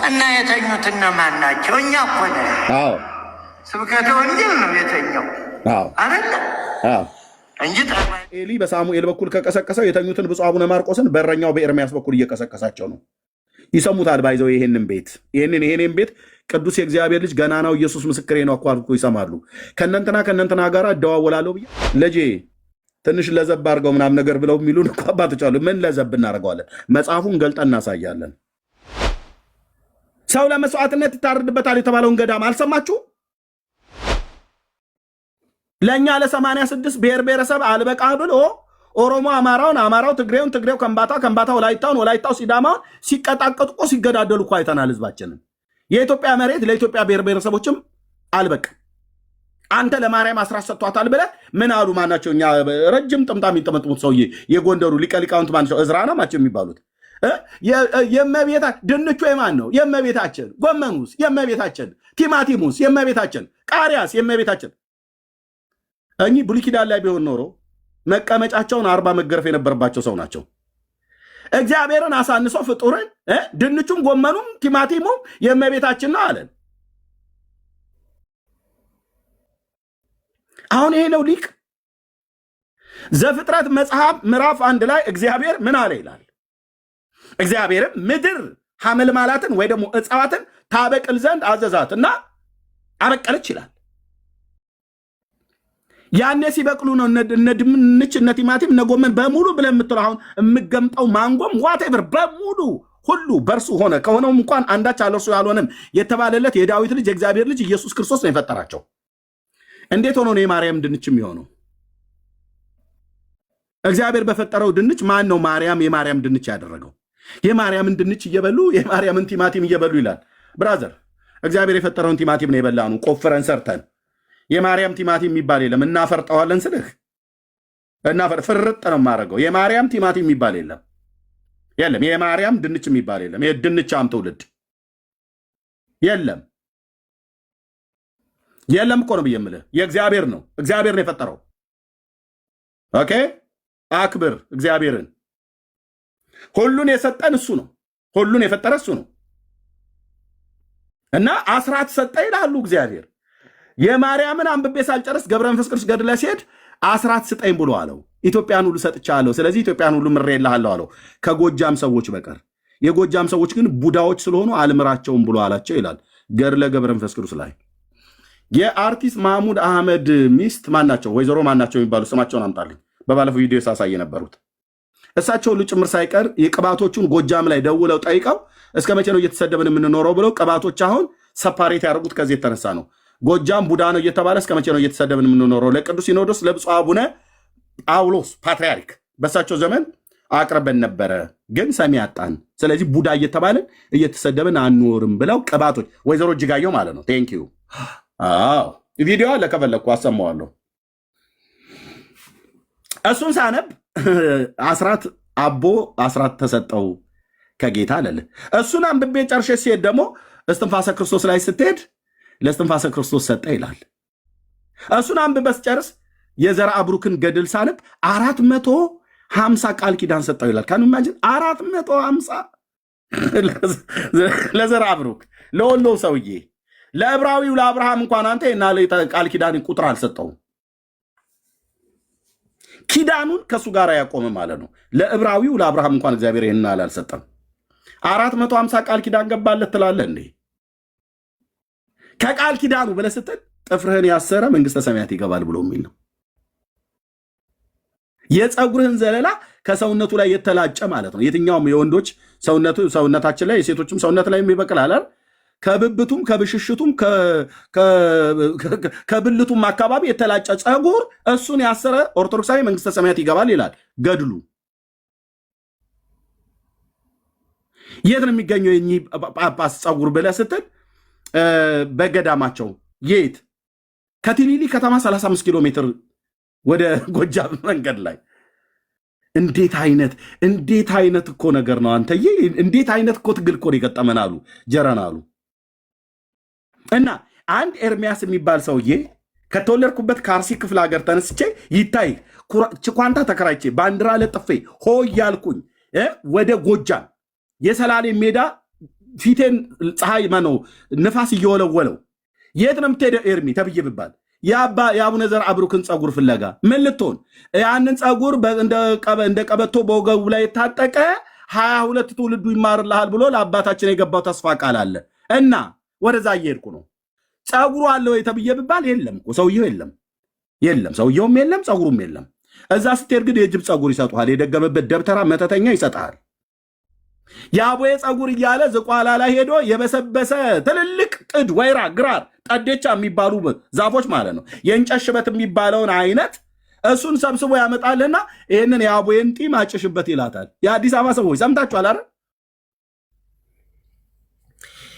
እና የተኙትና ማን ናቸው? እኛ እኮ ነን። አዎ ስብከተ ወንጌል ነው የተኛው። አዎ አይደለ? አዎ እንጂ ኤሊ በሳሙኤል በኩል ከቀሰቀሰው የተኙትን ብፁዕ አቡነ ማርቆስን በረኛው በኤርሚያስ በኩል እየቀሰቀሳቸው ነው። ይሰሙታል። ባይዘው ይሄንን ቤት ቅዱስ የእግዚአብሔር ልጅ ገናናው ኢየሱስ ምስክሬ ነው አኳልኩ ይሰማሉ። ከነንትና ጋር እደዋወላለሁ ብዬ ልጄ ትንሽ ለዘብ አድርገው ምናምን ነገር ብለው የሚሉን እኮ አባቶች አሉ። ምን ለዘብ እናደርገዋለን? መጽሐፉን ገልጠን እናሳያለን። ሰው ለመስዋዕትነት ይታረድበታል የተባለውን ገዳም አልሰማችሁ? ለእኛ ለ86 ብሔር ብሔረሰብ አልበቃ ብሎ ኦሮሞ አማራውን፣ አማራው ትግሬውን፣ ትግሬው ከንባታ ወላይታውን፣ ወላይታው ሲዳማውን ሲቀጣቀጡ እኮ ሲገዳደሉ እኮ አይተናል ህዝባችንን። የኢትዮጵያ መሬት ለኢትዮጵያ ብሔር ብሔረሰቦችም አልበቃ። አንተ ለማርያም አስራት ሰጥቷታል ብለህ ምን አሉ? ማናቸው? እኛ ረጅም ጥምጣም የሚጠመጥሙት ሰውዬ የጎንደሩ ሊቀ ሊቃውንት ማናቸው? እዝራ ነው ማቸው የሚባሉት። የእመቤታ ድንቹ የማን ነው? የእመቤታችን። ጎመኑስ የእመቤታችን። ቲማቲሙስ የእመቤታችን። ቃሪያስ የእመቤታችን። እኚህ ብሉይ ኪዳን ላይ ቢሆን ኖሮ መቀመጫቸውን 40 መገረፍ የነበረባቸው ሰው ናቸው። እግዚአብሔርን አሳንሶ ፍጡርን ድንቹም ጎመኑም ቲማቲሙም የእመቤታችን ነው አለን። አሁን ይሄ ነው ሊቅ። ዘፍጥረት መጽሐፍ ምዕራፍ 1 ላይ እግዚአብሔር ምን አለ ይላል። እግዚአብሔርም ምድር ሐመልማላትን ወይ ደግሞ እጽዋትን ታበቅል ዘንድ አዘዛት እና አበቀለች ይላል። ያኔ ሲበቅሉ ነው እነ ድንች እነ ቲማቲም እነ ጎመን በሙሉ ብለህ የምትለው አሁን የምገምጠው ማንጎም ዋቴቨር በሙሉ ሁሉ በእርሱ ሆነ፣ ከሆነውም እንኳን አንዳች አለ እርሱ ያልሆነም የተባለለት የዳዊት ልጅ የእግዚአብሔር ልጅ ኢየሱስ ክርስቶስ ነው የፈጠራቸው። እንዴት ሆኖ ነው የማርያም ድንች የሚሆነው? እግዚአብሔር በፈጠረው ድንች ማን ነው ማርያም የማርያም ድንች ያደረገው? የማርያምን ድንች እየበሉ የማርያምን ቲማቲም እየበሉ ይላል። ብራዘር እግዚአብሔር የፈጠረውን ቲማቲም ነው የበላኑ ቆፍረን ሰርተን። የማርያም ቲማቲም የሚባል የለም። እናፈርጠዋለን ስልህ ፍርጥ ነው የማደርገው። የማርያም ቲማቲም የሚባል የለም። የማርያም ድንች የሚባል የለም። የድንቻም ትውልድ የለም እኮ ነው ብዬ የምልህ። የእግዚአብሔር ነው። እግዚአብሔር ነው የፈጠረው። ኦኬ አክብር እግዚአብሔርን። ሁሉን የሰጠን እሱ ነው። ሁሉን የፈጠረ እሱ ነው። እና አስራት ሰጠ ይላሉ እግዚአብሔር። የማርያምን አንብቤ ሳልጨርስ ገብረ መንፈስ ቅዱስ ገድለ ሲሄድ አስራት ስጠኝ ብሎ አለው። ኢትዮጵያን ሁሉ ሰጥቻለሁ፣ ስለዚህ ኢትዮጵያን ሁሉ ምሬልሃለሁ አለው፣ ከጎጃም ሰዎች በቀር። የጎጃም ሰዎች ግን ቡዳዎች ስለሆኑ አልምራቸውም ብሎ አላቸው ይላል ገድለ ገብረ መንፈስ ቅዱስ ላይ። የአርቲስት ማህሙድ አህመድ ሚስት ማናቸው? ወይዘሮ ማናቸው የሚባሉ ስማቸውን አምጣልኝ። በባለፈው ቪዲዮ ሳሳይ የነበሩት እሳቸው ሁሉ ጭምር ሳይቀር የቅባቶቹን ጎጃም ላይ ደውለው ጠይቀው እስከ መቼ ነው እየተሰደብን የምንኖረው ብለው ቅባቶች አሁን ሰፓሬት ያደርጉት ከዚህ የተነሳ ነው። ጎጃም ቡዳ ነው እየተባለ እስከ መቼ ነው እየተሰደብን የምንኖረው? ለቅዱስ ሲኖዶስ ለብፁዕ አቡነ ጳውሎስ ፓትርያርክ በሳቸው ዘመን አቅርበን ነበረ፣ ግን ሰሚ አጣን። ስለዚህ ቡዳ እየተባለን እየተሰደብን አንኖርም ብለው ቅባቶች፣ ወይዘሮ እጅጋየሁ ማለት ነው። ቴንክ ዩ። አዎ ቪዲዮ አለ፣ ከፈለግኩ አሰማዋለሁ። እሱን ሳነብ አስራት አቦ አስራት ተሰጠው ከጌታ አለል። እሱን አንብቤ ጨርሼ ሲሄድ ደግሞ እስትንፋሰ ክርስቶስ ላይ ስትሄድ ለእስትንፋሰ ክርስቶስ ሰጠ ይላል። እሱን አንብቤ ስጨርስ የዘርአ ብሩክን ገድል ሳነብ 450 ቃል ኪዳን ሰጠው ይላል። ካን ኢማጂን 450 ለዘርአ ብሩክ ለወሎ ሰውዬ፣ ለዕብራዊው ለአብርሃም እንኳን አንተ እና ቃል ኪዳን ቁጥር አልሰጠውም። ኪዳኑን ከእሱ ጋር ያቆመ ማለት ነው። ለዕብራዊው ለአብርሃም እንኳን እግዚአብሔር ይህን አልሰጠም። 450 ቃል ኪዳን ገባለት ትላለህ እንዴ? ከቃል ኪዳኑ ብለህ ስትል ጥፍርህን ያሰረ መንግስተ ሰማያት ይገባል ብሎ የሚል ነው። የፀጉርህን ዘለላ ከሰውነቱ ላይ የተላጨ ማለት ነው። የትኛውም የወንዶች ሰውነታችን ላይ የሴቶችም ሰውነት ላይ ይበቅላል። ከብብቱም ከብሽሽቱም ከብልቱም አካባቢ የተላጨ ፀጉር እሱን ያሰረ ኦርቶዶክሳዊ መንግስተ ሰማያት ይገባል ይላል ገድሉ። የት ነው የሚገኘው የኚህ ጳጳስ ፀጉር ብለህ ስትል በገዳማቸው የት? ከቲሊሊ ከተማ 35 ኪሎ ሜትር ወደ ጎጃም መንገድ ላይ። እንዴት አይነት እኮ ነገር ነው አንተዬ! እንዴት አይነት እኮ ትግል እኮ የገጠመን አሉ ጀረን አሉ። እና አንድ ኤርሚያስ የሚባል ሰውዬ ከተወለድኩበት ከአርሲ ክፍለ ሀገር ተነስቼ ይታይ ችኳንታ ተከራይቼ ባንዲራ ለጥፌ ሆ ያልኩኝ ወደ ጎጃም የሰላሌ ሜዳ ፊቴን ፀሐይ ማነው ንፋስ እየወለወለው የት ነው የምትሄደው ኤርሚ ተብዬ ብባል የአቡነ ዘርዓ ብሩክን ፀጉር ፍለጋ ምን ልትሆን ያንን ፀጉር እንደ ቀበቶ በወገቡ ላይ የታጠቀ 22 ትውልዱ ይማርልሃል ብሎ ለአባታችን የገባው ተስፋ ቃል አለ እና ወደዛ እየሄድኩ ነው። ፀጉሩ አለ ወይ ተብዬ ብባል የለም እኮ ሰውየው የለም ሰውየውም የለም ፀጉሩም የለም። እዛ ስትሄድ ግን የጅብ ፀጉር ይሰጡሃል። የደገመበት ደብተራ መተተኛ ይሰጥሃል። የአቦዬ ፀጉር እያለ ዝቋላ ላይ ሄዶ የበሰበሰ ትልልቅ ጥድ፣ ወይራ፣ ግራር፣ ጠዴቻ የሚባሉ ዛፎች ማለት ነው የእንጨት ሽበት የሚባለውን አይነት እሱን ሰብስቦ ያመጣልና ይህንን የአቦዬን ጢም አጭሽበት ይላታል። የአዲስ አበባ ሰዎች ሰምታችኋል አይደል?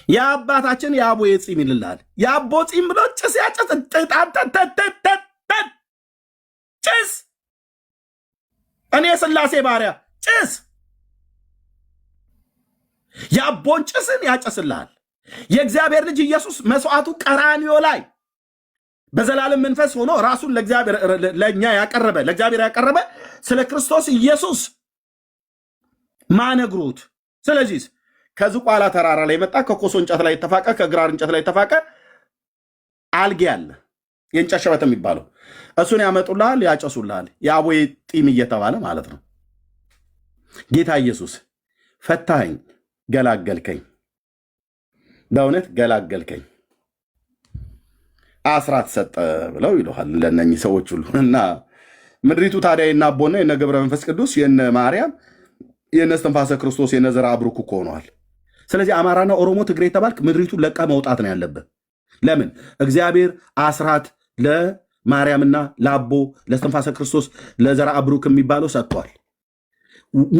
የአባታችን የአቦዬ ፂም ይልልሃል። የአቦ ፂም ብሎ ጭስ ያጨስ ጭስ እኔ የሥላሴ ባሪያ ጭስ የአቦን ጭስን ያጨስልሃል። የእግዚአብሔር ልጅ ኢየሱስ መስዋዕቱ ቀራንዮ ላይ በዘላለም መንፈስ ሆኖ ራሱን ለእኛ ያቀረበ ለእግዚአብሔር ያቀረበ ስለ ክርስቶስ ኢየሱስ ማነግሩት። ስለዚህ ከዝቋላ ተራራ ላይ መጣ፣ ከኮሶ እንጨት ላይ ተፋቀ፣ ከግራር እንጨት ላይ ተፋቀ አልጌ አለ የእንጨት ሸበት የሚባለው እሱን ያመጡልሃል፣ ያጨሱልሃል። የአቦዬ ጢም እየተባለ ማለት ነው። ጌታ ኢየሱስ ፈታኝ፣ ገላገልከኝ፣ በእውነት ገላገልከኝ፣ አስራት ሰጠ ብለው ይለሃል ለእነኚህ ሰዎች ሁሉ። እና ምድሪቱ ታዲያ የነ አቦና የነ ገብረ መንፈስ ቅዱስ የነ ማርያም የነ እስትንፋሰ ክርስቶስ የነ ዘርዓ ብሩክ እኮ ሆነዋል። ስለዚህ አማራና ኦሮሞ ትግሬ የተባልክ ምድሪቱን ለቃ መውጣት ነው ያለብህ። ለምን? እግዚአብሔር አስራት ለማርያምና ለአቦ ለእስትንፋሰ ክርስቶስ ለዘርዓ ብሩክ የሚባለው ሰጥቷል።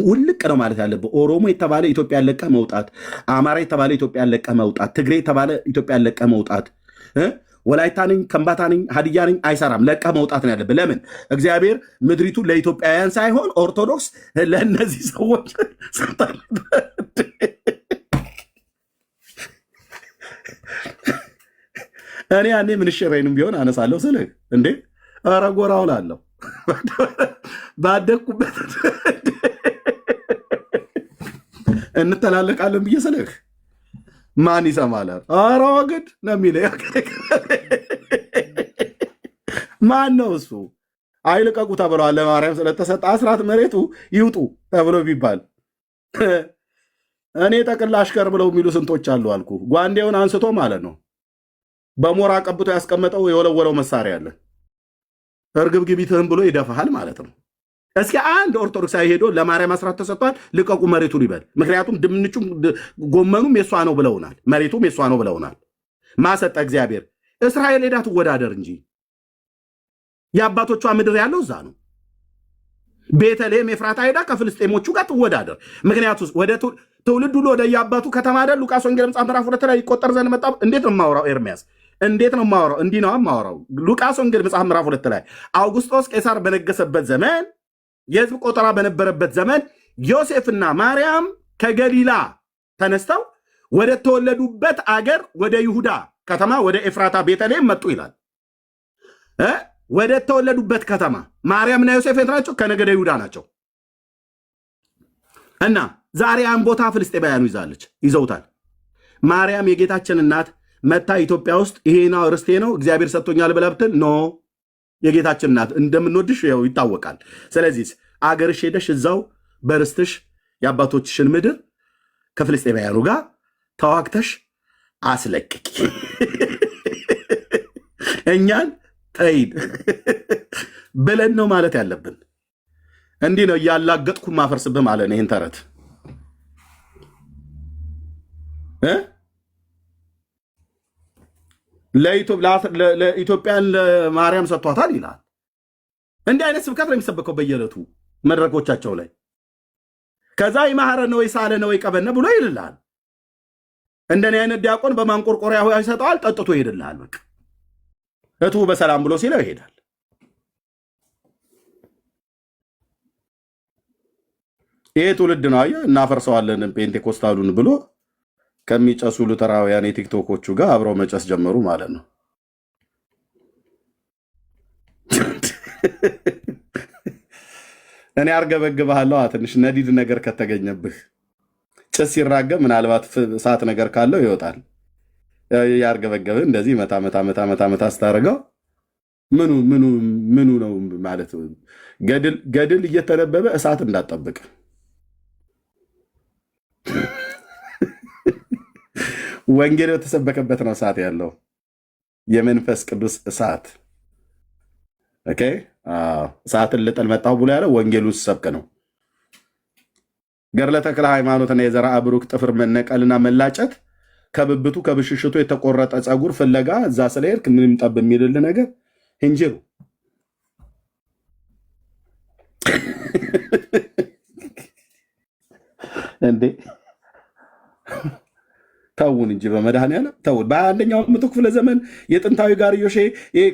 ውልቅ ነው ማለት ያለብህ። ኦሮሞ የተባለ ኢትዮጵያን ለቀ መውጣት፣ አማራ የተባለ ኢትዮጵያን ለቀ መውጣት፣ ትግሬ የተባለ ኢትዮጵያን ለቀ መውጣት፣ ወላይታ ነኝ፣ ከምባታ ነኝ፣ ሀዲያ ነኝ አይሰራም። ለቀ መውጣት ነው ያለብህ። ለምን? እግዚአብሔር ምድሪቱ ለኢትዮጵያውያን ሳይሆን ኦርቶዶክስ ለእነዚህ ሰዎች ሰጥቷል። እኔ ያኔ ምንሽሬንም ቢሆን አነሳለሁ ስልህ እንዴ ኧረ ጎራው ላለሁ ባደግኩበት እንተላለቃለን ብዬ ስልህ ማን ይሰማል? ኧረ ወግድ ነው የሚለው። ማን ነው እሱ? አይልቀቁ ተብለዋል። ለማርያም ስለተሰጠ አስራት መሬቱ ይውጡ ተብሎ ቢባል እኔ ጠቅላ አሽከር ብለው የሚሉ ስንቶች አሉ አልኩ። ጓንዴውን አንስቶ ማለት ነው በሞራ ቀብቶ ያስቀመጠው የወለወለው መሳሪያ አለ። እርግብ ግቢትህን ብሎ ይደፋሃል ማለት ነው። እስኪ አንድ ኦርቶዶክሳዊ ሄዶ ለማርያም አስራት ተሰጥቷል ልቀቁ መሬቱን ይበል። ምክንያቱም ድምንጩም ጎመኑም የሷ ነው ብለውናል፣ መሬቱም የሷ ነው ብለውናል። ማሰጠ እግዚአብሔር። እስራኤል ሄዳ ትወዳደር እንጂ የአባቶቿ ምድር ያለው እዛ ነው። ቤተልሔም ኤፍራታ ሄዳ ከፍልስጤሞቹ ጋር ትወዳደር። ምክንያቱ ወደ ትውልድ ሁሉ ወደ የአባቱ ከተማ አይደል? ሉቃስ ወንጌል መጽሐፍ ምዕራፍ 2 ላይ ይቆጠር ዘንድ መጣ። እንዴት ነው የማወራው? ኤርሚያስ እንዴት ነው የማወራው? እንዲህ ነው የማወራው። ሉቃስ ወንጌል መጽሐፍ ምዕራፍ 2 ላይ አውግስጦስ ቄሳር በነገሰበት ዘመን፣ የህዝብ ቆጠራ በነበረበት ዘመን ዮሴፍና ማርያም ከገሊላ ተነስተው ወደ ተወለዱበት አገር ወደ ይሁዳ ከተማ ወደ ኤፍራታ ቤተልሔም መጡ ይላል። ወደ ተወለዱበት ከተማ ማርያምና ዮሴፍ የት ናቸው? ከነገደ ይሁዳ ናቸው። እና ዛሬ ያን ቦታ ፍልስጤማውያኑ ይዘውታል። ማርያም የጌታችን እናት መታ ኢትዮጵያ ውስጥ ይሄ ነው ርስቴ ነው እግዚአብሔር ሰጥቶኛል ብለህ ብትል ኖ የጌታችን እናት እንደምንወድሽ ያው ይታወቃል። ስለዚህ አገርሽ ሄደሽ እዛው በርስትሽ የአባቶችሽን ምድር ከፍልስጤማውያኑ ጋር ተዋግተሽ አስለቅቂ እኛን ተይድ ብለን ነው ማለት ያለብን። እንዲህ ነው እያላገጥኩ ማፈርስብህ ማለት ነው። ይህን ተረት ለኢትዮጵያን ለማርያም ሰጥቷታል ይላል። እንዲህ አይነት ስብከት ነው የሚሰበከው በየዕለቱ መድረኮቻቸው ላይ። ከዛ ይማህረነ ወይ ሳለነ ወይ ቀበነ ብሎ ይልልሃል። እንደኔ አይነት ዲያቆን በማንቆርቆሪያ ይሰጠዋል፣ ጠጥቶ ይሄድልሃል። በቃ እቱ በሰላም ብሎ ሲለው ይሄዳል። ይሄ ትውልድ ነው አየህ፣ እናፈርሰዋለን ፔንቴኮስታሉን ብሎ ከሚጨሱ ሉተራውያን የቲክቶኮቹ ጋር አብረው መጨስ ጀመሩ ማለት ነው። እኔ አርገበግብሃለሁ ትንሽ ነዲድ ነገር ከተገኘብህ ጭስ ሲራገብ ምናልባት እሳት ነገር ካለው ይወጣል። ያርገበገብህ እንደዚህ መታ መታ መታ መታ መታ ስታደርገው ምኑ ነው ማለት ገድል እየተነበበ እሳት እንዳጠብቅ ወንጌል የተሰበከበት ነው እሳት ያለው የመንፈስ ቅዱስ እሳት። ኦኬ እሳትን ልጥል መጣሁ ብሎ ያለው ወንጌሉ ሲሰብክ ነው። ገድለ ተክለ ሃይማኖትና የዘርአ ብሩክ ጥፍር መነቀልና መላጨት ከብብቱ ከብሽሽቱ የተቆረጠ ፀጉር ፍለጋ እዛ ስለሄድክ ምንም ጠብ የሚልልህ ነገር እንጅሩ እንዴ ተውን እንጂ በመድኃኒዓለም ተውን። በአንደኛው መቶ ክፍለ ዘመን የጥንታዊ ጋርዮሽ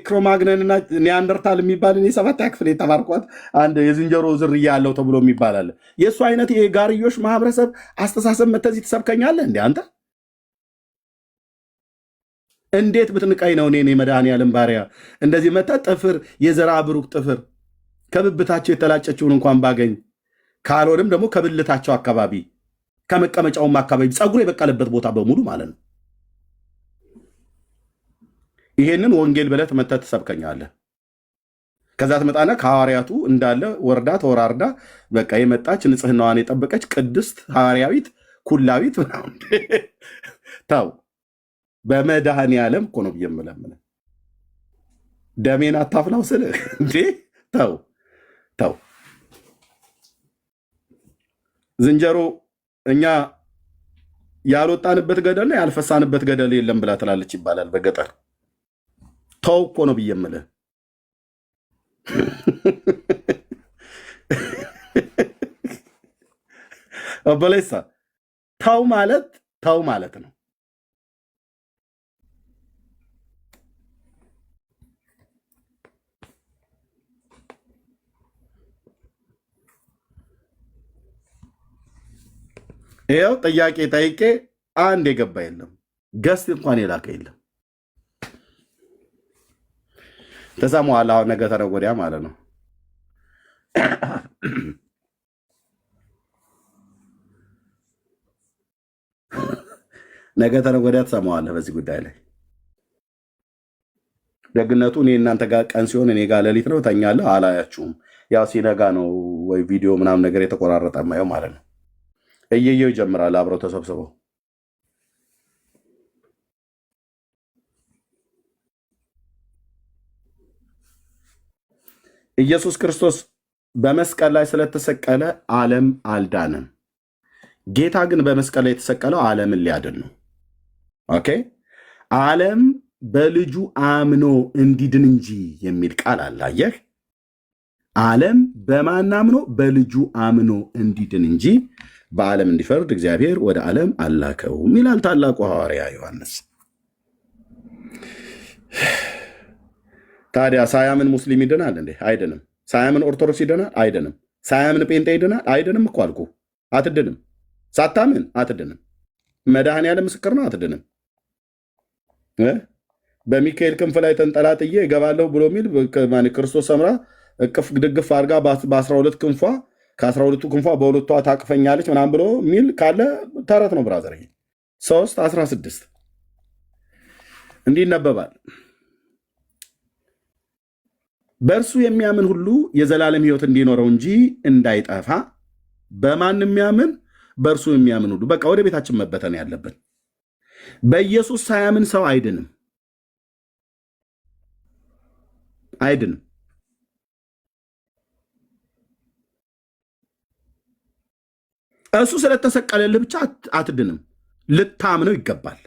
ክሮማግነንና ኒያንደርታል የሚባል የሰባተኛ ክፍል የተማርኳት አንድ የዝንጀሮ ዝርያ ያለው ተብሎ የሚባል አለ። የእሱ አይነት የጋርዮሽ ማህበረሰብ አስተሳሰብ መተዚህ ትሰብከኛለህ እንዴ አንተ? እንዴት ብትንቀኝ ነው እኔ የመድኃኒዓለም ባሪያ እንደዚህ መታ ጥፍር የዘርአ ብሩክ ጥፍር ከብብታቸው የተላጨችውን እንኳን ባገኝ ካልሆንም ደግሞ ከብልታቸው አካባቢ ከመቀመጫውም አካባቢ ፀጉር የበቀለበት ቦታ በሙሉ ማለት ነው። ይሄንን ወንጌል ብለህ መተህ ትሰብከኛለህ። ከዛ ትመጣና ከሐዋርያቱ እንዳለ ወርዳ ተወራርዳ በቃ የመጣች ንጽህናዋን የጠበቀች ቅድስት ሐዋርያዊት ኩላዊት ተው። በመድኃኒዓለም እኮ ነው ብዬ የምለምንህ። ደሜን አታፍላው ስልህ እንዴ ተው ተው። ዝንጀሮ እኛ ያልወጣንበት ገደልና ያልፈሳንበት ገደል የለም ብላ ትላለች ይባላል በገጠር። ተው እኮ ነው ብዬ የምልህ። ኦቦሌሳ ተው ማለት ነው። ይኸው ጥያቄ ጠይቄ አንድ የገባ የለም፣ ገስት እንኳን የላከ የለም። ተሰማዋል። አሁን ነገ ተነገ ወዲያ ማለት ነው። ነገ ተነገ ወዲያ ትሰማዋለህ በዚህ ጉዳይ ላይ። ደግነቱ እኔ እናንተ ጋር ቀን ሲሆን እኔ ጋር ሌሊት ነው፣ ተኛለሁ፣ አላያችሁም። ያው ሲነጋ ነው ወይ ቪዲዮ ምናምን ነገር የተቆራረጠ ማየው ማለት ነው። እየየው ይጀምራል አብረው ተሰብስበው። ኢየሱስ ክርስቶስ በመስቀል ላይ ስለተሰቀለ ዓለም አልዳንም። ጌታ ግን በመስቀል ላይ የተሰቀለው ዓለምን ሊያድን ነው። ኦኬ ዓለም በልጁ አምኖ እንዲድን እንጂ የሚል ቃል አለ። አየህ፣ ዓለም በማን አምኖ? በልጁ አምኖ እንዲድን እንጂ በዓለም እንዲፈርድ እግዚአብሔር ወደ ዓለም አላከውም ይላል ታላቁ ሐዋርያ ዮሐንስ። ታዲያ ሳያምን ሙስሊም ይድናል እንዴ? አይድንም። ሳያምን ኦርቶዶክስ ይድናል? አይድንም። ሳያምን ጴንጤ ይድናል? አይድንም እኮ አልኩ። አትድንም። ሳታምን አትድንም። መድኃኔዓለም ምስክር ነው፣ አትድንም። በሚካኤል ክንፍ ላይ ተንጠላጥዬ እገባለሁ ብሎ የሚል ክርስቶስ ሰምራ እቅፍ ድግፍ አድርጋ በ12 ክንፏ ከ12ቱ ክንፏ በሁለቷ ታቅፈኛለች ምናምን ብሎ የሚል ካለ ተረት ነው ብራዘር። 3:16 እንዲህ ይነበባል። በእርሱ የሚያምን ሁሉ የዘላለም ሕይወት እንዲኖረው እንጂ እንዳይጠፋ። በማን የሚያምን? በእርሱ የሚያምን ሁሉ። በቃ ወደ ቤታችን መበተን ያለብን። በኢየሱስ ሳያምን ሰው አይድንም፣ አይድንም። እሱ ስለተሰቀለልህ ብቻ አትድንም። ልታምነው ይገባል።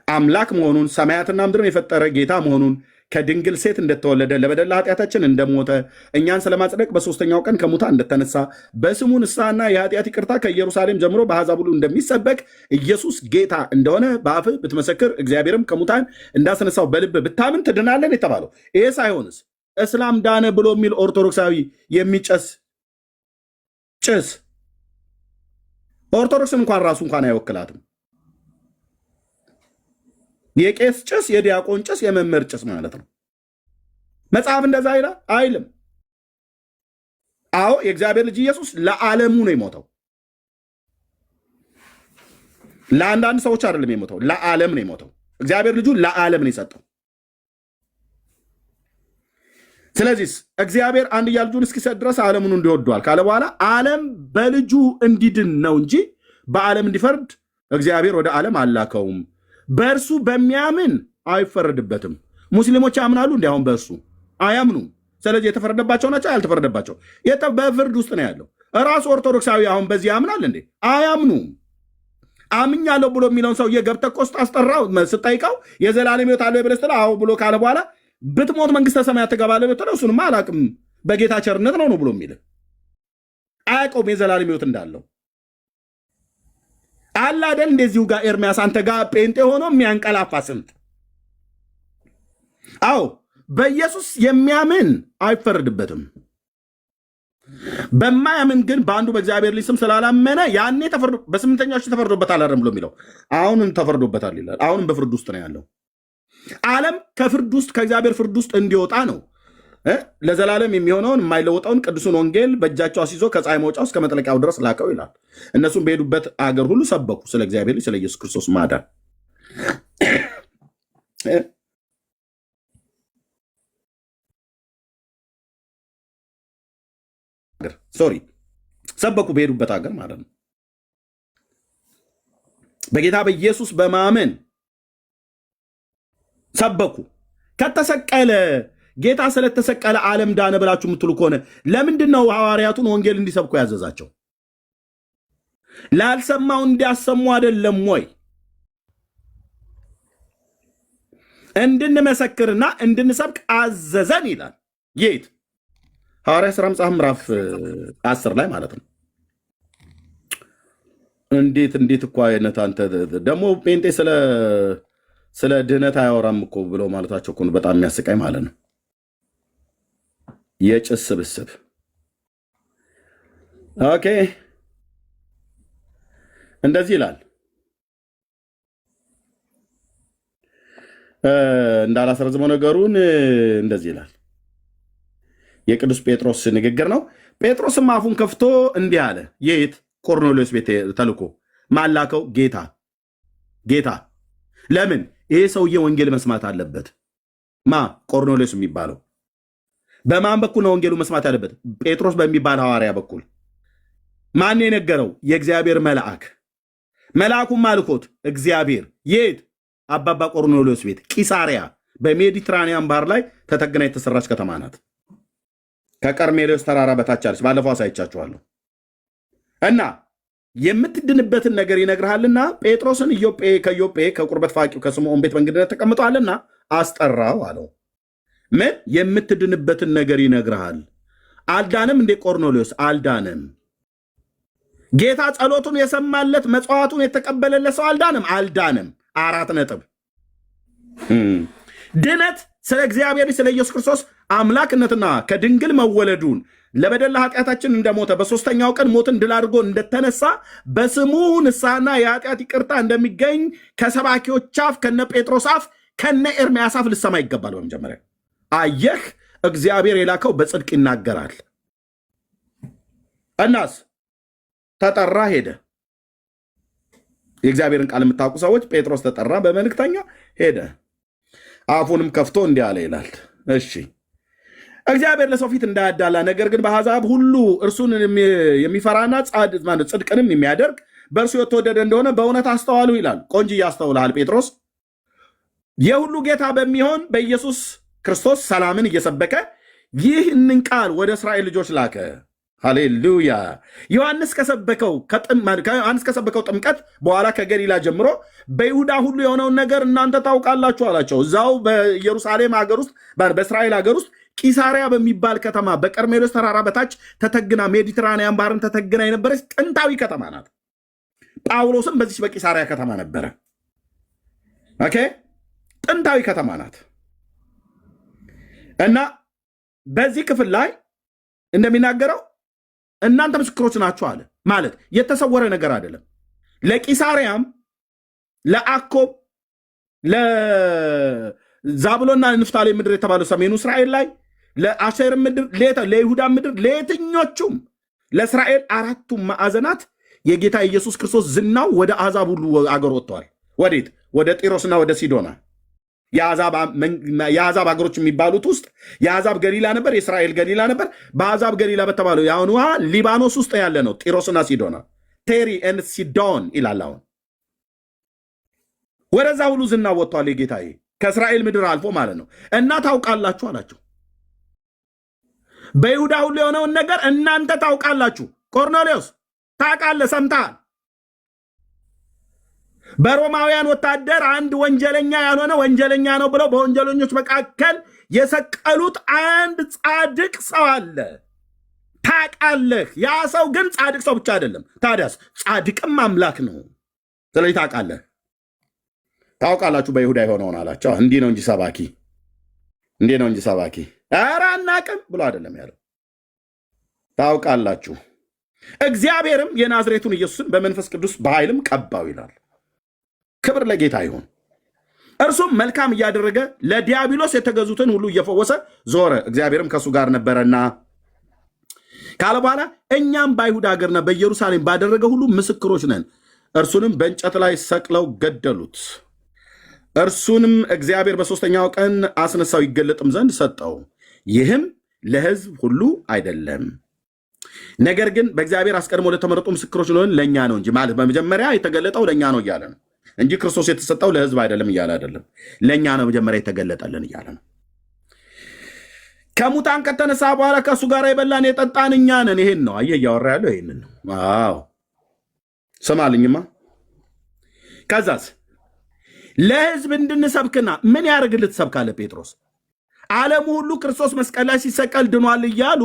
አምላክ መሆኑን ሰማያትና ምድርን የፈጠረ ጌታ መሆኑን ከድንግል ሴት እንደተወለደ ለበደል ኃጢአታችን እንደሞተ እኛን ስለማጽደቅ በሦስተኛው ቀን ከሙታን እንደተነሳ በስሙ ንስሐና የኃጢአት ይቅርታ ከኢየሩሳሌም ጀምሮ በአሕዛብ ሁሉ እንደሚሰበክ ኢየሱስ ጌታ እንደሆነ በአፍህ ብትመሰክር እግዚአብሔርም ከሙታን እንዳስነሳው በልብ ብታምን ትድናለን የተባለው ይሄ ሳይሆንስ እስላም ዳነ ብሎ የሚል ኦርቶዶክሳዊ የሚጨስ ጭስ ኦርቶዶክስን እንኳን ራሱ እንኳን አይወክላትም። የቄስ ጭስ፣ የዲያቆን ጭስ፣ የመምህር ጭስ ማለት ነው። መጽሐፍ እንደዛ ይላል አይልም? አዎ የእግዚአብሔር ልጅ ኢየሱስ ለዓለሙ ነው የሞተው። ለአንዳንድ ሰዎች አይደለም የሞተው፣ ለዓለም ነው የሞተው። እግዚአብሔር ልጁ ለዓለም ነው የሰጠው። ስለዚህ እግዚአብሔር አንድያ ልጁን እስኪሰጥ ድረስ ዓለሙን እንዲወዷል ካለ በኋላ ዓለም በልጁ እንዲድን ነው እንጂ በዓለም እንዲፈርድ እግዚአብሔር ወደ ዓለም አላከውም። በእርሱ በሚያምን አይፈረድበትም። ሙስሊሞች ያምናሉ እንዲ አሁን በእርሱ አያምኑም። ስለዚህ የተፈረደባቸው ናቸው ያልተፈረደባቸው በፍርድ ውስጥ ነው ያለው። ራሱ ኦርቶዶክሳዊ አሁን በዚህ ያምናል እንዴ? አያምኑም። አምኛለሁ ብሎ የሚለውን ሰው የገብተ ቆስጥ አስጠራው ስጠይቀው የዘላለም ሕይወት አለው ብለህ ስትለው አዎ ብሎ ካለ በኋላ ብትሞት መንግስተ ሰማያት ትገባለህ ብትለው እሱንማ አላቅም በጌታ ቸርነት ነው ብሎ የሚል አያውቀውም የዘላለም ሕይወት እንዳለው አለ አይደል? እንደዚሁ ጋር ኤርሚያስ አንተ ጋር ጴንጤ ሆኖ የሚያንቀላፋ ስንት። አዎ በኢየሱስ የሚያምን አይፈረድበትም። በማያምን ግን በአንዱ በእግዚአብሔር ልጅ ስም ስላላመነ ያኔ በስምንተኛው ተፈርዶበታል አይደል ብሎ የሚለው አሁንም ተፈርዶበታል ይላል። አሁንም በፍርድ ውስጥ ነው ያለው። ዓለም ከፍርድ ውስጥ ከእግዚአብሔር ፍርድ ውስጥ እንዲወጣ ነው ለዘላለም የሚሆነውን የማይለወጠውን ቅዱሱን ወንጌል በእጃቸው አስይዞ ከፀሐይ መውጫው እስከ መጥለቂያው ድረስ ላከው ይላል። እነሱም በሄዱበት አገር ሁሉ ሰበኩ ስለ እግዚአብሔር ልጅ ስለ ኢየሱስ ክርስቶስ ማዳን። ሰበኩ በሄዱበት ሀገር ማለት ነው። በጌታ በኢየሱስ በማመን ሰበኩ። ከተሰቀለ ጌታ ስለተሰቀለ ዓለም ዳነ ብላችሁ የምትሉ ከሆነ ለምንድን ነው ሐዋርያቱን ወንጌል እንዲሰብኩ ያዘዛቸው? ላልሰማው እንዲያሰሙ አይደለም ወይ? እንድንመሰክርና እንድንሰብክ አዘዘን ይላል። የት? ሐዋርያ ሥራ መጽሐፍ ምዕራፍ 10 ላይ ማለት ነው። እንዴት እኮ አይነት አንተ ደግሞ ጴንጤ ስለ ድህነት አያወራም እኮ ብለው ማለታቸው እኮ በጣም የሚያስቀኝ ማለት ነው። የጭስ ስብስብ። ኦኬ እንደዚህ ይላል። እንዳላስረዝመው ነገሩን እንደዚህ ይላል። የቅዱስ ጴጥሮስ ንግግር ነው። ጴጥሮስም አፉን ከፍቶ እንዲህ አለ። የት? ቆርኔሌዎስ ቤት ተልኮ ማላከው ጌታ ለምን? ይሄ ሰውዬ ወንጌል መስማት አለበት። ቆርኔሌዎስ የሚባለው በማን በኩል ነው ወንጌሉ መስማት ያለበት? ጴጥሮስ በሚባል ሐዋርያ በኩል። ማን የነገረው? የእግዚአብሔር መልአክ። መልአኩም አልኮት እግዚአብሔር። የት? አባባ ቆርኔሌዎስ ቤት ቂሳሪያ፣ በሜዲትራኒያን ባህር ላይ ተተግና የተሰራች ከተማ ናት። ከቀርሜሎስ ተራራ በታች አለች። ባለፈው አሳይቻችኋለሁ። እና የምትድንበትን ነገር ይነግርሃልና ጴጥሮስን ከኢዮጴ ከቁርበት ፋቂው ከስምዖን ቤት በእንግድነት ተቀምጠዋልና አስጠራው አለው። ምን? የምትድንበትን ነገር ይነግርሃል። አልዳንም እንዴ ቆርኔሌዎስ? አልዳንም። ጌታ ጸሎቱን የሰማለት መጽዋዕቱን የተቀበለለት ሰው አልዳንም። 4 ነጥብ። ድነት ስለ እግዚአብሔር ስለ ኢየሱስ ክርስቶስ አምላክነትና ከድንግል መወለዱን ለበደል ኃጢአታችን እንደሞተ በሶስተኛው ቀን ሞትን ድል አድርጎ እንደተነሳ በስሙ ንስሐና የኃጢአት ይቅርታ እንደሚገኝ ከሰባኪዎች አፍ ከነ ጴጥሮስ አፍ ከነ ኤርምያስ አፍ ልሰማ ይገባል። በመጀመሪያ አየህ፣ እግዚአብሔር የላከው በጽድቅ ይናገራል። እናስ ተጠራ፣ ሄደ። የእግዚአብሔርን ቃል የምታውቁ ሰዎች ጴጥሮስ ተጠራ፣ በመልእክተኛ ሄደ። አፉንም ከፍቶ እንዲህ አለ ይላል። እሺ እግዚአብሔር ለሰው ፊት እንዳያዳላ ነገር ግን በአሕዛብ ሁሉ እርሱን የሚፈራና ጽድቅንም የሚያደርግ በእርሱ የተወደደ እንደሆነ በእውነት አስተዋሉ ይላል። ቆንጆ እያስተውልሃል ጴጥሮስ። የሁሉ ጌታ በሚሆን በኢየሱስ ክርስቶስ ሰላምን እየሰበከ ይህንን ቃል ወደ እስራኤል ልጆች ላከ። ሃሌሉያ። ዮሐንስ ከሰበከው ጥምቀት በኋላ ከገሊላ ጀምሮ በይሁዳ ሁሉ የሆነውን ነገር እናንተ ታውቃላችሁ አላቸው። እዛው በኢየሩሳሌም ሀገር ውስጥ በእስራኤል ሀገር ውስጥ ቂሳሪያ በሚባል ከተማ በቀርሜሎስ ተራራ በታች ተተግና ሜዲትራንያን ባህርን ተተግና የነበረች ጥንታዊ ከተማ ናት። ጳውሎስም በዚች በቂሳሪያ ከተማ ነበረ። ኦኬ፣ ጥንታዊ ከተማ ናት። እና በዚህ ክፍል ላይ እንደሚናገረው እናንተ ምስክሮች ናችሁ አለ። ማለት የተሰወረ ነገር አይደለም። ለቂሳሪያም፣ ለአኮብ፣ ለዛብሎና ንፍታሌም ምድር የተባለው ሰሜኑ እስራኤል ላይ፣ ለአሴር ምድር፣ ለይሁዳ ምድር፣ ለየትኞቹም ለእስራኤል 4ቱም ማዕዘናት የጌታ ኢየሱስ ክርስቶስ ዝናው ወደ አሕዛብ ሁሉ አገር ወጥተዋል። ወዴት? ወደ ጢሮስና ወደ ሲዶና። የአሕዛብ አገሮች የሚባሉት ውስጥ የአሕዛብ ገሊላ ነበር፣ የእስራኤል ገሊላ ነበር። በአሕዛብ ገሊላ በተባለው የአሁኑ ሊባኖስ ውስጥ ያለ ነው ጢሮስና ሲዶና። ቴሪ ኤንድ ሲዶን ይላል። አሁን ወደዛ ሁሉ ዝና ወጥቷል የጌታዬ ከእስራኤል ምድር አልፎ ማለት ነው። እና ታውቃላችሁ አላቸው። በይሁዳ ሁሉ የሆነውን ነገር እናንተ ታውቃላችሁ። ቆርኔሌዎስ ታውቃለህ፣ ሰምተሃል። በሮማውያን ወታደር አንድ ወንጀለኛ ያልሆነ ወንጀለኛ ነው ብለው በወንጀለኞች መካከል የሰቀሉት አንድ ጻድቅ ሰው አለ። ታውቃለህ። ያ ሰው ግን ጻድቅ ሰው ብቻ አይደለም፣ ታዲያስ ጻድቅም አምላክ ነው። ስለዚህ ታውቃለህ፣ ታውቃላችሁ በይሁዳ የሆነውን አላቸው። እንዲህ ነው እንጂ ሰባኪ፣ እንዲህ ነው እንጂ ሰባኪ ኧረ አናቅም ብሎ አይደለም ያለው። ታውቃላችሁ። እግዚአብሔርም የናዝሬቱን ኢየሱስን በመንፈስ ቅዱስ በኃይልም ቀባው ይላል። ክብር ለጌታ ይሁን። እርሱም መልካም እያደረገ ለዲያብሎስ የተገዙትን ሁሉ እየፈወሰ ዞረ፣ እግዚአብሔርም ከእሱ ጋር ነበረና ካለ በኋላ እኛም በአይሁድ ሀገርና በኢየሩሳሌም ባደረገ ሁሉ ምስክሮች ነን። እርሱንም በእንጨት ላይ ሰቅለው ገደሉት። እርሱንም እግዚአብሔር በሦስተኛው ቀን አስነሳው፣ ይገለጥም ዘንድ ሰጠው። ይህም ለሕዝብ ሁሉ አይደለም፣ ነገር ግን በእግዚአብሔር አስቀድሞ ለተመረጡ ምስክሮች ለሆን ለእኛ ነው እንጂ። ማለት በመጀመሪያ የተገለጠው ለእኛ ነው እያለ ነው እንጂ ክርስቶስ የተሰጠው ለሕዝብ አይደለም እያለ አይደለም። ለእኛ ነው መጀመሪያ የተገለጠልን እያለ ነው። ከሙታን ከተነሳ በኋላ ከእሱ ጋር የበላን የጠጣን እኛ ነን። ይሄን ነው አየህ፣ እያወራ ያለው ይሄንን ነው። አዎ ስማልኝማ። ከዛስ ለሕዝብ እንድንሰብክና ምን ያደርግልህ ትሰብካለህ ጴጥሮስ? ዓለሙ ሁሉ ክርስቶስ መስቀል ላይ ሲሰቀል ድኗል እያሉ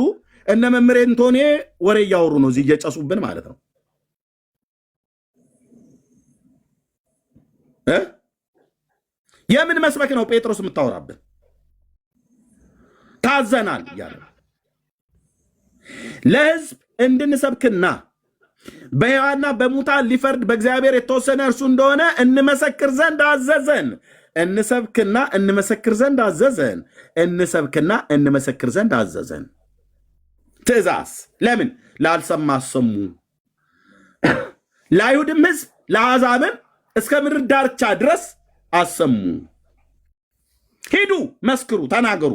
እነ መምሬ እንቶኔ ወሬ እያወሩ ነው፣ እዚህ እየጨሱብን ማለት ነው። የምን መስበክ ነው ጴጥሮስ የምታወራብን? ታዘናል እያለ ለሕዝብ እንድንሰብክና በሕያዋንና በሙታን ሊፈርድ በእግዚአብሔር የተወሰነ እርሱ እንደሆነ እንመሰክር ዘንድ አዘዘን። እንሰብክና እንመሰክር ዘንድ አዘዘን። እንሰብክና እንመሰክር ዘንድ አዘዘን። ትእዛዝ ለምን? ላልሰማ አሰሙ። ለአይሁድም ሕዝብ ለአሕዛብም እስከ ምድር ዳርቻ ድረስ አሰሙ። ሂዱ፣ መስክሩ፣ ተናገሩ።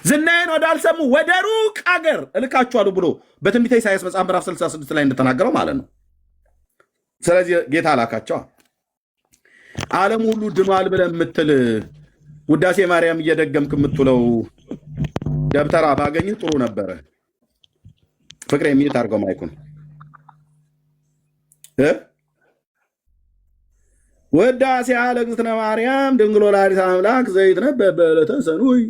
ዝናዬን ወዳልሰሙ ወደ ሩቅ አገር እልካችኋለሁ ብሎ በትንቢተ ኢሳይያስ መጽሐፍ ምዕራፍ 66 ላይ እንደተናገረው ማለት ነው። ስለዚህ ጌታ ላካቸዋል። ዓለም ሁሉ ድኗል ብለህ የምትል ውዳሴ ማርያም እየደገምክ የምትውለው ደብተራ ባገኝህ ጥሩ ነበረ። ፍቅር የሚት አድርገው ማይኩን ውዳሴ ለእግዝእትነ ማርያም ድንግል ወላዲተ አምላክ ዘይትነበብ በዕለተ ሰኑይ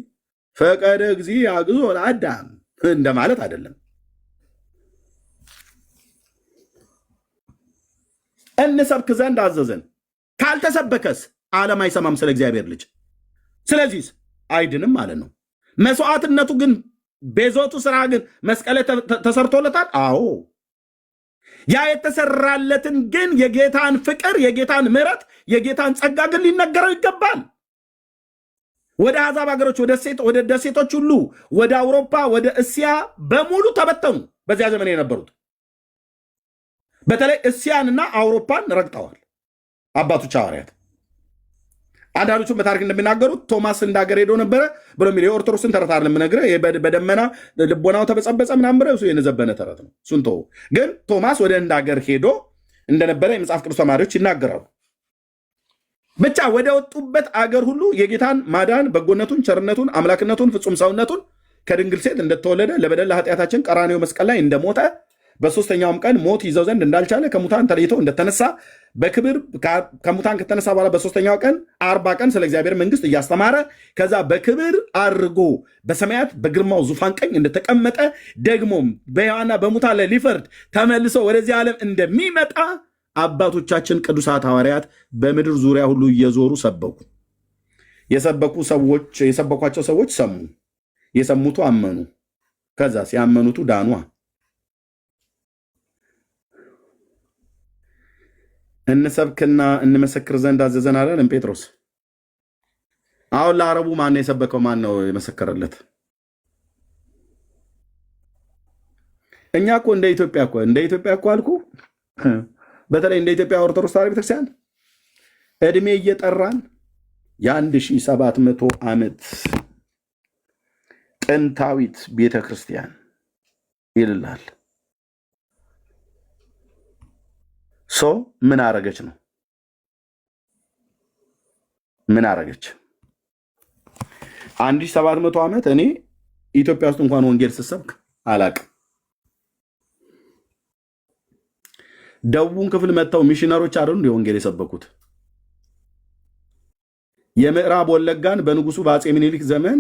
ፈቀደ እግዚእ አግዞ ለአዳም እንደማለት አይደለም። እንሰብክ ዘንድ አዘዘን። ካልተሰበከስ ዓለም አይሰማም ስለ እግዚአብሔር ልጅ። ስለዚህ አይድንም ማለት ነው። መስዋዕትነቱ ግን ቤዞቱ ስራ ግን መስቀል ተሰርቶለታል። አዎ ያ የተሰራለትን ግን የጌታን ፍቅር፣ የጌታን ምሕረት፣ የጌታን ጸጋ ግን ሊነገረው ይገባል። ወደ አሕዛብ ሀገሮች፣ ወደ ደሴቶች ሁሉ፣ ወደ አውሮፓ፣ ወደ እስያ በሙሉ ተበተኑ። በዚያ ዘመን የነበሩት በተለይ እስያንና አውሮፓን ረግጠዋል አባቶች ሐዋርያት። አንዳንዶቹም በታሪክ እንደሚናገሩት ቶማስ እንዳገር ሄዶ ነበረ ብሎ የሚል የኦርቶዶክስን ተረት አይደለም የምነግርህ። በደመና ልቦናው ተበጸበጸ ምናምን ብለው እሱ የነዘበነ ተረት ነው። እሱን ተወው። ግን ቶማስ ወደ እንዳገር ሄዶ እንደነበረ የመጽሐፍ ቅዱስ ተማሪዎች ይናገራሉ። ብቻ ወደ ወጡበት አገር ሁሉ የጌታን ማዳን፣ በጎነቱን፣ ቸርነቱን፣ አምላክነቱን፣ ፍጹም ሰውነቱን ከድንግል ሴት እንደተወለደ ለበደል ለኃጢአታችን ቀራንዮ መስቀል ላይ እንደሞተ በሶስተኛውም ቀን ሞት ይዘው ዘንድ እንዳልቻለ ከሙታን ተለይቶ እንደተነሳ በክብር ከሙታን ከተነሳ በኋላ በሶስተኛው ቀን 40 ቀን ስለ እግዚአብሔር መንግስት እያስተማረ ከዛ በክብር አድርጎ በሰማያት በግርማው ዙፋን ቀኝ እንደተቀመጠ ደግሞም በሕያዋንና በሙታን ላይ ሊፈርድ ተመልሶ ወደዚህ ዓለም እንደሚመጣ አባቶቻችን ቅዱሳት ሐዋርያት በምድር ዙሪያ ሁሉ እየዞሩ ሰበኩ። የሰበኳቸው ሰዎች ሰሙ፣ የሰሙቱ አመኑ። ከዛ ሲያመኑቱ ዳኗ። እንሰብክና እንመሰክር ዘንድ አዘዘን አላለም ጴጥሮስ? አሁን ለአረቡ ማን የሰበከው? ማን ነው የመሰከረለት? እኛ እኮ እንደ ኢትዮጵያ እኮ አልኩ በተለይ እንደ ኢትዮጵያ ኦርቶዶክስ ተዋሕዶ ቤተክርስቲያን እድሜ እየጠራን የ1700 ዓመት ጥንታዊት ቤተክርስቲያን ይልላል። ምን አረገች ነው? ምን አረገች? 1700 ዓመት እኔ ኢትዮጵያ ውስጥ እንኳን ወንጌል ስሰብክ አላቅም። ደቡቡን ክፍል መጥተው ሚሽነሮች አይደሉ እንደ ወንጌል የሰበኩት? የምዕራብ ወለጋን በንጉሱ በአፄ ምኒልክ ዘመን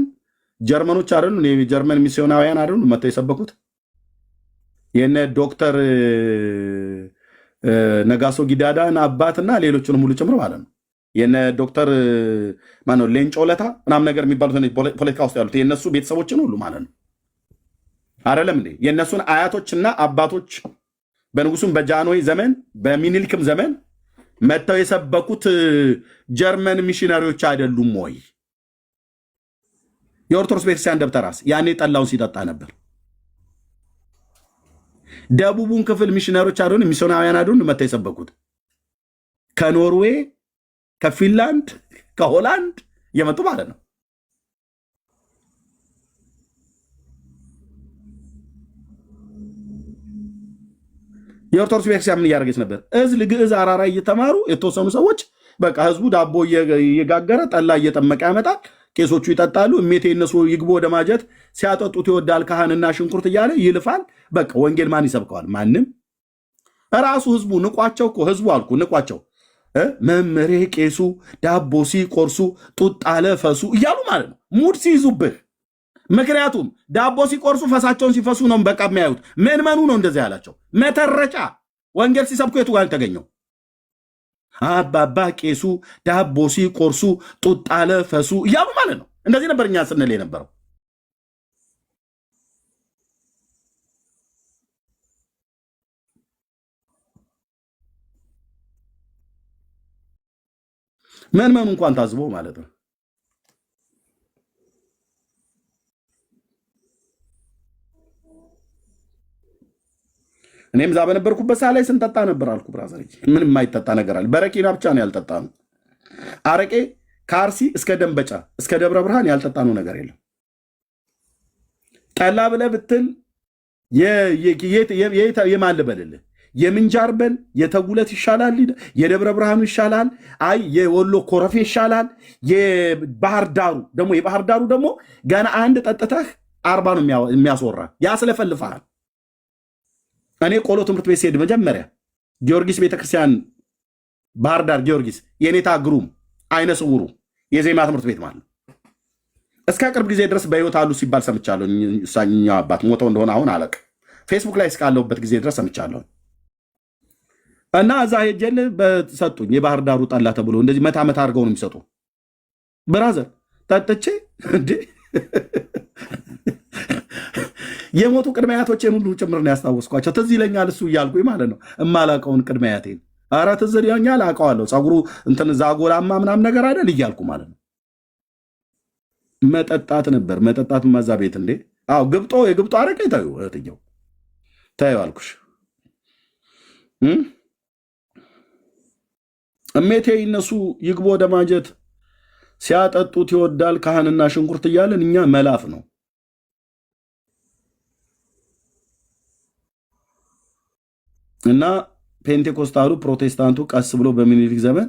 ጀርመኖች አይደሉ? የጀርመን ሚስዮናውያን አይደሉ መጥተው የሰበኩት? የነ ዶክተር ነጋሶ ጊዳዳን አባትና ሌሎችንም ሁሉ ጭምር ማለት ነው። የነ ዶክተር ማነው ሌንጮ ለታ ምናምን ነገር የሚባሉት ፖለቲካ ውስጥ ያሉት የእነሱ ቤተሰቦችን ሁሉ ማለት ነው አይደለም እንዴ? የእነሱን አያቶችና አባቶች በንጉሱም በጃንሆይ ዘመን በሚኒልክም ዘመን መጥተው የሰበኩት ጀርመን ሚሽነሪዎች አይደሉም ወይ? የኦርቶዶክስ ቤተክርስቲያን ደብተራስ ያኔ ጠላውን ሲጠጣ ነበር። ደቡቡን ክፍል ሚሽነሮች አይደሉም? ሚስዮናውያን አይደሉም መጥተው የሰበኩት? ከኖርዌይ ከፊንላንድ ከሆላንድ የመጡ ማለት ነው። የኦርቶዶክስ ቤተክርስቲያን ምን እያደረገች ነበር? እዝል፣ ግዕዝ፣ አራራ እየተማሩ የተወሰኑ ሰዎች በቃ ህዝቡ ዳቦ እየጋገረ ጠላ እየጠመቀ ያመጣል። ቄሶቹ ይጠጣሉ። እሜቴ እነሱ ይግቦ ወደ ማጀት ሲያጠጡት ይወዳል ካህንና ሽንኩርት እያለ ይልፋል። በቃ ወንጌል ማን ይሰብከዋል? ማንም። ራሱ ህዝቡ ንቋቸው እኮ ህዝቡ አልኩ ንቋቸው። መምሬ ቄሱ ዳቦ ሲቆርሱ ጡጥ አለ ፈሱ እያሉ ማለት ነው ሙድ ሲይዙብህ። ምክንያቱም ዳቦ ሲቆርሱ ፈሳቸውን ሲፈሱ ነው በቃ የሚያዩት። ምዕመኑ ነው እንደዚህ ያላቸው። መተረጫ ወንጌል ሲሰብኩ የቱ ጋር ተገኘው? አባባ ቄሱ ዳቦ ሲቆርሱ ጡጥ አለ ፈሱ እያሉ ማለት ነው። እንደዚህ ነበር እኛ ስንል የነበረው። ምዕመኑ እንኳን ታዝቦ ማለት ነው። እኔም እዛ በነበርኩበት ሰዓት ላይ ስንጠጣ ነበር አልኩ። ብራዘር ምን የማይጠጣ ነገር አለ? በረኪና ብቻ ነው ያልጠጣ ነው። አረቄ ከአርሲ እስከ ደንበጫ እስከ ደብረ ብርሃን ያልጠጣ ነው ነገር የለም። ጠላ ብለህ ብትል የማን ልበልልህ? የምንጃር በል የተጉለት ይሻላል፣ የደብረ ብርሃኑ ይሻላል፣ አይ የወሎ ኮረፌ ይሻላል። የባህር ዳሩ ደግሞ ገና አንድ ጠጥተህ 40 ነው የሚያስወራ። ያስለፈልፍሃል። እኔ ቆሎ ትምህርት ቤት ሲሄድ መጀመሪያ ጊዮርጊስ ቤተክርስቲያን ባህር ዳር ጊዮርጊስ የኔታ ግሩም አይነ ስውሩ የዜማ ትምህርት ቤት ማለት እስከ ቅርብ ጊዜ ድረስ በህይወት አሉ ሲባል ሰምቻለሁ። እሳኛው አባት ሞተው እንደሆነ አሁን አለቅ ፌስቡክ ላይ እስካለሁበት ጊዜ ድረስ ሰምቻለሁ። እና እዛ ሄጀል በሰጡኝ የባህር ዳሩ ጠላ ተብሎ እንደዚህ መታ አድርገው ነው የሚሰጡ። ብራዘር ጠጥቼ እንዴ የሞቱ ቅድመ አያቶቼን ሁሉ ጭምር ነው ያስታወስኳቸው። ትዝ ይለኛል እሱ እያልኩኝ ማለት ነው እማላቀውን ቅድመ አያቴን። ኧረ ትዝ ይለኛል አውቀዋለሁ። ፀጉሩ እንትን ዛጎላማ ምናምን ነገር አይደል እያልኩ ማለት ነው። መጠጣት ነበር መጠጣት ማዛ ቤት እንዴ። አዎ የግብጦ አረቄ ታዩ እህትየው ታዩ አልኩሽ። እሜቴ እነሱ ይግቦ ወደ ማጀት ሲያጠጡት ይወዳል ካህንና ሽንኩርት እያለን እኛ መላፍ ነው። እና ፔንቴኮስታሉ ፕሮቴስታንቱ ቀስ ብሎ በሚኒሊክ ዘመን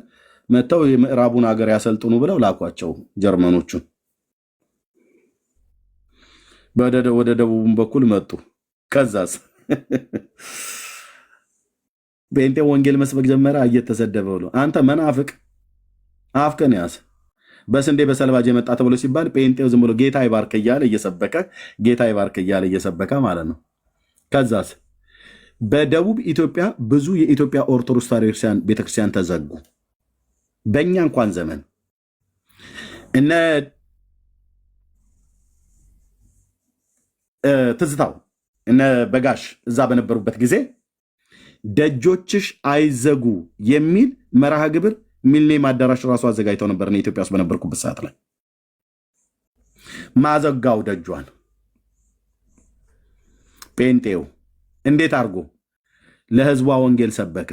መጥተው የምዕራቡን ሀገር ያሰልጥኑ ብለው ላኳቸው ጀርመኖቹን። ወደ ደቡቡን በኩል መጡ። ከዛስ ጴንጤ ወንጌል መስበክ ጀመረ። እየተሰደበ ብሎ አንተ መናፍቅ አፍከን ያዝ በስንዴ በሰልባጅ የመጣ ተብሎ ሲባል ጴንጤው ዝም ብሎ ጌታ ይባርክ እያለ እየሰበከ ማለት ነው። ከዛስ በደቡብ ኢትዮጵያ ብዙ የኢትዮጵያ ኦርቶዶክስ ተዋሕዶ ቤተክርስቲያን ተዘጉ። በእኛ እንኳን ዘመን እነ ትዝታው እነ በጋሽ እዛ በነበሩበት ጊዜ ደጆችሽ አይዘጉ የሚል መርሃ ግብር ሚሊኒየም አዳራሽ ራሱ አዘጋጅተው ነበር። እኔ ኢትዮጵያ ውስጥ በነበርኩበት ሰዓት ላይ ማዘጋው ደጇን ጴንጤው እንዴት አድርጎ ለህዝቧ ወንጌል ሰበከ።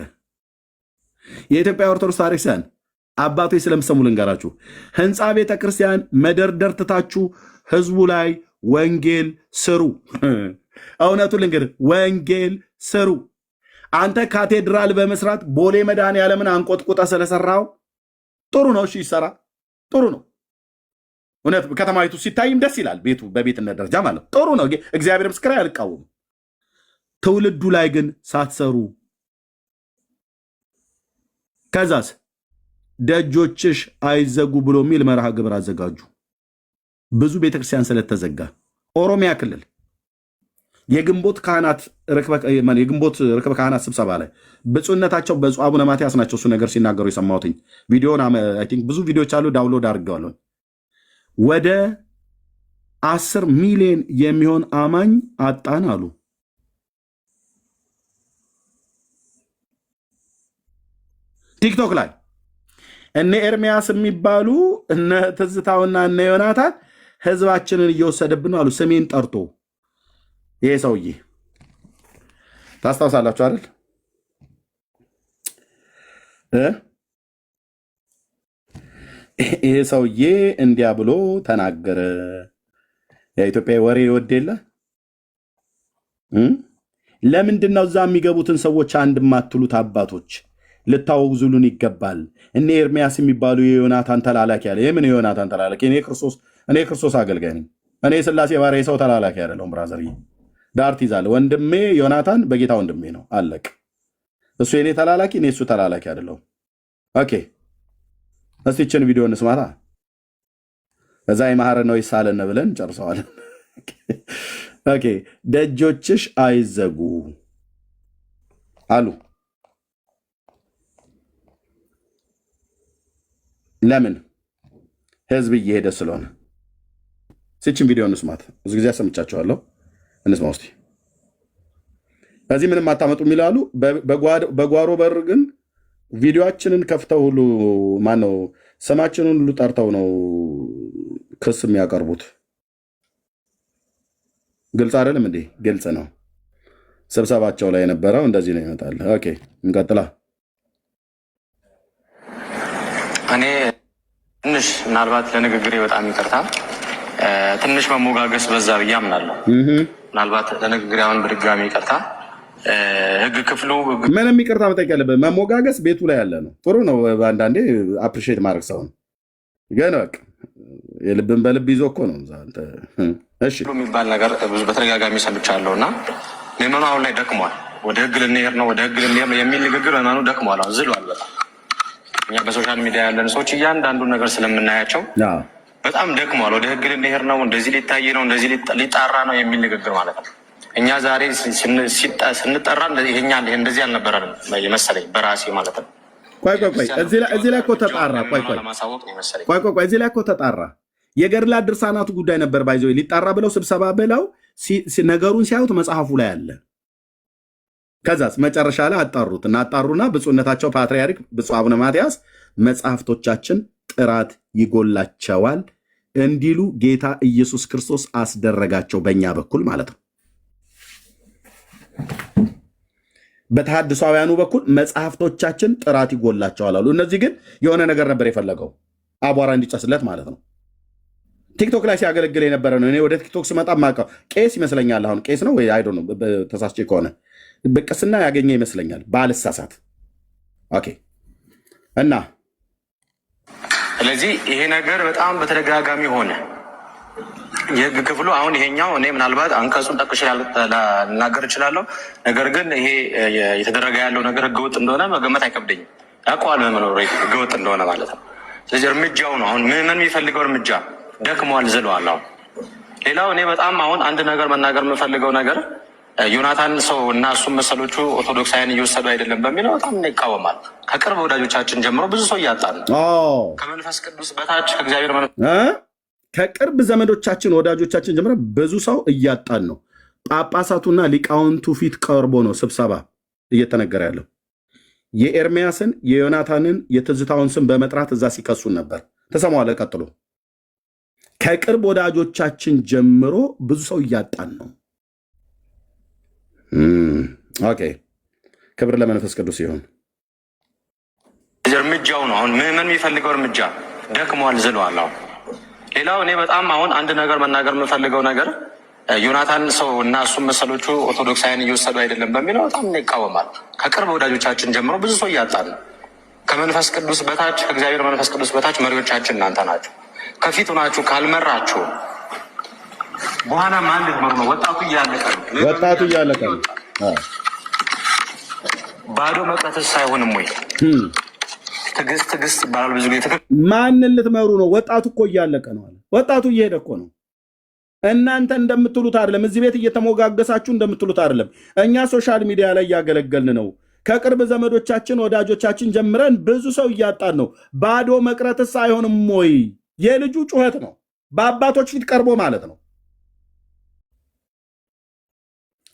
የኢትዮጵያ ኦርቶዶክስ ታሪክሲያን አባቶች ስለምሰሙ ልንገራችሁ። ህንፃ ቤተ ክርስቲያን መደርደር ትታችሁ ህዝቡ ላይ ወንጌል ስሩ። እውነቱ ልንገር፣ ወንጌል ስሩ። አንተ ካቴድራል በመስራት ቦሌ መድኃኔዓለምን አንቆጥቁጠ ስለሰራው ጥሩ ነው። እሺ ይሰራ፣ ጥሩ ነው። እውነት ከተማይቱ ሲታይም ደስ ይላል። ቤቱ በቤትነት ደረጃ ማለት ጥሩ ነው። እግዚአብሔር ምስክር አልቃወም። ትውልዱ ላይ ግን ሳትሰሩ ከዛስ ደጆችሽ አይዘጉ ብሎ የሚል መርሃ ግብር አዘጋጁ። ብዙ ቤተክርስቲያን ስለተዘጋ ኦሮሚያ ክልል የግንቦት ርክበ ካህናት ስብሰባ ላይ ብፁዕነታቸው ብፁዕ አቡነ ማትያስ ናቸው እሱ ነገር ሲናገሩ የሰማሁትኝ። ቪዲዮን ብዙ ቪዲዮች አሉ፣ ዳውንሎድ አድርገዋለሁ። ወደ 10 ሚሊዮን የሚሆን አማኝ አጣን አሉ። ቲክቶክ ላይ እነ ኤርሚያስ የሚባሉ እነ ትዝታውና እነ ዮናታን ህዝባችንን እየወሰደብን አሉ። ስሜን ጠርቶ ይሄ ሰውዬ ታስታውሳላችሁ አይደል? ይሄ ሰውዬ እንዲያ ብሎ ተናገረ። የኢትዮጵያ ወሬ ይወድ የለ። ለምንድን ነው እዛ የሚገቡትን ሰዎች አንድ የማትሉት አባቶች? ልታወግዙልን ይገባል። እኔ ኤርሚያስ የሚባሉ የዮናታን ተላላኪ ያለ የምን የዮናታን ተላላኪ? እኔ ክርስቶስ አገልጋይ ነኝ። እኔ ስላሴ ባሪያ ሰው ተላላኪ አይደለሁም። ብራዘር ዳር ትይዛለህ። ወንድሜ ዮናታን በጌታ ወንድሜ ነው። አለቅ። እሱ የኔ ተላላኪ፣ እኔ እሱ ተላላኪ አይደለሁም። ኦኬ፣ እስቲ ይችን ቪዲዮ እንስማታ። እዛ የማህረ ነው ይሳለን ብለን ጨርሰዋለን። ኦኬ፣ ደጆችሽ አይዘጉ አሉ። ለምን? ህዝብ እየሄደ ስለሆነ። ሲችን ቪዲዮ እንስማት። ብዙ ጊዜ አሰምቻቸዋለሁ። እንስማ ውስጥ በዚህ ምንም አታመጡ የሚላሉ በጓሮ በር ግን ቪዲዮችንን ከፍተው ሁሉ ማነው ስማችንን ሁሉ ጠርተው ነው ክስ የሚያቀርቡት። ግልጽ አይደለም እንዴ? ግልጽ ነው። ስብሰባቸው ላይ የነበረው እንደዚህ ነው ይመጣል። ኦኬ እንቀጥላ። እኔ ትንሽ ምናልባት ለንግግሬ በጣም ይቅርታ፣ ትንሽ መሞጋገስ በዛ ብዬ አምናለሁ። ምናልባት ለንግግሬ አሁን በድጋሚ ይቅርታ። ህግ ክፍሉ ምንም ይቅርታ መጠየቅ ያለበት መሞጋገስ ቤቱ ላይ ያለ ነው። ጥሩ ነው። አንዳንዴ አፕሪሺየት ማድረግ ሰውን ግን በቃ የልብን በልብ ይዞ እኮ ነው። እሺ የሚባል ነገር ብዙ በተደጋጋሚ ሰምቻለሁ እና ምዕመኑ አሁን ላይ ደክሟል። ወደ ህግ ልንሄድ ነው፣ ወደ ህግ ልንሄድ ነው የሚል ንግግር ምዕመኑ ደክሟል። አሁን ዝሏል በጣም። እኛ በሶሻል ሚዲያ ያለን ሰዎች እያንዳንዱን ነገር ስለምናያቸው በጣም ደክሟል። ወደ ህግ ልንሄድ ነው፣ እንደዚህ ሊታይ ነው፣ እንደዚህ ሊጣራ ነው የሚል ንግግር ማለት ነው። እኛ ዛሬ ስንጠራ ይሄኛ እንደዚህ አልነበረንም የመሰለኝ በራሴ ማለት ነው። ቆይ እዚህ ላይ እኮ ተጣራ። ቆይ እዚህ ላይ እኮ ተጣራ። የገድላት ድርሳናቱ ጉዳይ ነበር ባይዞ ሊጣራ ብለው ስብሰባ ብለው ነገሩን ሲያዩት መጽሐፉ ላይ አለ። ከዛስ መጨረሻ ላይ አጣሩና ብፁዕነታቸው ፓትርያርክ ብፁዕ አቡነ ማትያስ መጽሐፍቶቻችን ጥራት ይጎላቸዋል እንዲሉ ጌታ ኢየሱስ ክርስቶስ አስደረጋቸው፣ በእኛ በኩል ማለት ነው። በተሐድሳውያኑ በኩል መጽሐፍቶቻችን ጥራት ይጎላቸዋል አሉ። እነዚህ ግን የሆነ ነገር ነበር የፈለገው፣ አቧራ እንዲጨስለት ማለት ነው። ቲክቶክ ላይ ሲያገለግል የነበረ ነው። እኔ ወደ ቲክቶክ ስመጣ ማውቀው ቄስ ይመስለኛል። አሁን ቄስ ነው ወይ አይዶ ነው፣ ተሳስቼ ከሆነ በቅስና ያገኘ ይመስለኛል ባልሳሳት። ኦኬ። እና ስለዚህ ይሄ ነገር በጣም በተደጋጋሚ ሆነ። የህግ ክፍሉ አሁን ይሄኛው እኔ ምናልባት አንቀጹን ጠቅሼ ልናገር እችላለሁ። ነገር ግን ይሄ የተደረገ ያለው ነገር ህገወጥ እንደሆነ መገመት አይከብደኝም። ያውቀዋል መኖር ህገወጥ እንደሆነ ማለት ነው። ስለዚህ እርምጃው ነው አሁን ምን የሚፈልገው እርምጃ ደክሟል፣ ዝለዋል። አሁን ሌላው እኔ በጣም አሁን አንድ ነገር መናገር የምፈልገው ነገር ዮናታን ሰው እና እሱም መሰሎቹ ኦርቶዶክሳውያን እየወሰዱ አይደለም በሚለው በጣም ይቃወማል። ከቅርብ ወዳጆቻችን ጀምሮ ብዙ ሰው እያጣን ነው። ከመንፈስ ቅዱስ በታች ከእግዚአብሔር ከቅርብ ዘመዶቻችን ወዳጆቻችን ጀምሮ ብዙ ሰው እያጣን ነው። ጳጳሳቱና ሊቃውንቱ ፊት ቀርቦ ነው ስብሰባ እየተነገረ ያለው። የኤርሚያስን የዮናታንን የትዝታውን ስም በመጥራት እዛ ሲከሱን ነበር። ተሰማዋለ። ቀጥሎ ከቅርብ ወዳጆቻችን ጀምሮ ብዙ ሰው እያጣን ነው። ኦኬ ክብር ለመንፈስ ቅዱስ ይሁን። እርምጃው ነው አሁን ምን የሚፈልገው እርምጃ ደክሟል፣ ዝሏል። አሁን ሌላው እኔ በጣም አሁን አንድ ነገር መናገር የምፈልገው ነገር ዮናታን ሰው እና እሱም መሰሎቹ ኦርቶዶክሳውያን እየወሰዱ አይደለም በሚለው በጣም ይቃወማል። ከቅርብ ወዳጆቻችን ጀምሮ ብዙ ሰው እያጣን ነው። ከመንፈስ ቅዱስ በታች ከእግዚአብሔር መንፈስ ቅዱስ በታች መሪዎቻችን እናንተ ናችሁ። ከፊት ሆናችሁ ካልመራችሁ በኋላ ማን ልትመሩ ነው? ወጣቱ እያለቀ ነው። ወጣቱ እያለቀ ነው። ባዶ መቅረትስ አይሆንም ወይ? ትዕግስት ይባላል ብዙ ጊዜ። ማንን ልትመሩ ነው? ወጣቱ እኮ እያለቀ ነው አለ። ወጣቱ እየሄደ እኮ ነው። እናንተ እንደምትሉት አይደለም። እዚህ ቤት እየተሞጋገሳችሁ እንደምትሉት አይደለም። እኛ ሶሻል ሚዲያ ላይ እያገለገልን ነው። ከቅርብ ዘመዶቻችን ወዳጆቻችን ጀምረን ብዙ ሰው እያጣን ነው። ባዶ መቅረትስ አይሆንም ወይ? የልጁ ጩኸት ነው። በአባቶች ፊት ቀርቦ ማለት ነው።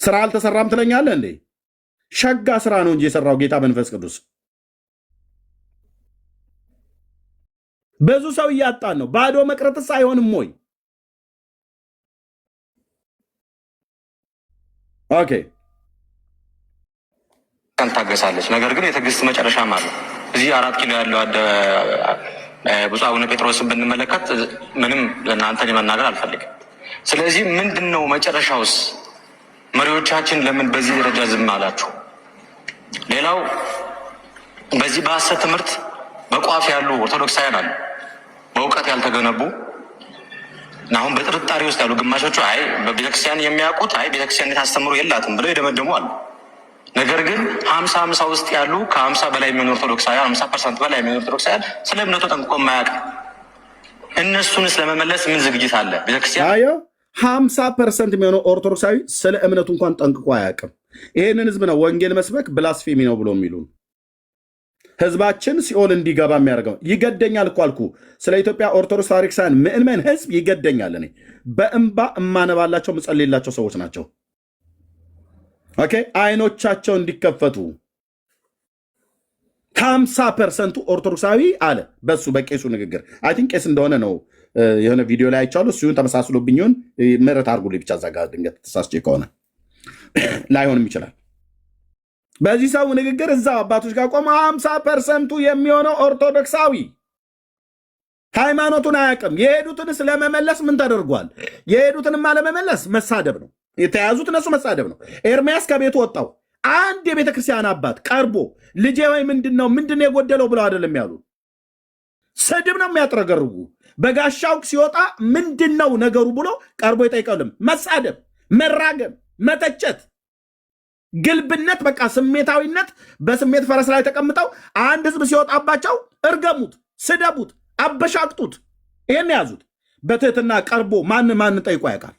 ስራ አልተሰራም ትለኛለህ እንዴ? ሸጋ ስራ ነው እንጂ የሰራው ጌታ መንፈስ ቅዱስ። ብዙ ሰው እያጣን ነው። ባዶ መቅረትስ አይሆንም ወይ? ኦኬ ታገሳለች። ነገር ግን የትዕግስት መጨረሻም አለ። እዚህ 4 ኪሎ ያለው ብፁዕ አቡነ ጴጥሮስን ብንመለከት ምንም ለእናንተን መናገር አልፈልግም። ስለዚህ ምንድን ነው መጨረሻውስ? መሪዎቻችን ለምን በዚህ ደረጃ ዝም አላችሁ? ሌላው በዚህ በሐሰት ትምህርት በቋፍ ያሉ ኦርቶዶክሳውያን አሉ፣ በእውቀት ያልተገነቡ አሁን በጥርጣሬ ውስጥ ያሉ ግማሾቹ አይ በቤተክርስቲያን የሚያውቁት አይ ቤተክርስቲያን የታስተምሩ የላትም ብለው የደመደሙ አሉ። ነገር ግን 50 ውስጥ ያሉ ከ50 በላይ የሚሆኑ ኦርቶዶክሳውያን 50% በላይ የሚሆኑ ኦርቶዶክሳውያን ስለ እምነቱ ጠንቅቆ የማያውቅ እነሱንስ ለመመለስ ምን ዝግጅት አለ? ቤተክርስቲያን 50% የሚሆነው ኦርቶዶክሳዊ ስለ እምነቱ እንኳን ጠንቅቆ አያውቅም። ይህንን ህዝብ ነው ወንጌል መስበክ ብላስፌሚ ነው ብሎ የሚሉን። ህዝባችን ሲኦል እንዲገባ የሚያደርገው ይገደኛል እኮ አልኩ። ስለ ኢትዮጵያ ኦርቶዶክስ ታሪክሳን ምእመን ህዝብ ይገደኛል። እኔ በእንባ እማነባላቸው ምጸልላቸው ሰዎች ናቸው። ኦኬ አይኖቻቸው እንዲከፈቱ 50% ኦርቶዶክሳዊ አለ በሱ በቄሱ ንግግር። አይ ቲንክ ቄስ እንደሆነ ነው የሆነ ቪዲዮ ላይ አይቻለሁ። እሱን ተመሳስሎብኝ ይሁን ምህረት አድርጉልኝ ብቻ እዛ ጋር ድንገት ተሳስቼ ከሆነ ላይሆንም ይችላል። በዚህ ሰው ንግግር እዛው አባቶች ጋር ቆመ 50% የሚሆነው ኦርቶዶክሳዊ ሃይማኖቱን አያውቅም። የሄዱትንስ ለመመለስ ምን ተደርጓል? የሄዱትንማ ለመመለስ መሳደብ ነው። የተያዙት እነሱ መሳደብ ነው። ኤርሚያስ ከቤቱ ወጣው አንድ የቤተ ክርስቲያን አባት ቀርቦ ልጄ ወይ ምንድነው የጎደለው ብለው አይደለም ያሉ፣ ስድብ ነው የሚያጥረገርጉ። በጋሻው ሲወጣ ምንድነው ነገሩ ብሎ ቀርቦ ይጠይቀውልም። መሳደብ፣ መራገም፣ መተቸት፣ ግልብነት፣ በቃ ስሜታዊነት። በስሜት ፈረስ ላይ ተቀምጠው አንድ ህዝብ ሲወጣባቸው እርገሙት፣ ስደቡት፣ አበሻቅጡት። ይህን ያዙት። በትህትና ቀርቦ ማን ጠይቆ ያውቃል?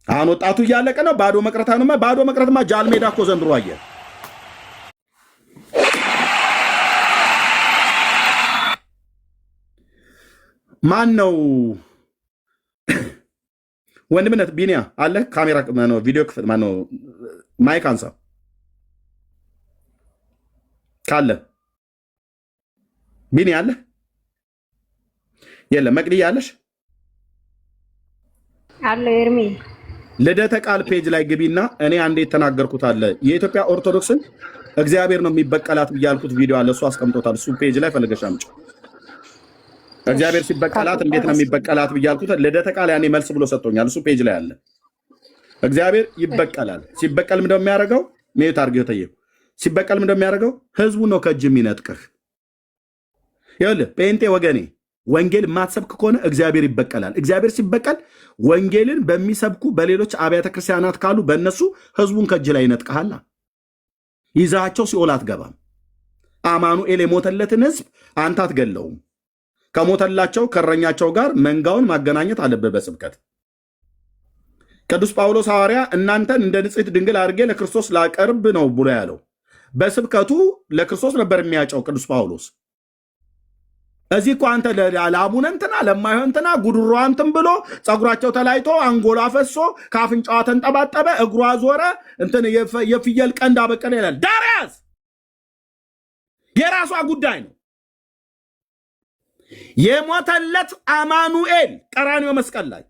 አሁን ወጣቱ እያለቀ ነው። ባዶ መቅረታንማ ባዶ መቅረትማ ጃልሜዳ እኮ ዘንድሮ አየ። ማን ነው ወንድምነት? ቢኒያ አለ። ካሜራ ማነው? ቪዲዮ ክፍል ማነው? ማይክ አንሳ ካለ ቢኒ አለ። የለም መቅድያ አለሽ አለ። ኤርሚ ልደተ ቃል ፔጅ ላይ ግቢና እኔ አንዴ የተናገርኩት አለ። የኢትዮጵያ ኦርቶዶክስን እግዚአብሔር ነው የሚበቀላት ብያልኩት ቪዲዮ አለ። እሱ አስቀምጦታል። እሱ ፔጅ ላይ ፈልገሽ አምጪ። እግዚአብሔር ሲበቀላት እንዴት ነው የሚበቀላት ብያልኩት ልደተ ቃል ያኔ መልስ ብሎ ሰጥቶኛል። እሱ ፔጅ ላይ አለ። እግዚአብሔር ይበቀላል። ሲበቀል ምንድነው የሚያደርገው? ሜት አድርገው ተየው። ሲበቀል ምንድነው የሚያደርገው? ህዝቡ ነው ከእጅ የሚነጥቅህ። ይኸውልህ ጴንጤ ወገኔ ወንጌል የማትሰብክ ከሆነ እግዚአብሔር ይበቀላል። እግዚአብሔር ሲበቀል ወንጌልን በሚሰብኩ በሌሎች አብያተ ክርስቲያናት ካሉ በእነሱ ህዝቡን ከእጅ ላይ ይነጥቀሃል። ይዛቸው ሲኦል አትገባም። አማኑኤል የሞተለትን ህዝብ አንተ አትገለውም። ከሞተላቸው ከእረኛቸው ጋር መንጋውን ማገናኘት አለብህ በስብከት። ቅዱስ ጳውሎስ ሐዋርያ እናንተን እንደ ንጽሕት ድንግል አድርጌ ለክርስቶስ ላቀርብ ነው ብሎ ያለው በስብከቱ ለክርስቶስ ነበር የሚያጨው ቅዱስ ጳውሎስ። እዚህ እኮ አንተ ለአቡነ እንትና ለማይሆን እንትና ጉድሯ እንትን ብሎ ፀጉራቸው ተላይቶ አንጎሏ ፈሶ ከአፍንጫዋ ተንጠባጠበ እግሯ ዞረ እንትን የፍየል ቀንድ አበቀለ ይላል። ዳርያስ የራሷ ጉዳይ ነው። የሞተለት አማኑኤል ቀራንዮ መስቀል ላይ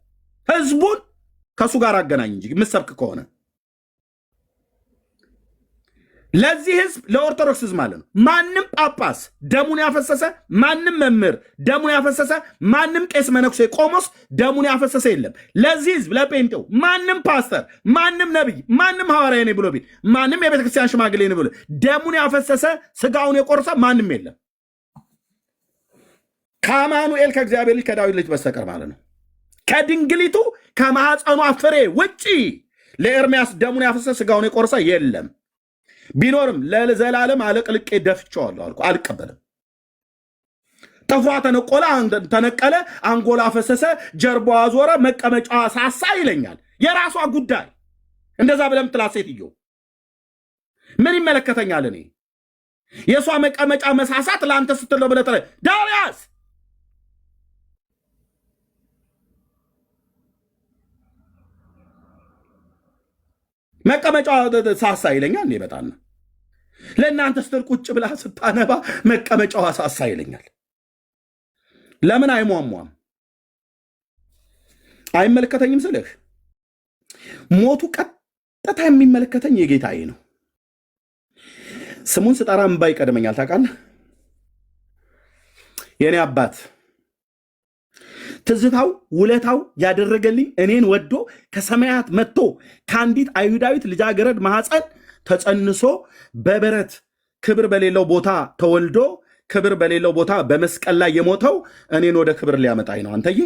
ህዝቡን ከሱ ጋር አገናኝ እንጂ ምሰብክ ከሆነ ለዚህ ህዝብ ለኦርቶዶክስ ህዝብ ማለት ነው። ማንም ጳጳስ ደሙን ያፈሰሰ፣ ማንም መምህር ደሙን ያፈሰሰ፣ ማንም ቄስ መነኩሴ ቆሞስ ደሙን ያፈሰሰ የለም። ለዚህ ህዝብ ለጴንጤው ማንም ፓስተር፣ ማንም ነቢይ፣ ማንም ሐዋርያ ነኝ ብሎ ቢል፣ ማንም የቤተክርስቲያን ሽማግሌ ነኝ ብሎ ደሙን ያፈሰሰ ስጋውን የቆረሰ ማንም የለም ከአማኑኤል ከእግዚአብሔር ልጅ ከዳዊት ልጅ በስተቀር ማለት ነው። ከድንግሊቱ ከማኅፀኗ ፍሬ ውጪ ለኤርምያስ ደሙን ያፈሰሰ ስጋውን የቆረሰ የለም። ቢኖርም ለዘላለም አለቅልቄ ደፍቼዋለሁ አልኩ። አልቀበልም። ጥፍሯ ተነቀለ፣ አንጎላ ፈሰሰ፣ ጀርባዋ ዞረ፣ መቀመጫዋ ሳሳ ይለኛል። የራሷ ጉዳይ። እንደዛ ብለም ትላት ሴትዮ ምን ይመለከተኛል? እኔ የእሷ መቀመጫ መሳሳት ለአንተ ስትለው ብለህ ጥለህ ዳርያስ መቀመጫ ሳሳ ይለኛል። እኔ በጣም ለእናንተ ስትል ቁጭ ብላ ስታነባ መቀመጫዋ ሳሳ ይለኛል። ለምን አይሟሟም? አይመለከተኝም ስልህ ሞቱ ቀጥታ የሚመለከተኝ የጌታዬ ነው። ስሙን ስጠራ እምባ ይቀድመኛል። ታውቃለህ? የእኔ አባት ትዝታው ውለታው ያደረገልኝ እኔን ወዶ ከሰማያት መጥቶ ከአንዲት አይሁዳዊት ልጃገረድ ማኅፀን ተጸንሶ በበረት ክብር በሌለው ቦታ ተወልዶ ክብር በሌለው ቦታ በመስቀል ላይ የሞተው እኔን ወደ ክብር ሊያመጣኝ ነው። አንተዬ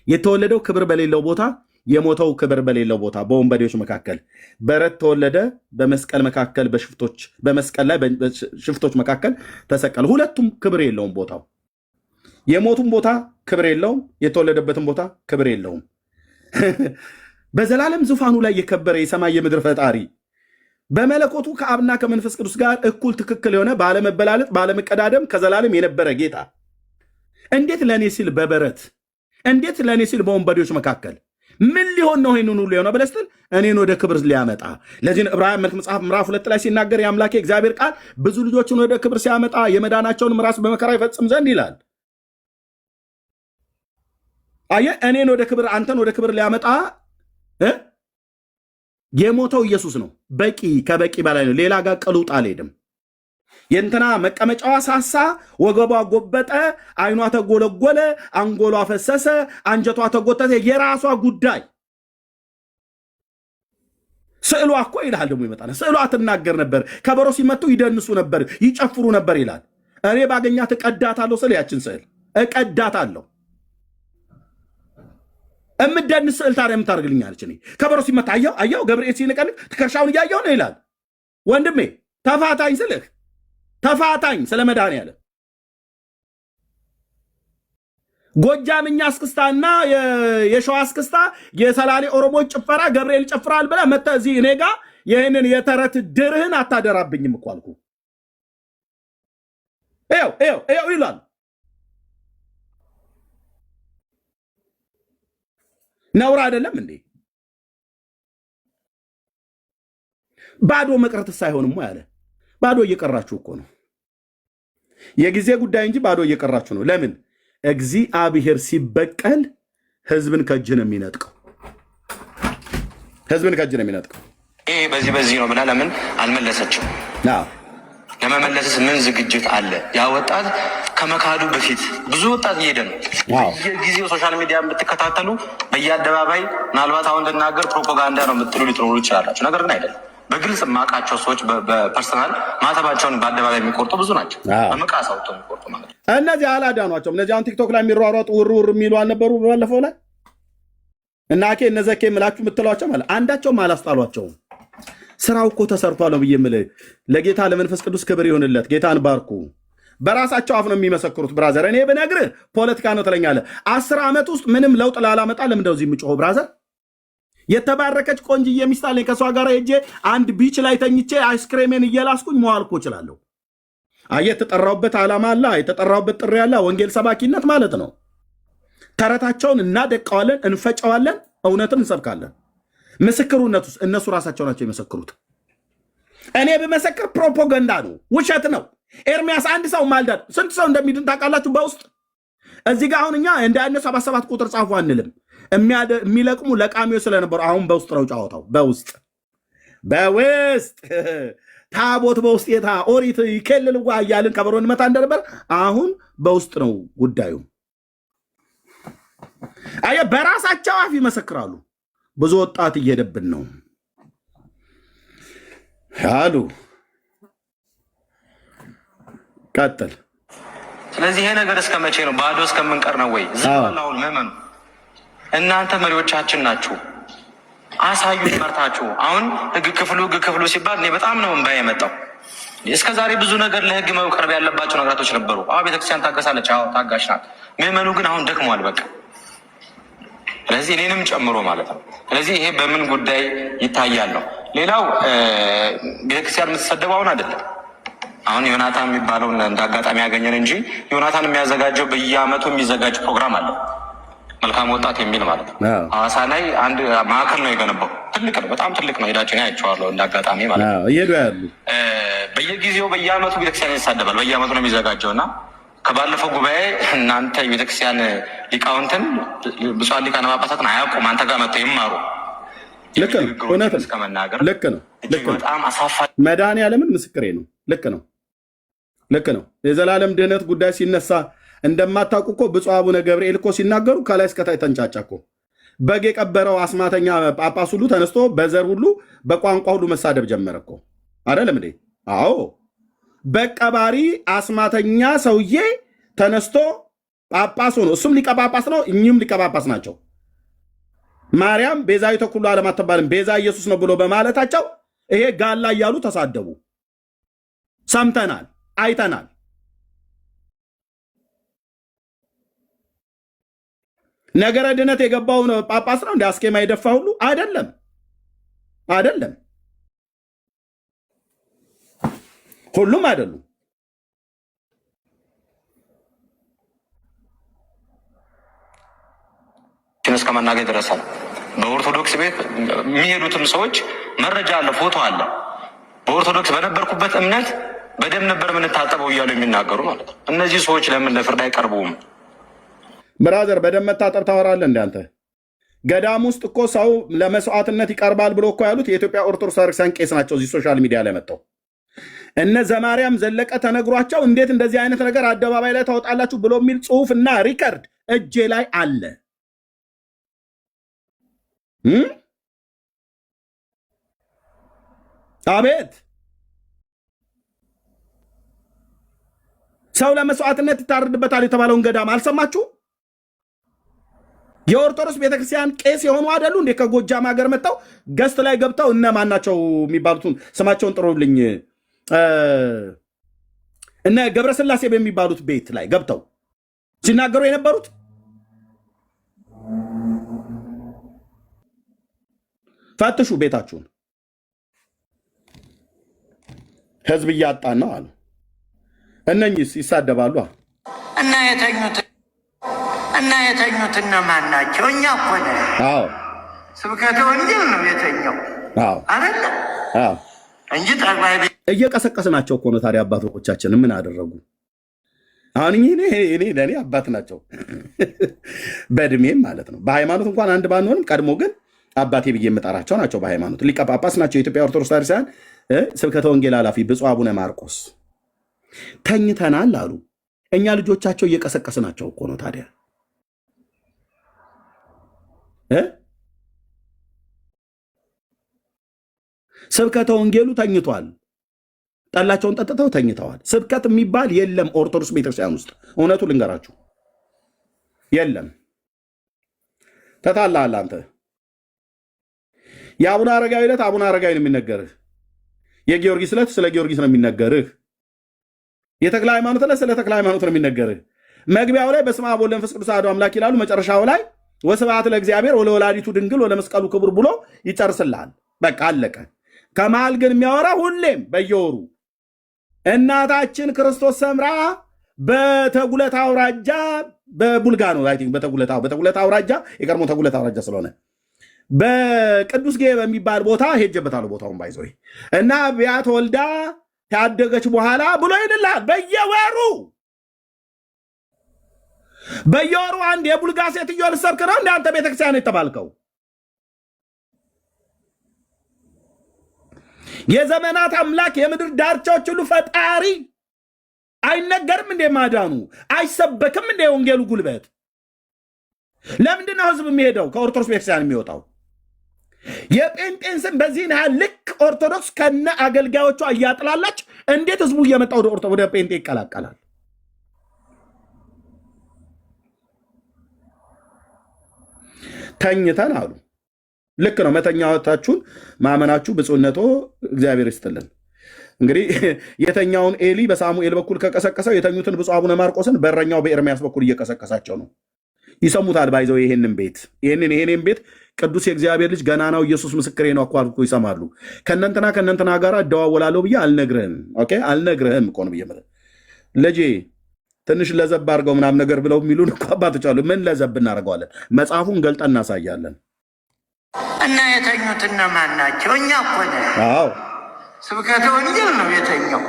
የተወለደው ክብር በሌለው ቦታ፣ የሞተው ክብር በሌለው ቦታ በወንበዴዎች መካከል። በረት ተወለደ፣ በመስቀል መካከል በሽፍቶች በመስቀል ላይ በሽፍቶች መካከል ተሰቀለ። ሁለቱም ክብር የለውም ቦታው። የሞቱም ቦታ ክብር የለውም፣ የተወለደበትም ቦታ ክብር የለውም። በዘላለም ዙፋኑ ላይ የከበረ የሰማይ የምድር ፈጣሪ በመለኮቱ ከአብና ከመንፈስ ቅዱስ ጋር እኩል ትክክል የሆነ ባለመበላለጥ ባለመቀዳደም ከዘላለም የነበረ ጌታ እንዴት ለእኔ ሲል በበረት እንዴት ለእኔ ሲል በወንበዴዎች መካከል ምን ሊሆን ነው? ይህንን ሁሉ የሆነ ብለህ ስትል እኔን ወደ ክብር ሊያመጣ። ለዚህ ዕብራውያን መልእክት መጽሐፍ ምዕራፍ 2 ላይ ሲናገር የአምላኬ እግዚአብሔር ቃል ብዙ ልጆችን ወደ ክብር ሲያመጣ የመዳናቸውን ራስ በመከራ ይፈጽም ዘንድ ይላል። አየህ፣ እኔን ወደ ክብር አንተን ወደ ክብር ሊያመጣ የሞተው ኢየሱስ ነው። በቂ ከበቂ በላይ ነው። ሌላ ጋር ቅሉጥ አልሄድም። የእንትና መቀመጫዋ ሳሳ፣ ወገቧ ጎበጠ፣ አይኗ ተጎለጎለ፣ አንጎሏ ፈሰሰ፣ አንጀቷ ተጎተተ፣ የራሷ ጉዳይ። ስዕሏ እኮ ይልሃል ደግሞ ይመጣል። ስዕሏ ትናገር ነበር፣ ከበሮ ሲመቱ ይደንሱ ነበር፣ ይጨፍሩ ነበር ይላል። እኔ ባገኛት እቀዳታለሁ ስል ያችን ስዕል እቀዳታለሁ። እምደንስ ስዕል ታዲያ የምታደርግልኛለች? እኔ ከበሮ ሲመታ አየው ገብርኤል ሲንቀንቅ ትከሻውን እያየው ነው ይላል። ወንድሜ ተፋታኝ ስልህ ተፋታኝ ስለ መድኃኒዓለም ጎጃምኛ እስክስታና የሸዋ እስክስታ የሰላሌ ኦሮሞች ጭፈራ ገብርኤል ጨፍራል ብለህ መተህ እዚህ እኔ ጋ ይህንን የተረት ድርህን አታደራብኝም እኮ አልኩህ። ይኸው ይሏል። ነውር አይደለም እንዴ? ባዶ መቅረትስ አይሆንም ያለ ባዶ እየቀራችሁ እኮ ነው። የጊዜ ጉዳይ እንጂ ባዶ እየቀራችሁ ነው። ለምን? እግዚአብሔር ሲበቀል ህዝብን ከእጅ ነው የሚነጥቀው። ህዝብን ከእጅ ነው የሚነጥቀው። ይሄ በዚህ ነው ብላ ለምን አልመለሰችም? ለመመለስስ ምን ዝግጅት አለ? ያ ወጣት ከመካዱ በፊት ብዙ ወጣት እየሄደ ነው። የጊዜው ሶሻል ሚዲያ የምትከታተሉ በየአደባባይ ምናልባት አሁን እንድናገር ፕሮፓጋንዳ ነው የምትሉ ሊጥሩ ይችላላችሁ። ነገር ግን አይደለም። በግልጽ የማውቃቸው ሰዎች በፐርሰናል ማተባቸውን በአደባባይ የሚቆርጡ ብዙ ናቸው። በመቃስ አውጥተው የሚቆርጡ ማለት ነው። እነዚህ አላዳኗቸውም። እነዚህ አሁን ቲክቶክ ላይ የሚሯሯጡ ውርውር የሚሉ አልነበሩ? ባለፈው ላይ እናኬ እነዘኬ የምላችሁ የምትሏቸው ማለት አንዳቸውም አላስጣሏቸውም። ስራው እኮ ተሰርቷል ነው ብዬ የምልህ። ለጌታ ለመንፈስ ቅዱስ ክብር ይሆንለት። ጌታን ባርኩ። በራሳቸው አፍ ነው የሚመሰክሩት። ብራዘር እኔ ብነግርህ ፖለቲካ ነው ትለኛለህ። 10 ዓመት ውስጥ ምንም ለውጥ ላላመጣ ለምንደው እዚህ የምጮኸው? ብራዘር የተባረከች ቆንጅዬ ሚስት አለኝ። ከሷ ጋር ሄጄ አንድ ቢች ላይ ተኝቼ አይስክሬሜን እየላስኩኝ መዋል እኮ እችላለሁ። አየህ፣ የተጠራሁበት ዓላማ አለ፣ የተጠራሁበት ጥሪ አለ። ወንጌል ሰባኪነት ማለት ነው። ተረታቸውን እናደቀዋለን፣ እንፈጨዋለን፣ እውነትን እንሰብካለን። ምስክሩነት ውስጥ እነሱ ራሳቸው ናቸው የመሰክሩት። እኔ ብመሰክር ፕሮፓጋንዳ ነው፣ ውሸት ነው። ኤርሚያስ አንድ ሰው ማልዳት ስንት ሰው እንደሚድን ታውቃላችሁ? በውስጥ እዚህ ጋር አሁን እኛ እንደ አይነ 77 ቁጥር ጻፉ አንልም። የሚለቅሙ ለቃሚዎች ስለነበሩ አሁን በውስጥ ነው ጫወታው። በውስጥ ታቦት በውስጥ የታ ኦሪት ይከልል ዋ እያልን ከበሮ እንመታ እንደነበር አሁን በውስጥ ነው ጉዳዩ። አየ በራሳቸው አፍ ይመሰክራሉ። ብዙ ወጣት እየሄደብን ነው አሉ። ቀጥል። ስለዚህ ይሄ ነገር እስከ መቼ ነው? ባዶ እስከምንቀር ነው ወይ? ዝባላውን መመኑ እናንተ መሪዎቻችን ናችሁ። አሳዩን መርታችሁ። አሁን ህግ ክፍሉ ሲባል እኔ በጣም ነው እንባ የመጣው። እስከ ዛሬ ብዙ ነገር ለህግ መቅረብ ያለባቸው ነገራቶች ነበሩ። ቤተክርስቲያን ታገሳለች፣ ታጋሽ ናት። ምዕመኑ ግን አሁን ደክሟል በቃ። ስለዚህ እኔንም ጨምሮ ማለት ነው። ስለዚህ ይሄ በምን ጉዳይ ይታያል ነው። ሌላው ቤተክርስቲያን የምትሰደበው አሁን አይደለም። አሁን ዮናታን የሚባለውን እንደ አጋጣሚ ያገኘን እንጂ ዮናታን የሚያዘጋጀው በየአመቱ የሚዘጋጅ ፕሮግራም አለ፣ መልካም ወጣት የሚል ማለት ነው። ሐዋሳ ላይ አንድ ማዕከል ነው የገነባው። ትልቅ ነው፣ በጣም ትልቅ ነው። ሄዳችን አይቼዋለሁ እንደ አጋጣሚ ማለት ነው። በየጊዜው በየአመቱ ቤተክርስቲያን ይሳደባል። በየአመቱ ነው የሚዘጋጀው እና ከባለፈው ጉባኤ እናንተ የቤተክርስቲያን ሊቃውንትን ብፁዓን ሊቃነ ጳጳሳትን አያውቁም፣ አንተ ጋር መጥተው ይማሩ። ልክ ነው፣ እውነት ነው። ልክ ነው። በጣም አሳፋሪ መድኃኒዓለምን ምስክሬ ነው። ልክ ነው። የዘላለም ድህነት ጉዳይ ሲነሳ እንደማታውቁ እኮ ብፁዕ አቡነ ገብርኤል እኮ ሲናገሩ ከላይ እስከታይ ተንጫጫ እኮ። በግ የቀበረው አስማተኛ ጳጳስ ሁሉ ተነስቶ በዘር ሁሉ በቋንቋ ሁሉ መሳደብ ጀመረ እኮ አይደለም እንዴ? አዎ፣ በቀባሪ አስማተኛ ሰውዬ ተነስቶ ጳጳስ ሆኖ እሱም ሊቀ ጳጳስ ነው፣ እኚህም ሊቀ ጳጳስ ናቸው። ማርያም ቤዛዊተ ኩሉ ዓለም አትባልም ቤዛ ኢየሱስ ነው ብሎ በማለታቸው ይሄ ጋላ እያሉ ተሳደቡ። ሰምተናል፣ አይተናል። ነገረ ድነት የገባው ጳጳስ ነው እንደ አስኬማ የደፋ ሁሉ አይደለም። ሁሉም አይደሉም። እስከ መናገር ደረሳል። በኦርቶዶክስ ቤት የሚሄዱትም ሰዎች መረጃ አለ፣ ፎቶ አለ። በኦርቶዶክስ በነበርኩበት እምነት በደም ነበር የምንታጠበው እያሉ የሚናገሩ ማለት ነው። እነዚህ ሰዎች ለምን ለፍርድ አይቀርቡም? ብራዘር በደም መታጠብ ታወራለህ እንደ አንተ። ገዳም ውስጥ እኮ ሰው ለመስዋዕትነት ይቀርባል ብሎ እኮ ያሉት የኢትዮጵያ ኦርቶዶክስ ቤተክርስቲያን ቄስ ናቸው። እዚህ ሶሻል ሚዲያ ላይ መጥተው እነ ዘማርያም ዘለቀ ተነግሯቸው እንዴት እንደዚህ አይነት ነገር አደባባይ ላይ ታወጣላችሁ ብሎ የሚል ጽሁፍና ሪከርድ እጄ ላይ አለ። አቤት ሰው ለመስዋዕትነት ይታረድበታል የተባለውን ገዳም አልሰማችሁ? የኦርቶዶክስ ቤተክርስቲያን ቄስ የሆኑ አይደሉ እንዴ? ከጎጃም ሀገር መጥተው ገስት ላይ ገብተው እነማን ናቸው የሚባሉትን ስማቸውን ጥሩልኝ። እነ ገብረስላሴ በሚባሉት ቤት ላይ ገብተው ሲናገሩ የነበሩት ፈትሹ ቤታችሁን፣ ህዝብ እያጣን ነው አሉ። እነኚህስ ይሳደባሉ እና የተኙት እነማን ናቸው? እኛ እኮ ነን። ስብከተ ወንጌል ነው የተኛው አይደለ እንጂ ጠቅላይ እየቀሰቀስናቸው እኮ ነው። ታዲያ አባቶቻችን ምን አደረጉ? አሁን እኔ ለእኔ አባት ናቸው በእድሜም ማለት ነው። በሃይማኖት እንኳን አንድ ባንሆንም ቀድሞ ግን አባቴ ብዬ የምጠራቸው ናቸው። በሃይማኖት ሊቀ ጳጳስ ናቸው። የኢትዮጵያ ኦርቶዶክስ ቤተክርስቲያን ስብከተ ወንጌል ኃላፊ ብፁዕ አቡነ ማርቆስ ተኝተናል አሉ። እኛ ልጆቻቸው እየቀሰቀስናቸው እኮ ነው። ታዲያ ስብከተ ወንጌሉ ተኝቷል። ጠላቸውን ጠጥተው ተኝተዋል። ስብከት የሚባል የለም ኦርቶዶክስ ቤተክርስቲያን ውስጥ። እውነቱ ልንገራችሁ የለም። ተታላል አንተ። የአቡነ አረጋዊ ዕለት አቡነ አረጋዊ ነው የሚነገርህ። የጊዮርጊስ ዕለት ስለ ጊዮርጊስ ነው የሚነገርህ። የተክለ ሃይማኖት ዕለት ስለ ተክለ ሃይማኖት ነው የሚነገርህ። መግቢያው ላይ በስመ አብ ወወልድ ወመንፈስ ቅዱስ አሐዱ አምላክ ይላሉ። መጨረሻው ላይ ወስብሐት ለእግዚአብሔር ወለወላዲቱ ድንግል ወለመስቀሉ ክቡር ብሎ ይጨርስልሃል። በቃ አለቀ። ከመሃል ግን የሚያወራ ሁሌም በየወሩ እናታችን ክርስቶስ ሰምራ በተጉለት አውራጃ በቡልጋ ነው አይ ቲንክ በተጉለት አውራጃ የቀድሞ ተጉለት አውራጃ ስለሆነ በቅዱስ ጌ በሚባል ቦታ ሄጀበታለሁ። ቦታውን ባይዘው እና ቢያት ወልዳ ታደገች በኋላ ብሎ ይልላል በየወሩ። በየወሩ አንድ የቡልጋ ሴትዮ ልሰብክ ነው እንደ አንተ ቤተክርስቲያን የተባልከው? የዘመናት አምላክ የምድር ዳርቻዎች ሁሉ ፈጣሪ አይነገርም እንደ ማዳኑ? አይሰበክም እንደ ወንጌሉ ጉልበት? ለምንድን ነው ህዝብ የሚሄደው ከኦርቶዶክስ ቤተክርስቲያን የሚወጣው? የጴንጤን ስም በዚህ ያህል ልክ ኦርቶዶክስ ከነ አገልጋዮቿ እያጥላላች እንዴት ህዝቡ እየመጣ ወደ ጴንጤ ይቀላቀላል? ተኝተን አሉ። ልክ ነው። መተኛታችሁን ማመናችሁ ብፁዕነቶ እግዚአብሔር ይስጥልን። እንግዲህ የተኛውን ኤሊ በሳሙኤል በኩል ከቀሰቀሰው የተኙትን ብፁዕ አቡነ ማርቆስን በረኛው በኤርሚያስ በኩል እየቀሰቀሳቸው ነው። ይሰሙታል። ባይዘው ይሄንን ቤት ቅዱስ የእግዚአብሔር ልጅ ገናናው ኢየሱስ ምስክሬ ነው እኮ ይሰማሉ። ከእነንትና ጋር እደዋወላለሁ ብዬ አልነግርህም። ኦኬ አልነግርህም እኮ ነው ብዬ ልጄ ትንሽ ለዘብ አድርገው ምናምን ነገር ብለው የሚሉን እኮ አባቶች አሉ። ምን ለዘብ እናደርገዋለን? መጽሐፉን ገልጠን እናሳያለን። እና የተኙት እነማን ናቸው? እኛ እኮ ነን። አዎ ስብከተ ወንጌል ነው የተኛው።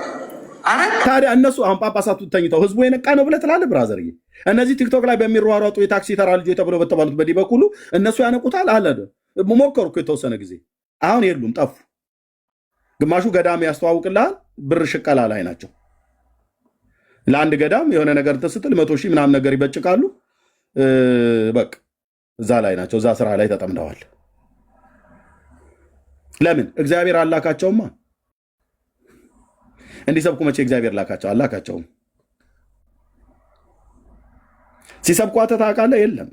ታዲያ እነሱ አሁን ጳጳሳቱ ተኝተው ህዝቡ የነቃ ነው ብለህ ትላለህ? ብራዘርዬ እነዚህ ቲክቶክ ላይ በሚሯሯጡ የታክሲ ተራ ልጆች ተብለው በተባሉት በዲህ በኩሉ እነሱ ያነቁታል አለ። ሞከሩ እኮ የተወሰነ ጊዜ፣ አሁን የሉም፣ ጠፉ። ግማሹ ገዳም ያስተዋውቅልሃል፣ ብር ሽቀላ ላይ ናቸው። ለአንድ ገዳም የሆነ ነገር ስትል 100,000 ምናምን ነገር ይበጭቃሉ። በቃ እዛ ላይ ናቸው፣ እዛ ስራ ላይ ተጠምደዋል። ለምን? እግዚአብሔር አላካቸውማ። እንዲሰብኩ መቼ እግዚአብሔር ላካቸው? አላካቸውም። ሲሰብኩ ታውቃለህ? የለም።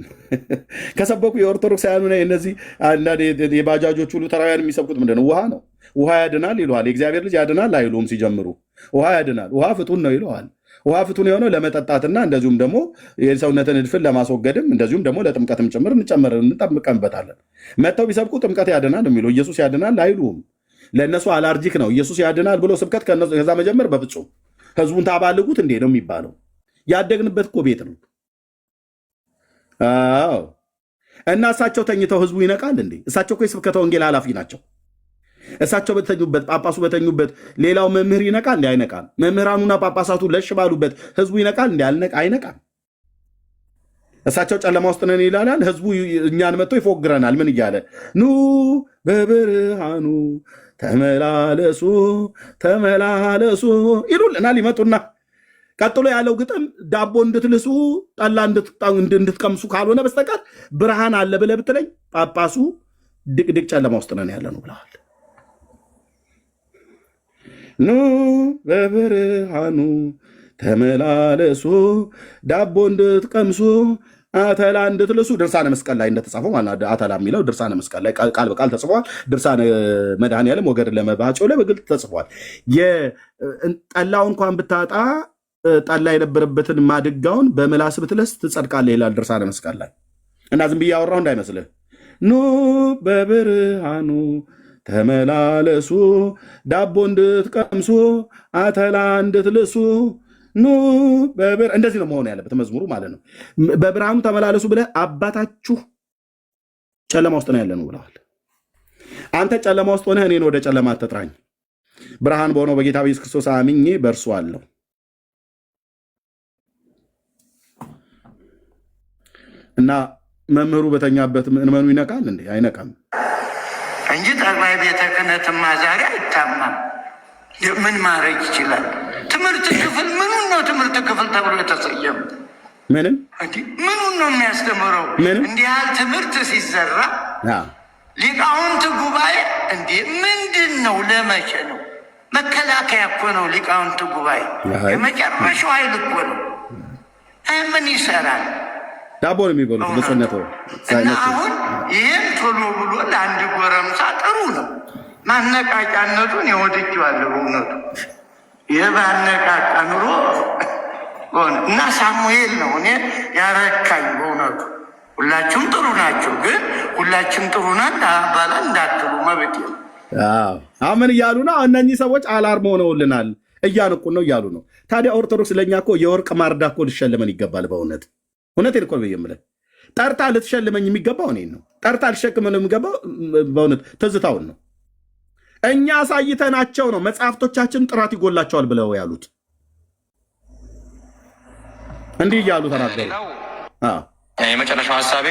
ከሰበኩ የኦርቶዶክሳውያኑ እነዚህ የባጃጆች ሁሉ ተራውያን የሚሰብኩት ምንድን ነው? ውሃ ነው። ውሃ ያድናል ይለዋል። የእግዚአብሔር ልጅ ያድናል አይሉም። ሲጀምሩ ውሃ ያድናል፣ ውሃ ፍቱን ነው ይለዋል። ውሃ ፍቱን የሆነው ለመጠጣትና እንደዚሁም ደግሞ የሰውነትን እድፍን ለማስወገድም እንደዚሁም ደግሞ ለጥምቀትም ጭምር እንጠምቀንበታለን። መጥተው ቢሰብኩ ጥምቀት ያድናል የሚለው ኢየሱስ ያድናል አይሉም። ለእነሱ አላርጂክ ነው። ኢየሱስ ያድናል ብሎ ስብከት ከዛ መጀመር በፍጹም ህዝቡን ታባልጉት እንዴ ነው የሚባለው። ያደግንበት እኮ ቤት ነው። አዎ። እና እሳቸው ተኝተው ህዝቡ ይነቃል እንዴ? እሳቸው እኮ የስብከተ ወንጌል ኃላፊ ናቸው። እሳቸው በተኙበት፣ ጳጳሱ በተኙበት ሌላው መምህር ይነቃል እንዴ? አይነቃም። መምህራኑና ጳጳሳቱ ለሽ ባሉበት ህዝቡ ይነቃል እንዴ? አይነቃም። እሳቸው ጨለማ ውስጥ ነን ይላል፣ ህዝቡ እኛን መጥቶ ይፎግረናል። ምን እያለ ኑ በብርሃኑ ተመላለሱ ተመላለሱ ይሉልናል። ይመጡና ቀጥሎ ያለው ግጥም ዳቦ እንድትልሱ ጠላ እንድትቀምሱ ካልሆነ በስተቀር ብርሃን አለ ብለህ ብትለኝ ጳጳሱ ድቅድቅ ጨለማ ውስጥ ነን ያለ ነው ብለዋል። ኑ በብርሃኑ ተመላለሱ ዳቦ እንድትቀምሱ አተላ እንድትልሱ ድርሳነ መስቀል ላይ እንደተጻፈው ማለት አተላ የሚለው ድርሳነ መስቀል ላይ ቃል በቃል ተጽፏል። ድርሳነ መድኃኔዓለም ወገድን ለመባቸው ላይ በግልጽ ተጽፏል። ጠላው እንኳን ብታጣ ጠላ የነበረበትን ማድጋውን በምላስ ብትለስ ትጸድቃለህ ይላል ድርሳነ መስቀል ላይ። እና ዝም ብዬ ያወራው እንዳይመስልህ። ኑ በብርሃኑ ተመላለሱ ዳቦ እንድትቀምሱ አተላ እንድትልሱ ኑ እንደዚህ ነው መሆን ያለበት መዝሙሩ ማለት ነው። በብርሃኑ ተመላለሱ ብለህ አባታችሁ ጨለማ ውስጥ ነው ያለ ነው ብለዋል። አንተ ጨለማ ውስጥ ሆነህ እኔን ወደ ጨለማ አትጥራኝ፣ ብርሃን በሆነው በጌታ በኢየሱስ ክርስቶስ አምኜ በእርሱ አለሁ። እና መምህሩ በተኛበት ምዕመኑ ይነቃል እንዴ? አይነቃም እንጂ ጠቅላይ ቤተ ክህነትማ ዛሬ አይታማም። ምን ማድረግ ይችላል? ትምህርት ክፍል ምኑን ነው ትምህርት ክፍል ተብሎ የተሰየሙ? ምንም ምኑን ነው የሚያስተምረው? እንዲህ ያህል ትምህርት ሲዘራ ሊቃውንት ጉባኤ እንዴ ምንድን ነው? ለመቼ ነው? መከላከያ እኮ ነው ሊቃውንት ጉባኤ፣ የመጨረሻው ኃይል እኮ ነው። ምን ይሰራል? ዳቦ ነው የሚበሉት በጽነቱ። እና አሁን ይህም ቶሎ ብሎ ለአንድ ጎረምሳ ጥሩ ነው። ማነቃቂያነቱን የወድጄዋለሁ በእውነቱ። ይህ ባነቃቃ ኑሮ ሆነ እና ሳሙኤል ነው እኔ ያረካኝ በእውነቱ። ሁላችሁም ጥሩ ናቸው፣ ግን ሁላችሁም ጥሩ ናት ባላ እንዳትሉ መብት ነው። አሁን ምን እያሉ ነው? እነኚህ ሰዎች አላርም ሆነውልናል፣ እያንቁን ነው እያሉ ነው። ታዲያ ኦርቶዶክስ ለእኛ እኮ የወርቅ ማርዳ እኮ ልሸልመን ይገባል በእውነት። እውነቴን እኮ ብዬ የምልህ ጠርታ ልትሸልመኝ የሚገባው እኔን ነው። ጠርታ ልትሸክመን የሚገባው በእውነት ትዝታውን ነው። እኛ አሳይተናቸው ነው መጽሐፍቶቻችን ጥራት ይጎላቸዋል ብለው ያሉት። እንዲህ እያሉ ተናገሩ። የመጨረሻው ሀሳቤ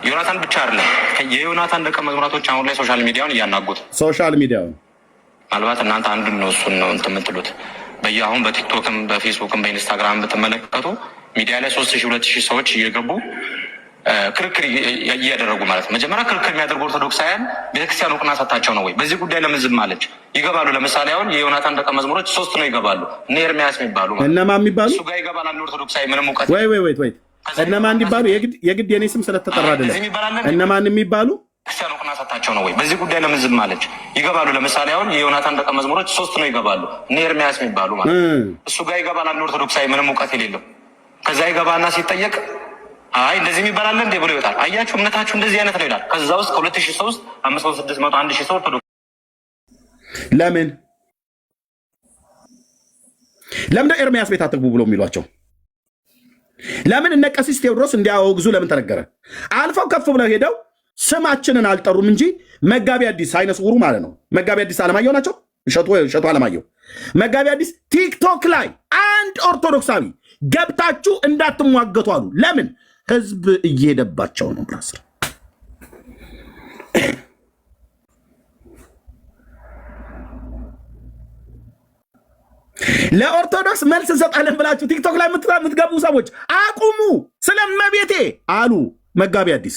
ዮናታን ብቻ አይደለም፣ የዮናታን ደቀ መዝሙራቶች አሁን ላይ ሶሻል ሚዲያውን እያናጉት ሶሻል ሚዲያውን ምናልባት እናንተ አንዱን ነው እሱን ነው እንትን የምትሉት በየአሁን በቲክቶክም በፌስቡክም በኢንስታግራም ብትመለከቱ ሚዲያ ላይ 3000 2000 ሰዎች እየገቡ ክርክር እያደረጉ ማለት ነው። መጀመሪያ ክርክር የሚያደርጉ ኦርቶዶክሳውያን ቤተክርስቲያን እውቅና ሰጥታቸው ነው ወይ? በዚህ ጉዳይ ለምን ዝም አለች? ይገባሉ። ለምሳሌ አሁን የዮናታን ደቀ መዝሙሮች 3 ነው ይገባሉ። እነ ኤርሚያስ የሚባሉ እነማን የሚባሉ እሱ ጋር ይገባል አንድ ኦርቶዶክሳዊ ምንም እውቀት ወይ እነማን የሚባሉ የግድ የኔ ስም ስለተጠራ አይደለም። እነማን የሚባሉ ክርስቲያን እውቅና ሰጥታቸው ነው ወይ? በዚህ ጉዳይ ለምን ዝም አለች? ይገባሉ። ለምሳሌ አሁን የዮናታን ደቀ መዝሙሮች 3 ነው ይገባሉ። እነ ኤርሚያስ የሚባሉ ማለት እሱ ጋር ይገባል አንድ ኦርቶዶክሳዊ ምንም እውቀት የሌለው። ከዛ ይገባና ሲጠየቅ አይ እንደዚህ የሚባል አለ እንዴ ብሎ ይወጣል። አያችሁ እምነታችሁ እንደዚህ አይነት ነው ይላል። ከዛ ውስጥ ከ2000 ሰው ውስጥ 500 600 1000 ሰው ኦርቶዶክስ ለምን ኤርሚያስ ቤት አትግቡ ብሎ የሚሏቸው? ለምን እነ ቀሲስ ቴዎድሮስ እንዲያወግዙ ለምን ተነገረ? አልፈው ከፍ ብለው ሄደው ስማችንን አልጠሩም እንጂ መጋቢ አዲስ አይነ ስውሩ ማለት ነው። መጋቢ አዲስ አለማየሁ ናቸው። እሸቱ አለማየሁ መጋቢ አዲስ ቲክቶክ ላይ አንድ ኦርቶዶክሳዊ ገብታችሁ እንዳትሟገቱ አሉ። ለምን? ህዝብ እየሄደባቸው ነው። ብራስ ለኦርቶዶክስ መልስ እንሰጣለን ብላችሁ ቲክቶክ ላይ የምትገቡ ሰዎች አቁሙ፣ ስለመቤቴ አሉ መጋቢ አዲስ።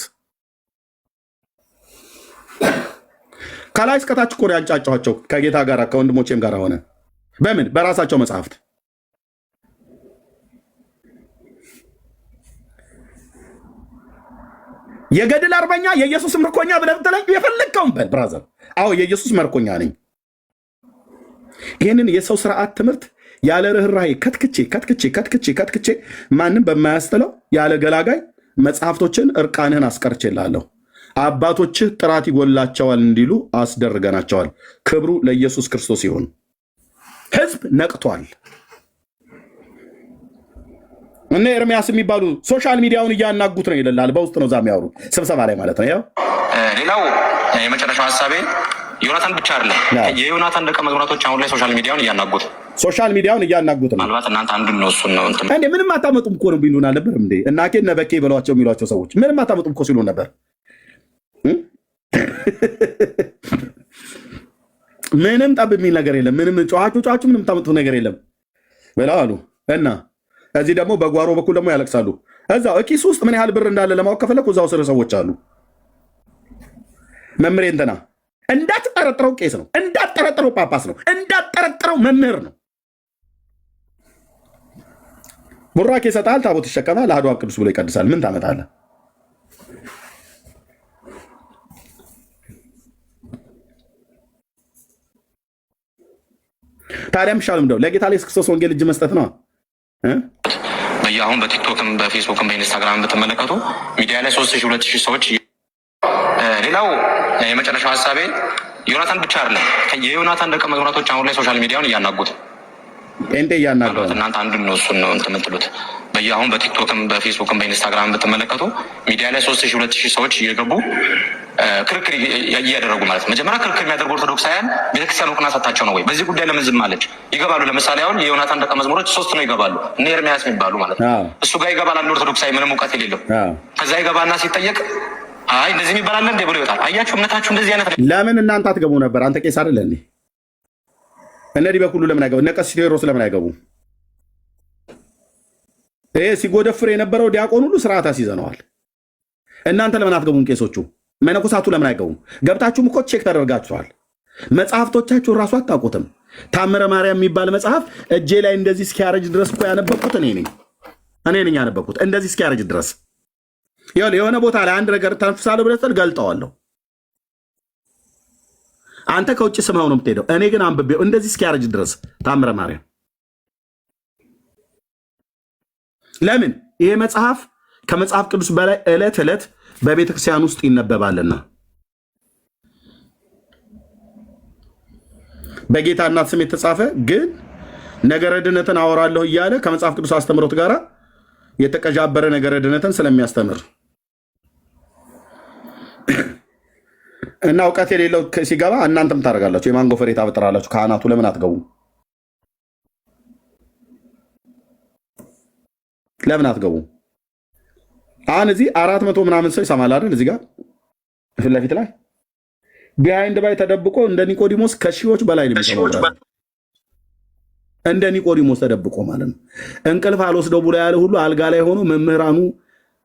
ከላይ እስከታች እኮ ነው ያንጫጫኋቸው ከጌታ ጋር ከወንድሞቼም ጋር ሆነ። በምን? በራሳቸው መጽሐፍት የገድል አርበኛ የኢየሱስ ምርኮኛ ብለህ ብትለኝ የፈለግከውን በል ብራዘር። አዎ የኢየሱስ ምርኮኛ ነኝ። ይህንን የሰው ስርዓት ትምህርት ያለ ርኅራኄ ከትክቼ ማንም በማያስተለው ያለ ገላጋይ መጽሐፍቶችን እርቃንህን አስቀርቼልሃለሁ። አባቶችህ ጥራት ይጎላቸዋል እንዲሉ አስደርገናቸዋል። ክብሩ ለኢየሱስ ክርስቶስ ይሁን። ህዝብ ነቅቷል። እነ ኤርሚያስ የሚባሉ ሶሻል ሚዲያውን እያናጉት ነው ይላል። በውስጥ ነው እዛ የሚያወሩት ስብሰባ ላይ ማለት ነው። ያው ሌላው የመጨረሻው ሀሳቤ ዮናታን ብቻ አይደለም፣ የዮናታን ደቀ መዝሙራቶች አሁን ላይ ሶሻል ሚዲያውን እያናጉት ነው። ምናልባት እናንተ አንዱን ነው እሱን ነው እንትን እንዴ ምንም አታመጡም እኮ ነው ቢሉን አልነበርም እንዴ? እናኬ ነበኬ በሏቸው የሚሏቸው ሰዎች ምንም አታመጡም እኮ ሲሉ ነበር። ምንም ጠብ የሚል ነገር የለም። ምንም ጨዋችሁ ምንም ታመጡት ነገር የለም ብለው አሉ እና እዚህ ደግሞ በጓሮ በኩል ደግሞ ያለቅሳሉ። እዛው ኪስ ውስጥ ምን ያህል ብር እንዳለ ለማወቅ ከፈለኩ እዛው ስር ሰዎች አሉ። መምሬ እንትና እንዳትጠረጥረው ቄስ ነው፣ እንዳትጠረጥረው ጳጳስ ነው፣ እንዳትጠረጥረው መምህር ነው። ቡራኬ ይሰጣል፣ ታቦት ይሸከማል፣ አሐዱ አብ ቅዱስ ብሎ ይቀድሳል። ምን ታመጣለህ? ታዲያም ሻልም እንደው ለጌታ ኢየሱስ ክርስቶስ ወንጌል እጅ መስጠት ነው። በየአሁን በቲክቶክም በፌስቡክም በኢንስታግራም ብትመለከቱ ሚዲያ ላይ 3000 2000 ሰዎች። ሌላው የመጨረሻው ሀሳቤ ዮናታን ብቻ አይደለም፣ የዮናታን ደቀ መዝሙራቶች አሁን ላይ ሶሻል ሚዲያውን እያናጉት እንዴ እያናጉት። እናንተ አንዱን ነው እሱን ነው እንትን የምትሉት በየአሁን በቲክቶክም በፌስቡክም በኢንስታግራም ብትመለከቱ ሚዲያ ላይ 3000 2000 ሰዎች እየገቡ ክርክር እያደረጉ ማለት ነው። መጀመሪያ ክርክር የሚያደርጉ ኦርቶዶክሳውያን ቤተክርስቲያን እውቅና ሰጥታቸው ነው ወይ? በዚህ ጉዳይ ለምን ዝም አለች? ይገባሉ። ለምሳሌ አሁን የዮናታን ደቀ መዝሙሮች 3 ነው ይገባሉ። እነ ኤርሚያስ የሚባሉ ማለት ነው። እሱ ጋር ይገባል አንድ ኦርቶዶክሳዊ ምንም እውቀት የሌለው። ከዛ ይገባና ሲጠየቅ አይ እንደዚህ የሚባል አለ እንዴ ብሎ ይወጣል። አያችሁ እምነታችሁ እንደዚህ አይነት ነው። ለምን እናንተ አትገቡ ነበር? አንተ ቄስ አይደለ እንዴ? እነዚህ በኩሉ ለምን አይገቡ? እነ ቀሲስ ቴዎድሮስ ለምን አይገቡ? ይሄ ሲጎደፍር የነበረው ዲያቆን ሁሉ ስርዓት አስይዘነዋል። እናንተ ለምን አትገቡም? ቄሶቹ መነኮሳቱ ለምን አይገቡም? ገብታችሁም እኮ ቼክ ተደርጋችኋል። መጽሐፍቶቻችሁን ራሱ አታውቁትም። ታምረ ማርያም የሚባል መጽሐፍ እጄ ላይ እንደዚህ እስኪያረጅ ድረስ እኮ ያነበብኩት እኔ ነኝ ያነበብኩት እንደዚህ እስኪያረጅ ድረስ። የሆነ ቦታ ላይ አንድ ነገር ተንፍሳለሁ ብለህ ገልጠዋለሁ። አንተ ከውጭ ስማው ነው የምትሄደው። እኔ ግን አንብቤው እንደዚህ እስኪያረጅ ድረስ ታምረ ማርያም። ለምን? ይሄ መጽሐፍ ከመጽሐፍ ቅዱስ በላይ ዕለት ዕለት በቤተ ክርስቲያን ውስጥ ይነበባልና በጌታ እናት ስም የተጻፈ ግን ነገረ ድነትን አወራለሁ እያለ ከመጽሐፍ ቅዱስ አስተምሮት ጋር የተቀዣበረ ነገረ ድነትን ስለሚያስተምር እና እውቀት የሌለው ሲገባ እናንተም ታደርጋላችሁ። የማንጎ ፍሬ ታበጥራላችሁ። ካህናቱ ለምን አትገቡ? ለምን አትገቡ? አሁን እዚህ 400 ምናምን ሰው ይሰማል አይደል? እዚህ ጋር ፊት ለፊት ላይ ቢሃይንድ ባይ ተደብቆ እንደ ኒቆዲሞስ ከሺዎች በላይ ነው የሚሰማው። እንደ ኒቆዲሞስ ተደብቆ ማለት ነው። እንቅልፍ አልወስደው ብሎ ያለ ሁሉ አልጋ ላይ ሆኖ መምህራኑ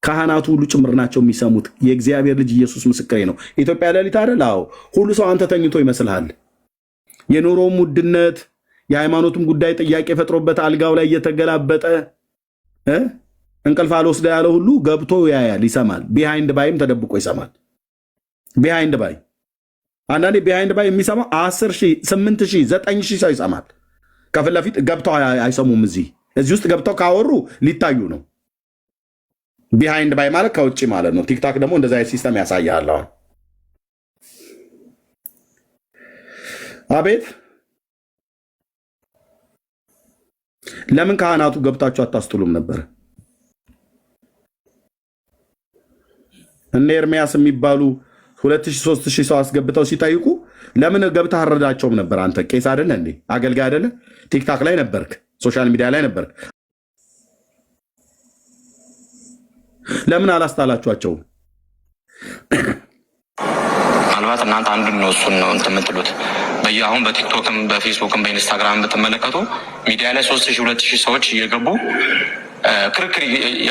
ካህናቱ ሁሉ ጭምር ናቸው የሚሰሙት። የእግዚአብሔር ልጅ ኢየሱስ ምስክሬ ነው። ኢትዮጵያ ሌሊት አይደል? አዎ። ሁሉ ሰው አንተ ተኝቶ ይመስልሃል። የኑሮውም ውድነት የሃይማኖቱም ጉዳይ ጥያቄ ፈጥሮበት አልጋው ላይ እየተገላበጠ እንቅልፍ አልወስደ ያለ ሁሉ ገብቶ ያያል፣ ይሰማል። ቢሃይንድ ባይም ተደብቆ ይሰማል። ቢሃይንድ ባይ አንዳንዴ ቢሃይንድ ባይ የሚሰማው 10 ሺህ 8 ሺህ 9 ሺህ ሰው ይሰማል። ከፊት ለፊት ገብተው አይሰሙም። እዚህ ውስጥ ገብተው ካወሩ ሊታዩ ነው። ቢሃይንድ ባይ ማለት ከውጭ ማለት ነው። ቲክታክ ደግሞ እንደዛ ሲስተም ያሳያል። አሁን አቤት ለምን ካህናቱ ገብታችሁ አታስጥሉም ነበር? እነ ኤርሚያስ የሚባሉ 2000-3000 ሰው አስገብተው ሲጠይቁ ለምን ገብተህ አረዳቸውም ነበር? አንተ ቄስ አይደለ እንዴ? አገልጋይ አይደለ? ቲክታክ ላይ ነበርክ፣ ሶሻል ሚዲያ ላይ ነበርክ። ለምን አላስጣላችኋቸውም? ምናልባት እናንተ አንዱን ነው እሱን ነው እንትን የምትሉት። አሁን በቲክቶክም በፌስቡክም በኢንስታግራም ብትመለከቱ ሚዲያ ላይ 3000 2000 ሰዎች እየገቡ ክርክር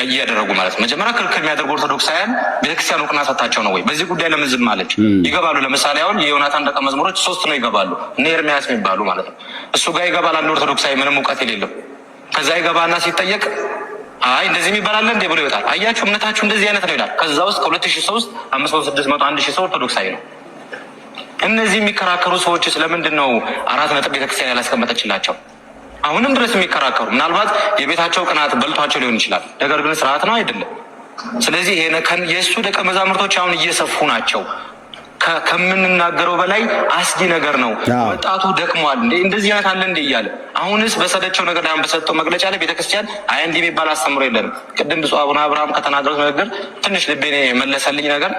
እያደረጉ ማለት ነው። መጀመሪያ ክርክር የሚያደርጉ ኦርቶዶክሳውያን ቤተክርስቲያን እውቅና ሰጥታቸው ነው ወይ? በዚህ ጉዳይ ለምን ዝም አለች? ይገባሉ። ለምሳሌ አሁን የዮናታን ደቀ መዝሙሮች 3 ነው ይገባሉ፣ እነ ኤርሚያስ የሚባሉ ማለት ነው። እሱ ጋር ይገባል አንድ ኦርቶዶክሳዊ ምንም እውቀት የሌለው። ከዛ ይገባና ሲጠየቅ አይ እንደዚህ የሚባል እንዴ ብሎ ይወጣል። አያችሁ እምነታችሁ እንደዚህ አይነት ነው ይላል። ከዛ ውስጥ ከ2000 ሰው ውስጥ 500 600 1000 ሰው ኦርቶዶክሳዊ ነው። እነዚህ የሚከራከሩ ሰዎች ስለምንድን ነው 4 ነጥብ ቤተክርስቲያን ያላስቀመጠችላቸው? አሁንም ድረስ የሚከራከሩ ምናልባት የቤታቸው ቅናት በልቷቸው ሊሆን ይችላል። ነገር ግን ስርዓት ነው አይደለም። ስለዚህ የእሱ ደቀ መዛሙርቶች አሁን እየሰፉ ናቸው። ከምንናገረው በላይ አስጊ ነገር ነው። ወጣቱ ደክሟል። እንደዚህ አይነት አለ እንደ እያለ አሁንስ በሰለቸው ነገር ላይ በሰጠው መግለጫ ላይ ቤተክርስቲያን አይ እንዲህ የሚባል አስተምሮ የለንም። ቅድም ብፁዕ አቡነ አብርሃም ከተናገሩት ነገር ትንሽ ልቤን የመለሰልኝ ነገር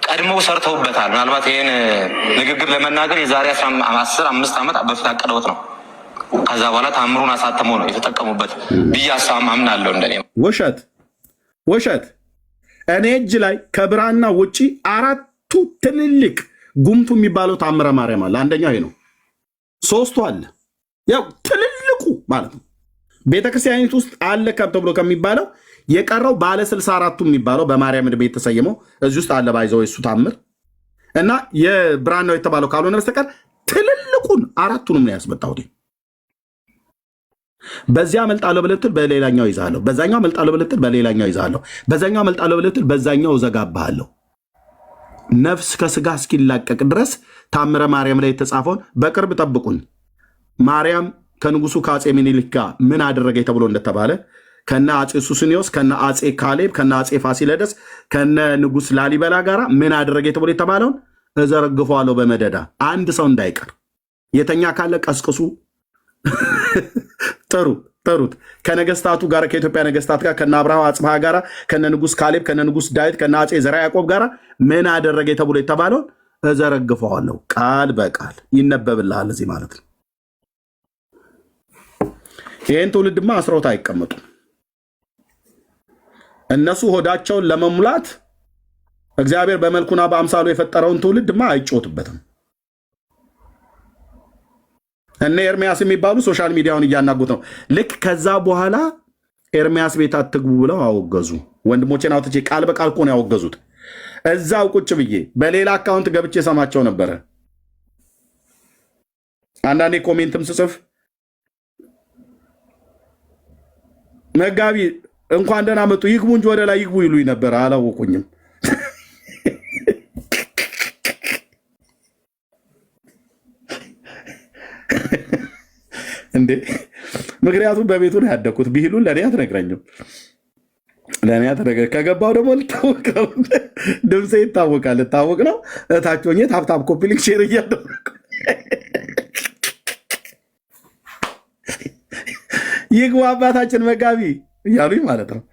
ቀድሞው ሰርተውበታል። ምናልባት ይህን ንግግር ለመናገር የዛሬ 15 ዓመት በፊት አቀደውት ነው። ከዛ በኋላ ታምሩን አሳትመው ነው የተጠቀሙበት ብዬ አምናለሁ። እንደኔ ውሸት እኔ እጅ ላይ ከብራና ውጪ 4 ትልልቅ ጉምቱ የሚባለው ታምረ ማርያም አለ። አንደኛው ይሄ ነው። 3ቱ አለ። ያው ትልልቁ ማለት ነው ቤተክርስቲያኒት ውስጥ አለ ተብሎ ከሚባለው የቀረው ባለ 64ቱ የሚባለው በማርያም ዕድሜ የተሰየመው እዚህ ውስጥ አለ። ባይዘው እሱ ታምር እና የብራናው የተባለው ካልሆነ በስተቀር ትልልቁን 4ቱንም ነው ያስመጣሁት። በዚያ መልጣለሁ ብለትል በሌላኛው ይዛለሁ፣ በዛኛው መልጣለሁ ብለትል በሌላኛው ይዛለሁ፣ በዛኛው መልጣለሁ ብለትል በዛኛው ዘጋባለሁ። ነፍስ ከስጋ እስኪላቀቅ ድረስ ታምረ ማርያም ላይ የተጻፈውን በቅርብ ጠብቁኝ። ማርያም ከንጉሱ ከአፄ ሚኒሊክ ጋር ምን አደረገ ተብሎ እንደተባለ ከነ አፄ ሱስንዮስ ከነ አፄ ካሌብ ከነ አፄ ፋሲለደስ ከነ ንጉስ ላሊበላ ጋር ምን አደረገ ተብሎ የተባለውን እዘረግፈዋለሁ በመደዳ አንድ ሰው እንዳይቀር። የተኛ ካለ ቀስቅሱ፣ ጠሩት። ከነገስታቱ ጋር ከኢትዮጵያ ነገስታት ጋር ከነ አብርሃ አጽብሃ ጋር ከነ ንጉስ ካሌብ ከነ ንጉስ ዳዊት ከነ አፄ ዘርዓ ያዕቆብ ጋር ምን አደረገ ተብሎ የተባለውን እዘረግፈዋለሁ። ቃል በቃል ይነበብልሃል እዚህ ማለት ነው። ይህን ትውልድማ አስረውት አይቀመጡም። እነሱ ሆዳቸውን ለመሙላት እግዚአብሔር በመልኩና በአምሳሉ የፈጠረውን ትውልድማ አይጮትበትም። እነ ኤርሚያስ የሚባሉ ሶሻል ሚዲያውን እያናጉት ነው። ልክ ከዛ በኋላ ኤርሚያስ ቤት አትግቡ ብለው አወገዙ። ወንድሞቼን አውጥቼ ቃል በቃል እኮ ነው ያወገዙት። እዛው ቁጭ ብዬ በሌላ አካውንት ገብቼ ሰማቸው ነበረ። አንዳንዴ ኮሜንትም ስጽፍ መጋቢ እንኳን ደህና መጡ ይግቡ እንጂ ወደ ላይ ይግቡ ይሉኝ ነበር። አላወቁኝም። እንዴ ምክንያቱም በቤቱ ነው ያደግኩት። ቢሉን ለእኔ አትነግረኝም። ከገባው ደግሞ ልታወቅ ነው። ድምፄ ይታወቃል። ልታወቅ ነው። እታች ሆኜ ታፕታፕ ኮፒ ሊንክ ሼር እያደረኩ ይግቡ አባታችን መጋቢ እያሉኝ ማለት ነው።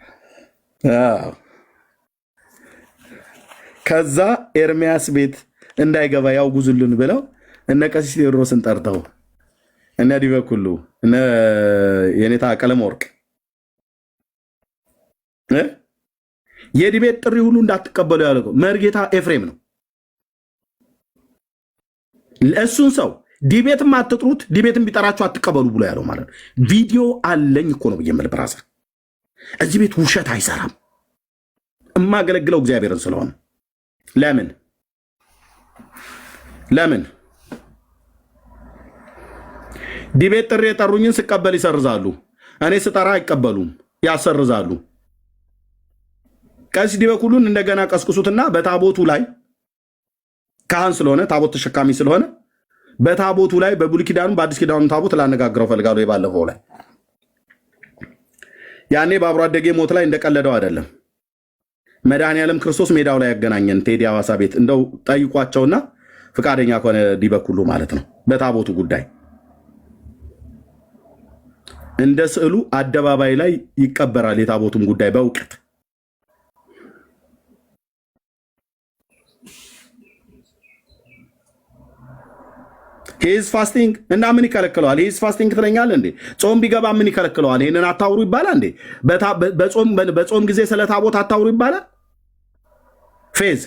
ከዛ ኤርሚያስ ቤት እንዳይገባ ያውጉዙልን ብለው እነ ቀሲስ ቴዎድሮስን ጠርተው እነ ዲበኩሉ እነ የኔታ ቀለም ወርቅ የዲቤት ጥሪ ሁሉ እንዳትቀበሉ ያለው መርጌታ ኤፍሬም ነው። እሱን ሰው ዲቤትም አትጥሩት፣ ዲቤትም ቢጠራችሁ አትቀበሉ ብሎ ያለው ማለት ነው። ቪዲዮ አለኝ እኮ ነው ብዬ ብራዘር፣ እዚህ ቤት ውሸት አይሰራም። እማገለግለው እግዚአብሔርን ስለሆነ ለምን ዲቤት ጥሪ የጠሩኝን ስቀበል ይሰርዛሉ፣ እኔ ስጠራ አይቀበሉም፣ ያሰርዛሉ። ቀሲስ ዲበኩሉን እንደገና ቀስቅሱትና በታቦቱ ላይ ካህን ስለሆነ ታቦት ተሸካሚ ስለሆነ በታቦቱ ላይ በብሉይ ኪዳኑ በአዲስ ኪዳኑ ታቦት ላነጋግረው ፈልጋለሁ። የባለፈው ላይ ያኔ በአብሮ አደጌ ሞት ላይ እንደቀለደው አይደለም። መድኃኔዓለም ክርስቶስ ሜዳው ላይ ያገናኘን ቴዲ ሐዋሳ ቤት እንደው ጠይቋቸውና ፈቃደኛ ከሆነ ዲበኩሉ ማለት ነው። በታቦቱ ጉዳይ እንደ ስዕሉ አደባባይ ላይ ይቀበራል። የታቦቱም ጉዳይ በእውቀት ሂዝ ፋስቲንግ እና ምን ይከለክለዋል? ሂዝ ፋስቲንግ ትለኛል እንዴ? ጾም ቢገባ ምን ይከለክለዋል? ይህንን አታውሩ ይባላል እንዴ? በጾም ጊዜ ስለ ታቦት አታውሩ ይባላል? ፌዝ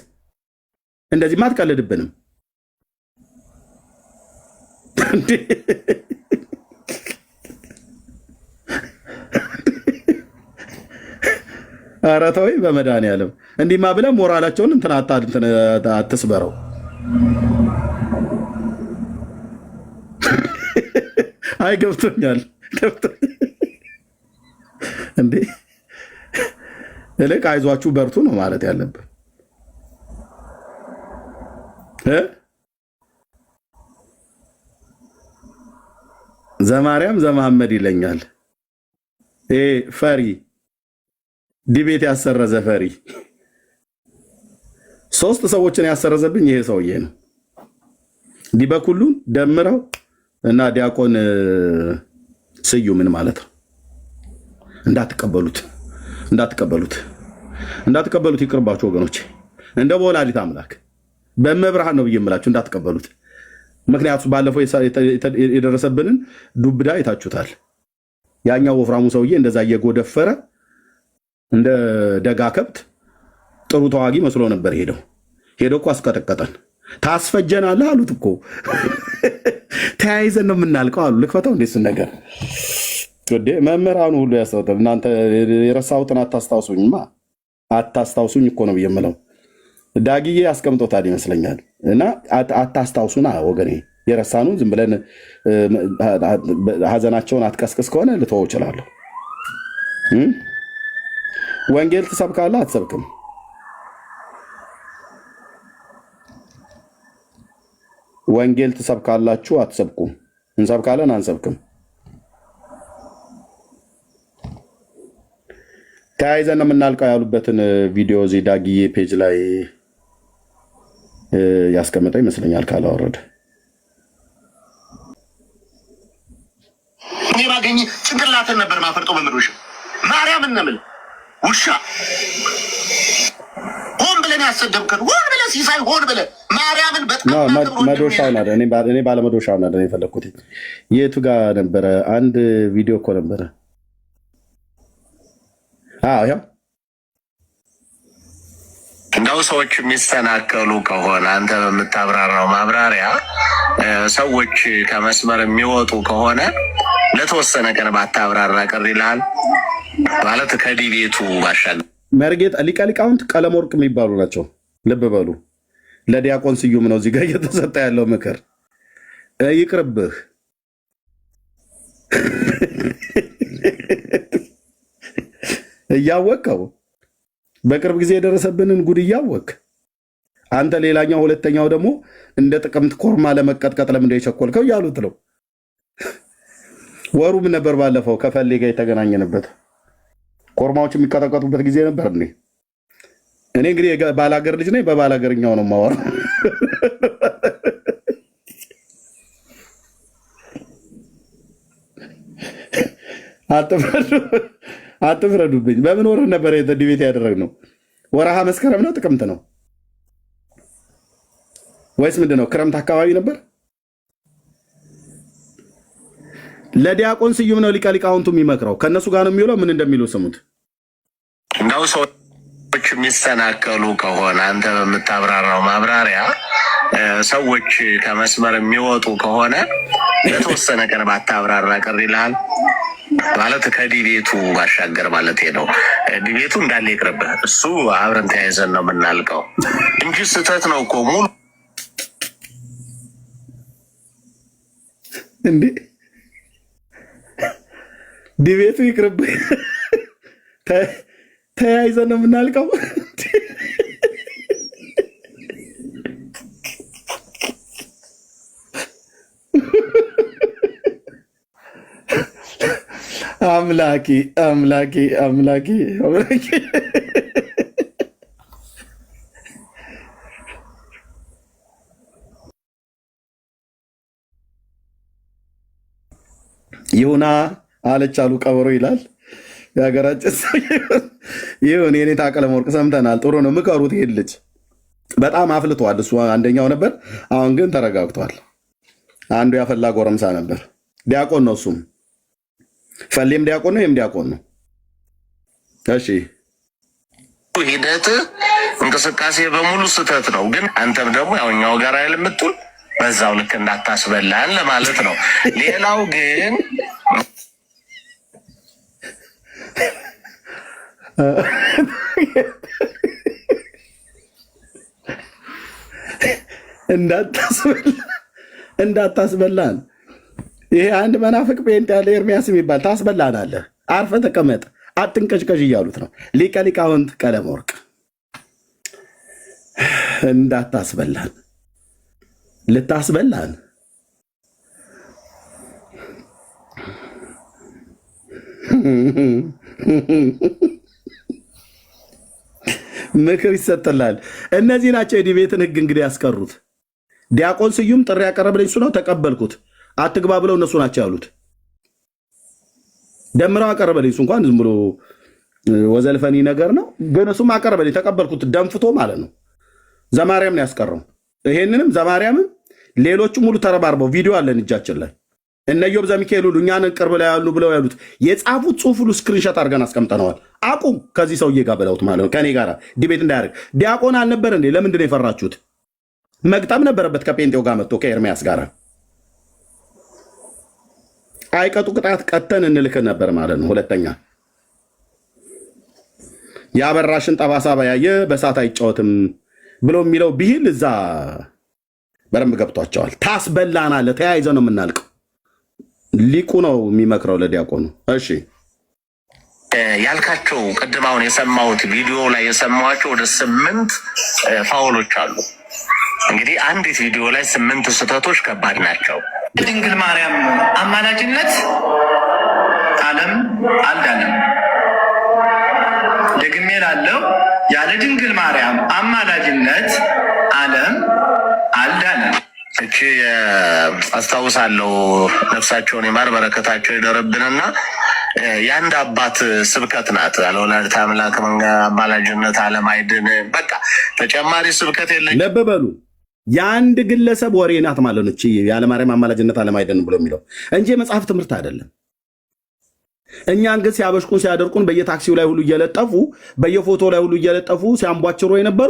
እንደዚህማ አትቀልድብንም። ኧረ ተወኝ በመድኃኒዓለም እንዲህማ ብለህ ሞራላቸውን እንትን አትስበረው። አይ ገብቶኛል እንዴ እልቅ አይዟችሁ በርቱ ነው ማለት ያለብን። ዘማርያም ዘመሐመድ ይለኛል። ፈሪ ዲቤት ያሰረዘ ፈሪ 3 ሰዎችን ያሰረዘብኝ ይሄ ሰውዬ ነው። ዲበኩሉን ደምረው እና ዲያቆን ስዩምን ማለት ነው። እንዳትቀበሉት ይቅርባችሁ ወገኖች። እንደ በወላዲተ አምላክ በመብርሃን ነው ብዬ የምላችሁ እንዳትቀበሉት። ምክንያቱም ባለፈው የደረሰብንን ዱብዳ አይታችሁታል። ያኛው ወፍራሙ ሰውዬ እንደዛ እየጎደፈረ እንደ ደጋ ከብት ጥሩ ተዋጊ መስሎ ነበር። ሄደው እኮ አስቀጠቀጠን። ታስፈጀናለህ አሉት እኮ ተያይዘን ነው የምናልቀው አሉ። ልክፈተው እንዴት ነገር መምህራኑ ሁሉ ያስተውታል። እናንተ የረሳሁትን አታስታውሱኝ እኮ ነው የምለው። ዳግዬ አስቀምጦታል ይመስለኛል። እና አታስታውሱና ወገኔ፣ የረሳኑ ዝም ብለን ሀዘናቸውን አትቀስቅስ ከሆነ ልተወው እችላለሁ። ወንጌል ትሰብካለህ አትሰብክም? ወንጌል ትሰብካላችሁ አትሰብኩም? እንሰብካለን አንሰብክም? ተያይዘን ነው የምናልቀው ያሉበትን ቪዲዮ እዚህ ዳግዬ ፔጅ ላይ ያስቀመጠው ይመስለኛል። ካላወረደ እኔ ባገኝ ጭንቅላትን ነበር ማፈርጦ በምድር ማርያም እንምል ውሻ ሆን ብለን ያሰደብከን ሆን ብለን ሲሳይ ሆን ብለን ማርያምን መዶሻውን አለ። እኔ ባለመዶሻውን አለ የፈለግኩት። የቱ ጋር ነበረ? አንድ ቪዲዮ እኮ ነበረ። ያው እንደው ሰዎች የሚስተናከሉ ከሆነ አንተ በምታብራራው ማብራሪያ ሰዎች ከመስመር የሚወጡ ከሆነ ለተወሰነ ቀን ባታብራራ ቅር ይልሃል ማለት ከዲቤቱ ባሻገር መርጌታ ሊቀ ሊቃውንት ቀለም ወርቅ የሚባሉ ናቸው። ልብ በሉ። ለዲያቆን ስዩም ነው እዚህ ጋር እየተሰጠ ያለው ምክር። ይቅርብህ። እያወቀው በቅርብ ጊዜ የደረሰብንን ጉድ እያወቅ አንተ ሌላኛው ሁለተኛው ደግሞ እንደ ጥቅምት ኮርማ ለመቀጥቀጥ ለምንድን የቸኮልከው እያሉት ነው። ወሩ ምን ነበር? ባለፈው ከፈሌ ጋር የተገናኘንበት ኮርማዎች የሚቀጠቀጡበት ጊዜ ነበር እንዴ? እኔ እንግዲህ ባላገር ልጅ ነኝ። በባላገርኛው ነው የማወራው። አትፍረዱብኝ። በምን ወር ነበር ዲቤት ያደረግነው? ወረሃ መስከረም ነው ጥቅምት ነው ወይስ ምንድን ነው? ክረምት አካባቢ ነበር። ለዲያቆን ስዩም ነው ሊቀ ሊቃውንቱ የሚመክረው። ከእነሱ ጋር ነው የሚውለው። ምን እንደሚሉ ስሙት። እንደው ሰው የሚሰናከሉ ከሆነ አንተ በምታብራራው ማብራሪያ ሰዎች ከመስመር የሚወጡ ከሆነ የተወሰነ ቀን ባታብራራ ቅር ይልሃል ማለት ከዲቤቱ ባሻገር ማለት ነው። ዲቤቱ እንዳለ ይቅርብህ፣ እሱ አብረን ተያይዘን ነው የምናልቀው እንጂ ስህተት ነው እኮ ሙሉ እንዴ። ዲቤቱ ይቅርብህ፣ ተያይዘን ነው የምናልቀው። አምላኬ አምላኬ አምላኬ አምላኬ ይሁና አለች አሉ ቀበሮ ይላል የሀገራችን ሰው። ይሁን የኔታ ቀለመወርቅ ሰምተናል። ጥሩ ነው፣ ምከሩት። ይሄን ልጅ በጣም አፍልቷል። እሱ አንደኛው ነበር፣ አሁን ግን ተረጋግቷል። አንዱ ያፈላ ጎረምሳ ነበር። ዲያቆን ነው እሱም። ፈሌም ዲያቆን ነው፣ ይህም ዲያቆን ነው። እሺ ሂደት እንቅስቃሴ በሙሉ ስህተት ነው። ግን አንተም ደግሞ ያውኛው ጋር አይደል የምትውል በዛው ልክ እንዳታስበላን ለማለት ነው። ሌላው ግን እንዳታስበላን። ይሄ አንድ መናፍቅ ጴንጤ ያለ ኤርሚያስ የሚባል ታስበላናለህ፣ አርፈ ተቀመጥ፣ አትንቀጭቀጭ እያሉት ነው ሊቀ ሊቃውንት ቀለመወርቅ። እንዳታስበላን፣ ልታስበላን ምክር ይሰጥላል። እነዚህ ናቸው የዲቤትን ህግ እንግዲህ ያስቀሩት። ዲያቆን ስዩም ጥሪ ያቀረበልኝ እሱ ነው፣ ተቀበልኩት። አትግባ ብለው እነሱ ናቸው ያሉት። ደምረው አቀረበልኝ። እሱ እንኳን ዝም ብሎ ወዘልፈኒ ነገር ነው፣ ግን እሱም አቀረበልኝ፣ ተቀበልኩት። ደንፍቶ ማለት ነው። ዘማርያም ነው ያስቀረው። ይሄንንም ዘማርያምም ሌሎቹም ሙሉ ተረባርበው ቪዲዮ አለን እጃችን ላይ እነ ኢዮብ ዘሚካኤል ሁሉ እኛንን ቅርብ ላይ ያሉ ብለው ያሉት የጻፉት ጽሁፍ ሁሉ ስክሪንሾት አድርገን አስቀምጠነዋል። አቁም ከዚህ ሰውዬ ጋር ብለውት ማለት ነው። ከኔ ጋር ዲቤት እንዳያደርግ። ዲያቆን አልነበር እንዴ? ለምንድን ነው የፈራችሁት? መግጠም ነበረበት ከጴንጤው ጋር መጥቶ ከኤርሚያስ ጋር አይቀጡ ቅጣት ቀተን እንልክ ነበር ማለት ነው። ሁለተኛ የአበራሽን ጠባሳ ባያየ በሳት አይጫወትም ብሎ የሚለው ብሂል እዛ በደንብ ገብቷቸዋል። ታስበላናለ፣ ተያይዘ ነው የምናልቀው። ሊቁ ነው የሚመክረው ለዲያቆኑ። እሺ ያልካቸው ቅድም አሁን የሰማሁት ቪዲዮ ላይ የሰማኋቸው ወደ 8 ፋውሎች አሉ። እንግዲህ አንዲት ቪዲዮ ላይ 8 ስህተቶች ከባድ ናቸው። ድንግል ማርያም አማላጅነት ዓለም አልዳለም። ደግሜ ላለው ያለ ድንግል ማርያም አማላጅነት ዓለም አልዳለም። እቺ አስታውሳለሁ፣ ነፍሳቸውን ይማር በረከታቸው ይደርብንና የአንድ አባት ስብከት ናት። ያለወላዲተ አምላክ አማላጅነት ዓለም አይድን። በቃ ተጨማሪ ስብከት የለኝም። ልብ በሉ፣ የአንድ ግለሰብ ወሬ ናት ማለት ነው። እቺ ያለ ማርያም አማላጅነት ዓለም አይድን ብሎ የሚለው እንጂ የመጽሐፍ ትምህርት አይደለም። እኛን ግን ሲያበሽቁን ሲያደርቁን በየታክሲው ላይ ሁሉ እየለጠፉ በየፎቶ ላይ ሁሉ እየለጠፉ ሲያንቧችሮ የነበሩ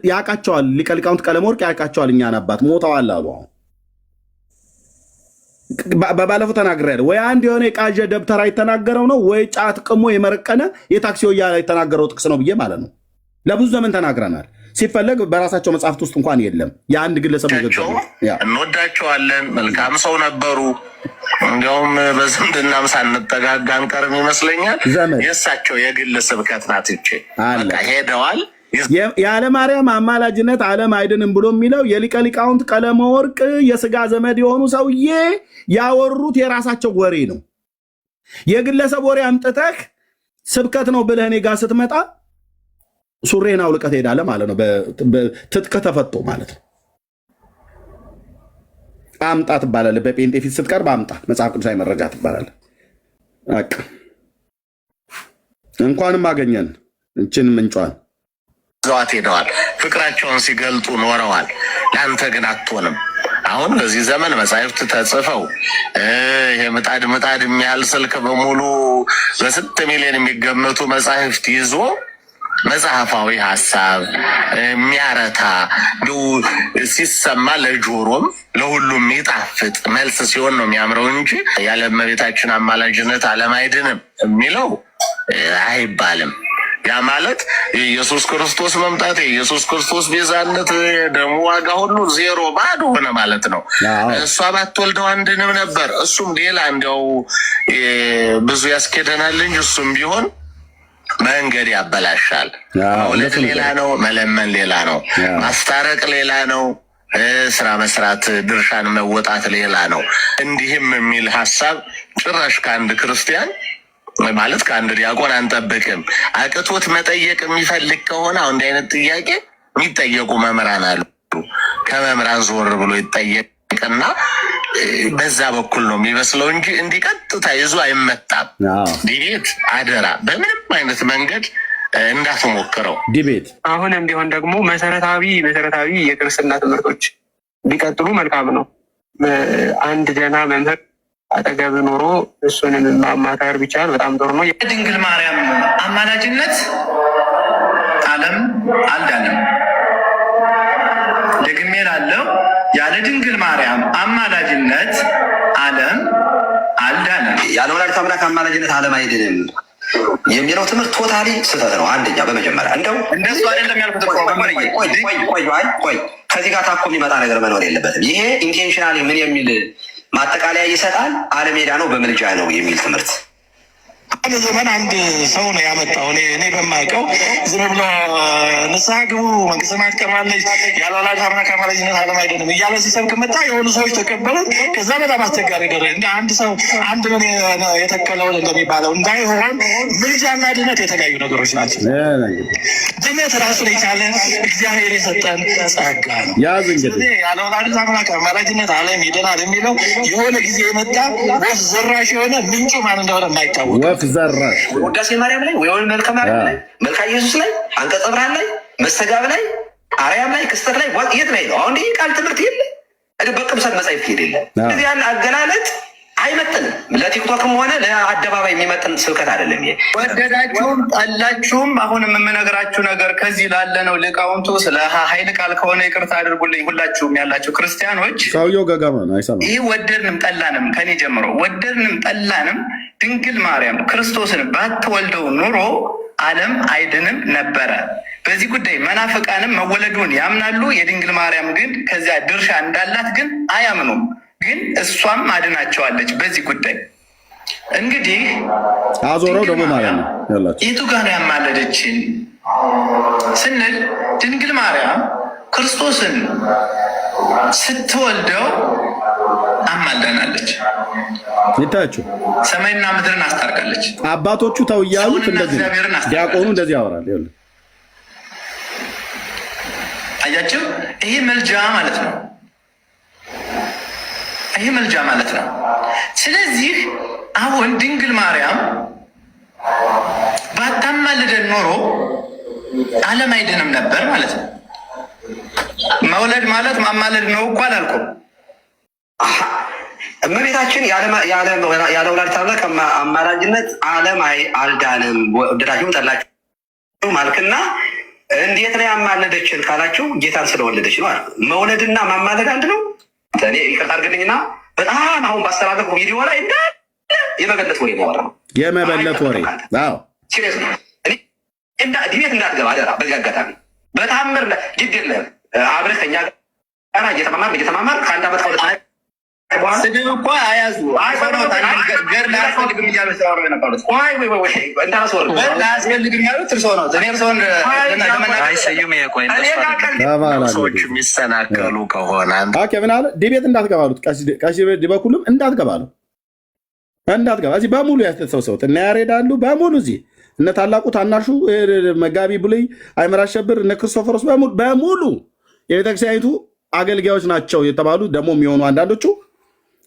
ያውቃቸዋል። ሊቀ ሊቃውንት ቀለመወርቅ ያውቃቸዋል። እኛን አባት ሞተዋል አሉ። በባለፈው ተናግሬያለሁ። ወይ አንድ የሆነ የቃዠ ደብተራ የተናገረው ነው፣ ወይ ጫት ቅሞ የመረቀነ የታክሲ ወያኔ የተናገረው ጥቅስ ነው ብዬ ማለት ነው። ለብዙ ዘመን ተናግረናል። ሲፈለግ በራሳቸው መጽሐፍት ውስጥ እንኳን የለም። የአንድ ግለሰብ እንወዳቸዋለን። መልካም ሰው ነበሩ። እንዲያውም በዝምድናም ሳንጠጋጋ አንቀርም ይመስለኛል። የእሳቸው የግል ስብከት ናት ይቺ። ሄደዋል። ያለ ማርያም አማላጅነት ዓለም አይድንም ብሎ የሚለው የሊቀ ሊቃውንት ቀለመወርቅ የስጋ ዘመድ የሆኑ ሰውዬ ያወሩት የራሳቸው ወሬ ነው። የግለሰብ ወሬ አምጥተህ ስብከት ነው ብለህ እኔ ጋር ስትመጣ ሱሬን አውልቀህ ትሄዳለህ ማለት ነው። ትጥቅ ተፈቶ ማለት ነው። አምጣ ትባላለህ። በጴንጤ ፊት ስትቀርብ አምጣ፣ መጽሐፍ ቅዱሳዊ መረጃ ትባላለህ። በቃ እንኳንም አገኘን እችን ምንጯን ዘዋት ሄደዋል። ፍቅራቸውን ሲገልጡ ኖረዋል። ለአንተ ግን አትሆንም። አሁን በዚህ ዘመን መጻሕፍት ተጽፈው ይሄ ምጣድ የሚያህል ስልክ በሙሉ በስንት ሚሊዮን የሚገመቱ መጻሕፍት ይዞ መጽሐፋዊ ሀሳብ የሚያረታ ሲሰማ ለጆሮም ለሁሉም የሚጣፍጥ መልስ ሲሆን ነው የሚያምረው እንጂ ያለ እመቤታችን አማላጅነት ዓለም አይድንም የሚለው አይባልም። ያ ማለት የኢየሱስ ክርስቶስ መምጣት የኢየሱስ ክርስቶስ ቤዛነት ደግሞ ዋጋ ሁሉ ዜሮ ባዶ ሆነ ማለት ነው። እሷ ባትወልደው አንድንም ነበር። እሱም ሌላ እንዲያው ብዙ ያስኬደናል እንጂ እሱም ቢሆን መንገድ ያበላሻል። መውለድ ሌላ ነው፣ መለመን ሌላ ነው፣ ማስታረቅ ሌላ ነው፣ ስራ መስራት ድርሻን መወጣት ሌላ ነው። እንዲህም የሚል ሀሳብ ጭራሽ ከአንድ ክርስቲያን ማለት ከአንድ ዲያቆን አንጠብቅም። አቅቶት መጠየቅ የሚፈልግ ከሆነ አሁን እንዲህ አይነት ጥያቄ የሚጠየቁ መምህራን አሉ። ከመምህራን ዞር ብሎ ይጠየቅና በዛ በኩል ነው የሚመስለው እንጂ እንዲህ ቀጥታ ይዞ አይመጣም። ዲቤት አደራ በምንም አይነት መንገድ እንዳትሞክረው። ዲቤት አሁንም ቢሆን ደግሞ መሰረታዊ የክርስትና ትምህርቶች ቢቀጥሉ መልካም ነው። አንድ ደህና መምህር አጠገብ ኖሮ እሱንም ማማከር ቢቻል በጣም ጥሩ ነው። የድንግል ማርያም አማላጅነት ዓለም አልዳንም። ደግሜ ላለው ያለ ድንግል ማርያም አማላጅነት ዓለም አልዳንም። ያለ ወላዲተ አምላክ አማላጅነት ዓለም አይድንም የሚለው ትምህርት ቶታሊ ስህተት ነው። አንደኛ በመጀመሪያ እንደሱ አይደለም ያልኩት። ቆይ ከዚህ ጋር ታኮ የሚመጣ ነገር መኖር የለበትም። ይሄ ኢንቴንሽናሊ ምን የሚል ማጠቃለያ ይሰጣል? አለሜዳ ነው በምልጃ ነው የሚል ትምህርት አንድ ዘመን አንድ ሰው ነው ያመጣው። እኔ በማውቀው ዝም ብሎ ንስሐ ግቡ መንግስተ ሰማያት ቀርባለች ያለ ወላዲተ አምላክ አማላጅነት ዓለም አይድንም እያለ ሲሰብክ መጣ። የሆኑ ሰዎች ተቀበሉት። ከዛ በጣም አስቸጋሪ ደረጃ እንደ አንድ ሰው አንድ ምን የተከለውን እንደሚባለው እንዳይሆን ምልጃና ድነት የተለያዩ ነገሮች ናቸው። ድነት ራሱን የቻለ እግዚአብሔር የሰጠን ጸጋ ነው። ያለ ወላዲተ አምላክ አማላጅነት ዓለም ይድናል የሚለው የሆነ ጊዜ የመጣ ወፍ ዘራሽ የሆነ ምንጩ ማን እንደሆነ የማይታወቅ ዘራሽ ውዳሴ ማርያም ላይ ወይ መልካ ማርያም ላይ መልካ ኢየሱስ ላይ አንቀጸ ብርሃን ላይ መስተጋብ ላይ አርያም ላይ ክስተት ላይ የት ላይ ነው? አሁን ይህ ቃል ትምህርት የለ በቅዱሳት መጻሕፍት የሌለ እዚህ ያለ አገላለጥ አይመጥንም። ለቲክቶክም ሆነ ለአደባባይ የሚመጥን ስብከት አይደለም። ይሄ ወደዳችሁም ጠላችሁም አሁንም የምነግራችሁ ነገር ከዚህ ላለ ነው። ሊቃውንቱ ስለ ኃይል ቃል ከሆነ ይቅርታ አድርጉልኝ። ሁላችሁም ያላችሁ ክርስቲያኖች ሰውየው ገገማ ነው አይሰማም። ይህ ወደድንም ጠላንም ከኔ ጀምሮ ወደድንም ጠላንም ድንግል ማርያም ክርስቶስን ባትወልደው ኑሮ ዓለም አይድንም ነበረ። በዚህ ጉዳይ መናፍቃንም መወለዱን ያምናሉ። የድንግል ማርያም ግን ከዚያ ድርሻ እንዳላት ግን አያምኑም። ግን እሷም አድናቸዋለች። በዚህ ጉዳይ እንግዲህ አዞረው ደግሞ ማለት ነው ያላችሁ የቱ ጋር ነው ያማለደችን ስንል ድንግል ማርያም ክርስቶስን ስትወልደው አማልዳናለች። ይታችሁ ሰማይና ምድርን አስታርቃለች። አባቶቹ ተው እያሉት እንደዚህ ዲያቆኑ እንደዚህ ያወራል። ይኸውልህ አያችሁ፣ ይሄ መልጃ ማለት ነው። ይሄ መልጃ ማለት ነው። ስለዚህ አሁን ድንግል ማርያም ባታማልደን ኖሮ ዓለም አይድንም ነበር ማለት ነው። መውለድ ማለት ማማለድ ነው እኮ አላልኩም። እመቤታችን ያለ ወላዲተ አምላክ አማላጅነት ዓለም አልዳንም። ወደዳችሁም ጠላችሁ ማልክና እንዴት ነው ያማለደችን ካላችሁ ጌታን ስለወለደች ነው። መውለድና ማማለድ አንድ ነው። እኔ ይቅርታ አድርግልኝና በጣም አሁን ባስተላለፍኩ ቪዲዮ ላይ እንዳለ የመበለት ወሬ ማወራ ነው። የመበለት ወሬ አዎ፣ ሲሪየስ ነው። እኔ ዲቤት እንዳትገባ አደራ። በዚህ አጋጣሚ በታምር ግድ የለም አብረህ ከኛ ጋር እየተማማር ከአንድ ዓመት ከሁለት ስድብ እኮ አያዙ ገር ላያስፈልግም እያሉ ሲያወሩ የነበሩት ላያስፈልግም ያሉት እርስዎ ነው። እኔ እርስዎን ሰዎች የሚሰናከሉ ከሆነ ምን አለ ዲቤት እንዳትገባሉት ቀሲ ዲበኩልም እንዳትገባሉ እንዳትገባ እዚህ በሙሉ ያስተሰውሰውት እና ያሬዳሉ በሙሉ እዚህ እነ ታላቁ ታናሹ መጋቢ ብሉይ አይመራ አሸብር እነ ክርስቶፎሮስ በሙሉ የቤተክርስቲያኒቱ አገልጋዮች ናቸው የተባሉ ደግሞ የሚሆኑ አንዳንዶቹ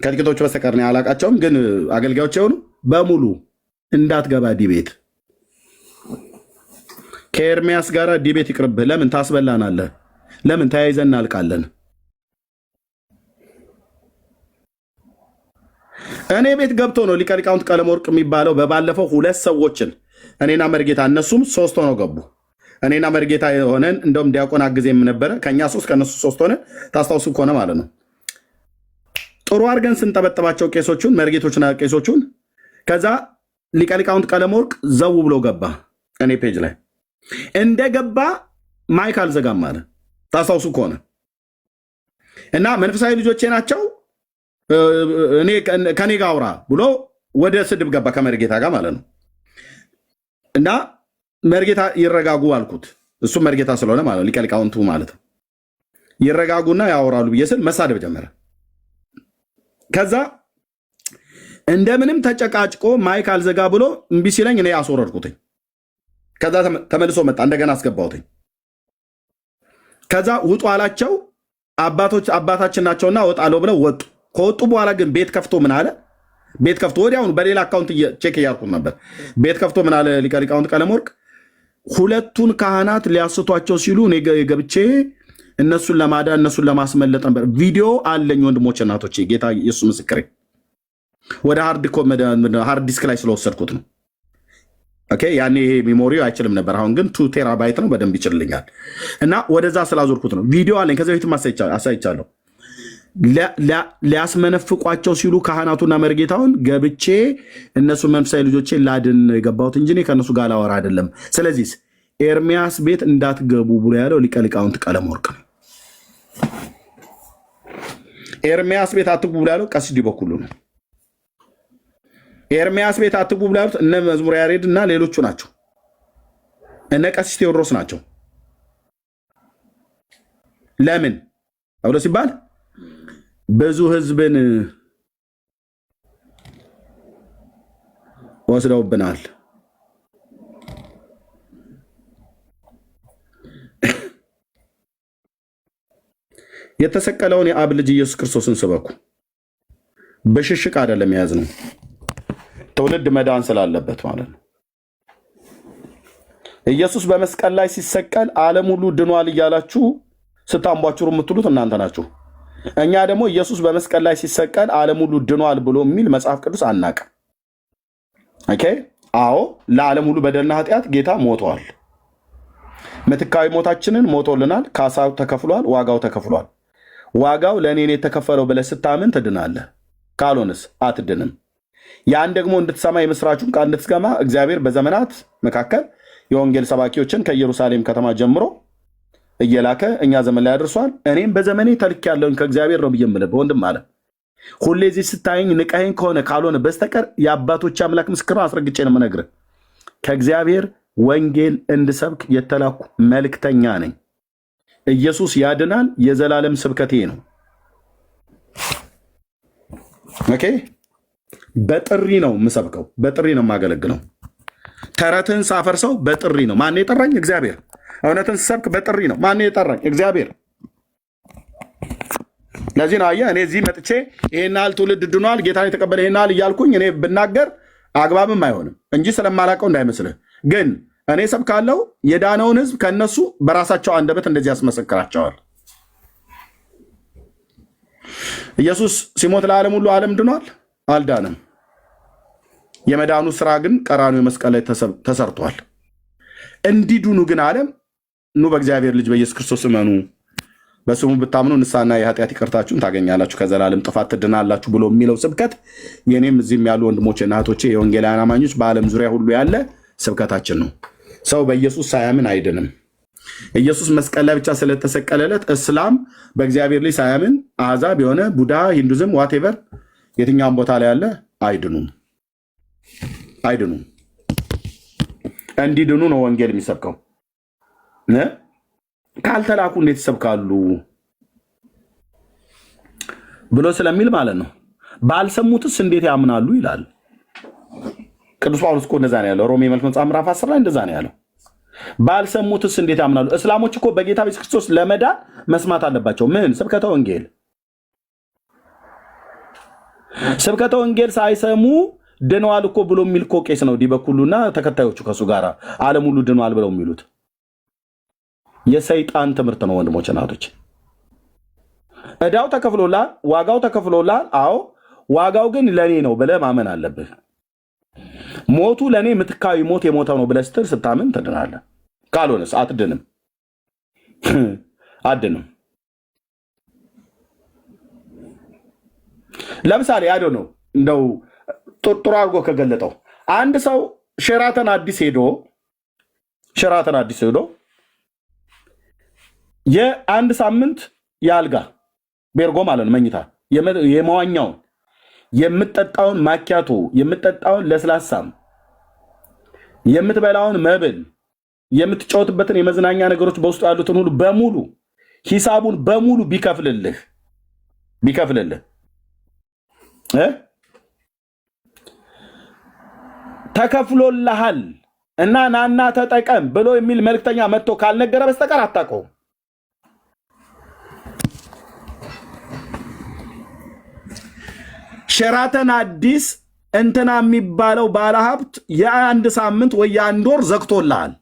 ከጥቂቶቹ በስተቀር ነው ያላቃቸውም፣ ግን አገልጋዮች የሆኑ በሙሉ እንዳትገባ ዲቤት። ከኤርሚያስ ጋር ዲቤት ይቅርብህ። ለምን ታስበላናለህ? ለምን ተያይዘን እናልቃለን? እኔ ቤት ገብቶ ነው ሊቀ ሊቃውንት ቀለመወርቅ የሚባለው በባለፈው 2 ሰዎችን እኔና መርጌታ እነሱም 3 ሆነው ገቡ። እኔና መርጌታ የሆነን እንደውም ዲያቆን አግዜም ነበረ። ከእኛ 3 ከእነሱ 3 ሆነ ታስታውሱ ከሆነ ማለት ነው። ጥሩ አድርገን ስንጠበጥባቸው ቄሶቹን መርጌቶችና ቄሶቹን ከዛ ሊቀ ሊቃውንት ቀለመወርቅ ዘው ብሎ ገባ። እኔ ፔጅ ላይ እንደገባ ማይክ አልዘጋም አለ ታስታውሱ ከሆነ እና መንፈሳዊ ልጆቼ ናቸው ከኔ ጋር አውራ ብሎ ወደ ስድብ ገባ ከመርጌታ ጋር ማለት ነው። እና መርጌታ ይረጋጉ አልኩት። እሱም መርጌታ ስለሆነ ማለት ሊቀ ሊቃውንቱ ማለት ነው። ይረጋጉና ያወራሉ ብዬ ስል መሳደብ ጀመረ። ከዛ እንደምንም ተጨቃጭቆ ማይክ አልዘጋ ብሎ እምቢ ሲለኝ እኔ አስወረድኩትኝ። ከዛ ተመልሶ መጣ፣ እንደገና አስገባሁትኝ። ከዛ ውጡ አላቸው። አባታችን ናቸውና እወጣለሁ ብለው ወጡ። ከወጡ በኋላ ግን ቤት ከፍቶ ምን አለ? ቤት ከፍቶ ወዲያውኑ በሌላ አካውንት ቼክ እያልኩት ነበር። ቤት ከፍቶ ምን አለ ሊቀ ሊቃውንት ቀለመወርቅ? ሁለቱን ካህናት ሊያስቷቸው ሲሉ እኔ ገብቼ እነሱን ለማዳን እነሱን ለማስመለጥ ነበር። ቪዲዮ አለኝ ወንድሞች እናቶቼ፣ ጌታ ኢየሱስ ምስክሬ። ወደ ሃርድ ዲስክ ላይ ስለወሰድኩት ነው። ኦኬ ያኔ ይሄ ሜሞሪው አይችልም ነበር። አሁን ግን 2 ቴራባይት ነው፣ በደንብ ይችልልኛል። እና ወደዛ ስላዞርኩት ነው። ቪዲዮ አለኝ፣ ከዚ በፊትም አሳይቻለሁ። ሊያስመነፍቋቸው ሲሉ ካህናቱና መርጌታውን ገብቼ እነሱ መንፈሳዊ ልጆቼ ላድን የገባሁት እንጂ እኔ ከእነሱ ጋር ላወራ አይደለም። ስለዚህ ኤርሚያስ ቤት እንዳትገቡ ብሎ ያለው ሊቀ ሊቃውንት ቀለመወርቅ ነው። ኤርሚያስ ቤት አትግቡ ብሎ ያለው ቀሲስ ዲበኩሉ ነው። ኤርሚያስ ቤት አትግቡ ብሎ ያሉት እነ መዝሙረ ያሬድ እና ሌሎቹ ናቸው። እነ ቀሲስ ቴዎድሮስ ናቸው። ለምን አብሎ ሲባል ብዙ ህዝብን ወስደውብናል። የተሰቀለውን የአብ ልጅ ኢየሱስ ክርስቶስን ስበኩ። በሽሽቅ አይደለም የያዝ ነው፣ ትውልድ መዳን ስላለበት ማለት ነው። ኢየሱስ በመስቀል ላይ ሲሰቀል ዓለም ሁሉ ድኗል እያላችሁ ስታንቧችሩ የምትሉት እናንተ ናችሁ። እኛ ደግሞ ኢየሱስ በመስቀል ላይ ሲሰቀል ዓለም ሁሉ ድኗል ብሎ የሚል መጽሐፍ ቅዱስ አናውቅም። ኦኬ አዎ፣ ለዓለም ሁሉ በደልና ኃጢአት ጌታ ሞቷል። ምትካዊ ሞታችንን ሞቶልናል። ካሳው ተከፍሏል፣ ዋጋው ተከፍሏል። ዋጋው ለእኔ የተከፈለው ብለህ ስታምን ትድናለህ፣ ካልሆንስ አትድንም። ያን ደግሞ እንድትሰማ የምስራቹን ቃል እንድትሰማ እግዚአብሔር በዘመናት መካከል የወንጌል ሰባኪዎችን ከኢየሩሳሌም ከተማ ጀምሮ እየላከ እኛ ዘመን ላይ አድርሷል። እኔም በዘመኔ ተልክ ያለውን ከእግዚአብሔር ነው ብዬ የምልህ ወንድም አለ። ሁሌ እዚህ ስታየኝ ንቀኸኝ ከሆነ ካልሆነ በስተቀር የአባቶች አምላክ ምስክር አስረግጬ ነው የምነግርህ። ከእግዚአብሔር ወንጌል እንድሰብክ የተላኩ መልእክተኛ ነኝ። ኢየሱስ ያድናል፣ የዘላለም ስብከቴ ነው። ኦኬ በጥሪ ነው የምሰብከው፣ በጥሪ ነው የማገለግለው። ተረትህን ሳፈርሰው በጥሪ ነው። ማን የጠራኝ? እግዚአብሔር። እውነትን ስሰብክ በጥሪ ነው። ማን የጠራኝ? እግዚአብሔር። ለዚህ ነው አየህ፣ እኔ እዚህ መጥቼ ይሄን ያህል ትውልድ ድኗል፣ ጌታን የተቀበለ ይሄን ያህል እያልኩኝ እኔ ብናገር አግባብም አይሆንም እንጂ ስለማላውቀው እንዳይመስልህ። ግን እኔ ሰብካለሁ፣ የዳነውን ህዝብ ከነሱ በራሳቸው አንደበት እንደዚህ ያስመሰክራቸዋል። ኢየሱስ ሲሞት ለዓለም ሁሉ ዓለም ድኗል? አልዳንም። የመዳኑ ስራ ግን ቀራንዮ መስቀል ላይ ተሰርቷል። እንዲድኑ ግን ዓለም ኑ በእግዚአብሔር ልጅ በኢየሱስ ክርስቶስ እመኑ፣ በስሙ ብታምኑ ንስሐና የኃጢአት ይቅርታችሁን ታገኛላችሁ፣ ከዘላለም ጥፋት ትድናላችሁ ብሎ የሚለው ስብከት የኔም እዚህም ያሉ ወንድሞቼ እና እህቶቼ የወንጌላውያን አማኞች በዓለም ዙሪያ ሁሉ ያለ ስብከታችን ነው። ሰው በኢየሱስ ሳያምን አይድንም። ኢየሱስ መስቀል ላይ ብቻ ስለተሰቀለለት እስላም በእግዚአብሔር ልጅ ሳያምን አሕዛብ የሆነ ቡዳ፣ ሂንዱዝም፣ ዋቴቨር የትኛውም ቦታ ላይ ያለ አይድኑም። እንዲድኑ ነው ወንጌል የሚሰብከው። ካልተላኩ እንዴት ይሰብካሉ ብሎ ስለሚል ማለት ነው። ባልሰሙትስ እንዴት ያምናሉ ይላል ቅዱስ ጳውሎስ እኮ እንደዛ ነው ያለው። ሮሜ መልክ መጽሐፍ ምዕራፍ 10 ላይ እንደዛ ነው ያለው። ባልሰሙትስ እንዴት ያምናሉ? እስላሞች እኮ በጌታ በኢየሱስ ክርስቶስ ለመዳን መስማት አለባቸው። ምን? ስብከተ ወንጌል። ስብከተ ወንጌል ሳይሰሙ ድነዋል እኮ ብሎ የሚል እኮ ቄስ ነው ዲበኩሉና ተከታዮቹ ከሱ ጋር ዓለም ሁሉ ድነዋል ብለው የሚሉት የሰይጣን ትምህርት ነው። ወንድሞች እናቶች፣ ዕዳው ተከፍሎላል፣ ዋጋው ተከፍሎላል። አዎ ዋጋው ግን ለኔ ነው ብለህ ማመን አለብህ። ሞቱ ለኔ ምትካዊ ሞት የሞተው ነው ብለህ ስትል ስታምን ትድናለህ። ካልሆነስ አትድንም። አድንም። ለምሳሌ አይዶ ነው እንደው ጥሩ አድርጎ ከገለጠው አንድ ሰው ሸራተን አዲስ ሄዶ የአንድ ሳምንት የአልጋ ቤርጎ ማለት ነው መኝታ የመዋኛውን የምትጠጣውን ማኪያቶ የምትጠጣውን ለስላሳም የምትበላውን መብል የምትጫወትበትን የመዝናኛ ነገሮች በውስጡ ያሉትን ሁሉ በሙሉ ሂሳቡን በሙሉ ቢከፍልልህ ተከፍሎልሃል እና ናና ተጠቀም ብሎ የሚል መልእክተኛ መጥቶ ካልነገረ በስተቀር አታውቀውም። ሸራተን አዲስ እንትና የሚባለው ባለሀብት የአንድ ሳምንት ወይ የአንድ ወር ዘግቶልሃል።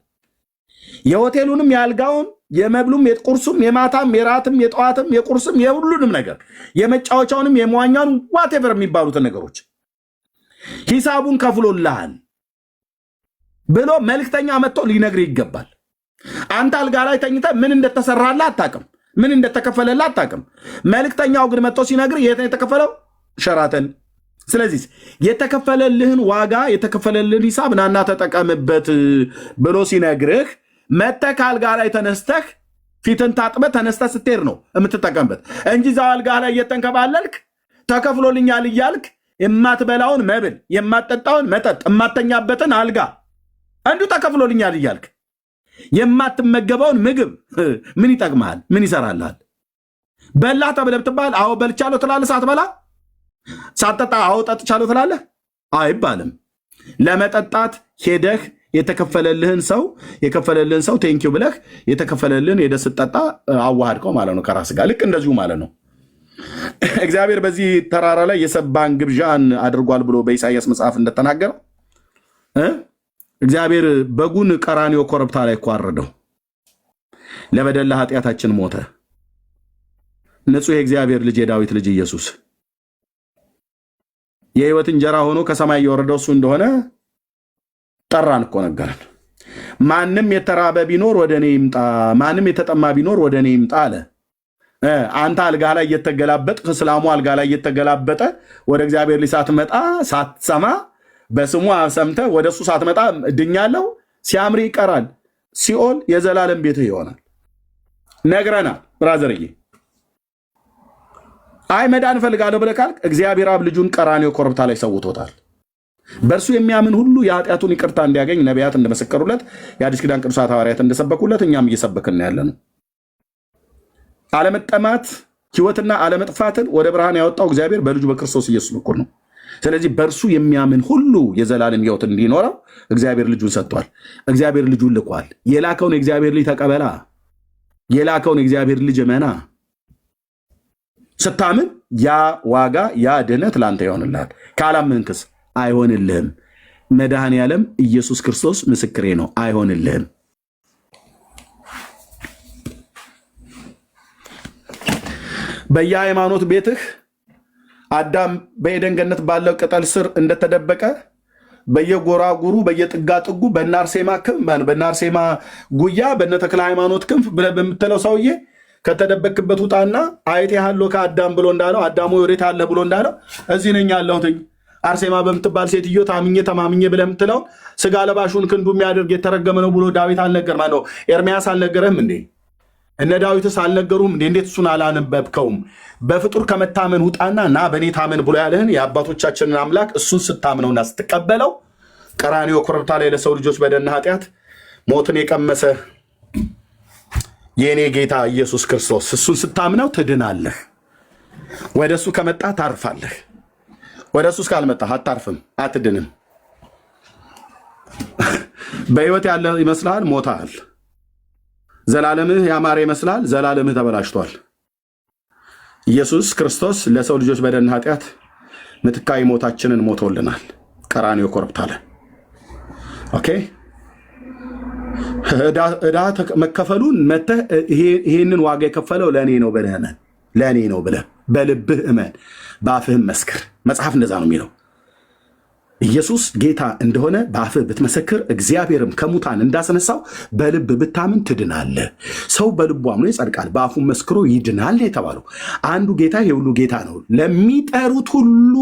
የሆቴሉንም የአልጋውን የመብሉም የቁርሱም የማታም የራትም የጠዋትም የቁርስም የሁሉንም ነገር የመጫወቻውንም የመዋኛውን ዋቴቨር የሚባሉትን ነገሮች ሂሳቡን ከፍሎልሃል ብሎ መልእክተኛ መጥቶ ሊነግር ይገባል። አንተ አልጋ ላይ ተኝተህ ምን እንደተሰራልህ አታውቅም፣ ምን እንደተከፈለልህ አታውቅም። መልእክተኛው ግን መጥቶ ሲነግር የት ነው የተከፈለው? ሸራተን። ስለዚህ የተከፈለልህን ዋጋ የተከፈለልህን ሂሳብ ናና ተጠቀምበት ብሎ ሲነግርህ መተህ ከአልጋ ላይ ተነስተህ ፊትን ታጥበህ ተነስተህ ስትሄድ ነው የምትጠቀምበት እንጂ እዛው አልጋ ላይ እየተንከባለልክ ተከፍሎልኛል እያልክ የማትበላውን መብል የማትጠጣውን መጠጥ የማተኛበትን አልጋ አንዱ ተከፍሎልኛል እያልክ የማትመገበውን ምግብ ምን ይጠቅምሃል? ምን ይሰራልሃል? በላ ተብለህ ብትባል አዎ በልቻለሁ ትላለህ። ሳትበላ ሳትጠጣ አዎ ጠጥቻለሁ ትላለህ አይባልም። ለመጠጣት ሄደህ የከፈለልህን ሰው ቴንኪው ብለህ የተከፈለልህን ሄደህ ስትጠጣ አዋሃድከው ማለት ነው ከራስ ጋር። ልክ እንደዚሁ ማለት ነው እግዚአብሔር በዚህ ተራራ ላይ የሰባን ግብዣን አድርጓል ብሎ በኢሳይያስ መጽሐፍ እንደተናገረው እግዚአብሔር በጉን ቀራንዮ ኮረብታ ላይ ኳረደው፣ ለበደል ኃጢአታችን ሞተ። ንጹሕ የእግዚአብሔር ልጅ የዳዊት ልጅ ኢየሱስ የህይወት እንጀራ ሆኖ ከሰማይ የወረደው እሱ እንደሆነ ጠራን እኮ ነገረን። ማንም የተራበ ቢኖር ወደ እኔ ይምጣ፣ ማንም የተጠማ ቢኖር ወደ እኔ ይምጣ አለ። አንተ አልጋ ላይ እየተገላበጥ እስላሙ አልጋ ላይ እየተገላበጠ ወደ እግዚአብሔር ልጅ ሳትመጣ ሳትሰማ በስሙ ሰምተህ ወደ እሱ ሳትመጣ ድኛለሁ ሲያምር ይቀራል። ሲኦል የዘላለም ቤትህ ይሆናል። ነግረናል ብራዘርዬ። አይ መዳን እፈልጋለሁ ብለህ ካልክ እግዚአብሔር አብ ልጁን ቀራንዮ ኮረብታ ላይ ሰውቶታል። በእርሱ የሚያምን ሁሉ የኃጢአቱን ይቅርታ እንዲያገኝ ነቢያት እንደመሰከሩለት የአዲስ ኪዳን ቅዱሳት ሐዋርያት እንደሰበኩለት እኛም እየሰበክን ያለ ነው። አለመጠማት ሕይወትና አለመጥፋትን ወደ ብርሃን ያወጣው እግዚአብሔር በልጁ በክርስቶስ ኢየሱስ በኩል ነው። ስለዚህ በእርሱ የሚያምን ሁሉ የዘላለም ሕይወት እንዲኖረው እግዚአብሔር ልጁን ሰጥቷል። እግዚአብሔር ልጁን ልኳል። የላከውን የእግዚአብሔር ልጅ ተቀበላ። የላከውን የእግዚአብሔር ልጅ እመና። ስታምን ያ ዋጋ ያ ድህነት ለአንተ ይሆንልሃል። ካላመንክስ አይሆንልህም። መድኃኔ ዓለም ኢየሱስ ክርስቶስ ምስክሬ ነው፣ አይሆንልህም። በየሃይማኖት ቤትህ አዳም በኤደን ገነት ባለው ቅጠል ስር እንደተደበቀ በየጎራጉሩ በየጥጋጥጉ በናርሴማ ጉያ በነተክለ ሃይማኖት ክንፍ ብለህ በምትለው ሰውዬ ከተደበክበት ውጣና አይቴሃለሁ ከአዳም ብሎ እንዳለው አዳሙ ወዴት አለህ ብሎ እንዳለው እዚህ ነኝ ያለሁትኝ አርሴማ በምትባል ሴትዮ ታምኜ ተማምኜ ብለህ የምትለውን ስጋ ለባሹን ክንዱ የሚያደርግ የተረገመ ነው ብሎ ዳዊት አልነገርም? ማነው ኤርሚያስ አልነገረህም እንዴ? እነ ዳዊትስ አልነገሩም እንዴ? እንዴት እሱን አላነበብከውም? በፍጡር ከመታመን ውጣና ና በእኔ ታመን ብሎ ያለህን የአባቶቻችንን አምላክ እሱን ስታምነውና ስትቀበለው ቀራንዮ ኮረብታ ላይ ለሰው ልጆች በደልና ኃጢአት ሞትን የቀመሰ የእኔ ጌታ ኢየሱስ ክርስቶስ እሱን ስታምነው ትድናለህ። ወደ እሱ ከመጣ ታርፋለህ። ወደ እሱ እስካልመጣ አታርፍም፣ አትድንም። በሕይወት ያለ ይመስልሃል? ሞታል። ዘላለምህ ያማረ ይመስልሃል? ዘላለምህ ተበላሽቷል። ኢየሱስ ክርስቶስ ለሰው ልጆች በደልና ኃጢአት ምትካዊ ሞታችንን ሞቶልናል ቀራንዮ ኮረብታ ላይ። ኦኬ ዕዳ መከፈሉን መተህ ይሄንን ዋጋ የከፈለው ለእኔ ነው ብለህ ለእኔ ነው ብለህ በልብህ እመን፣ በአፍህም መስክር። መጽሐፍ እንደዛ ነው የሚለው። ኢየሱስ ጌታ እንደሆነ በአፍህ ብትመሰክር እግዚአብሔርም ከሙታን እንዳስነሳው በልብ ብታምን ትድናለህ። ሰው በልቡ አምኖ ይጸድቃል፣ በአፉ መስክሮ ይድናል የተባለው አንዱ ጌታ የሁሉ ጌታ ነው። ለሚጠሩት ሁሉ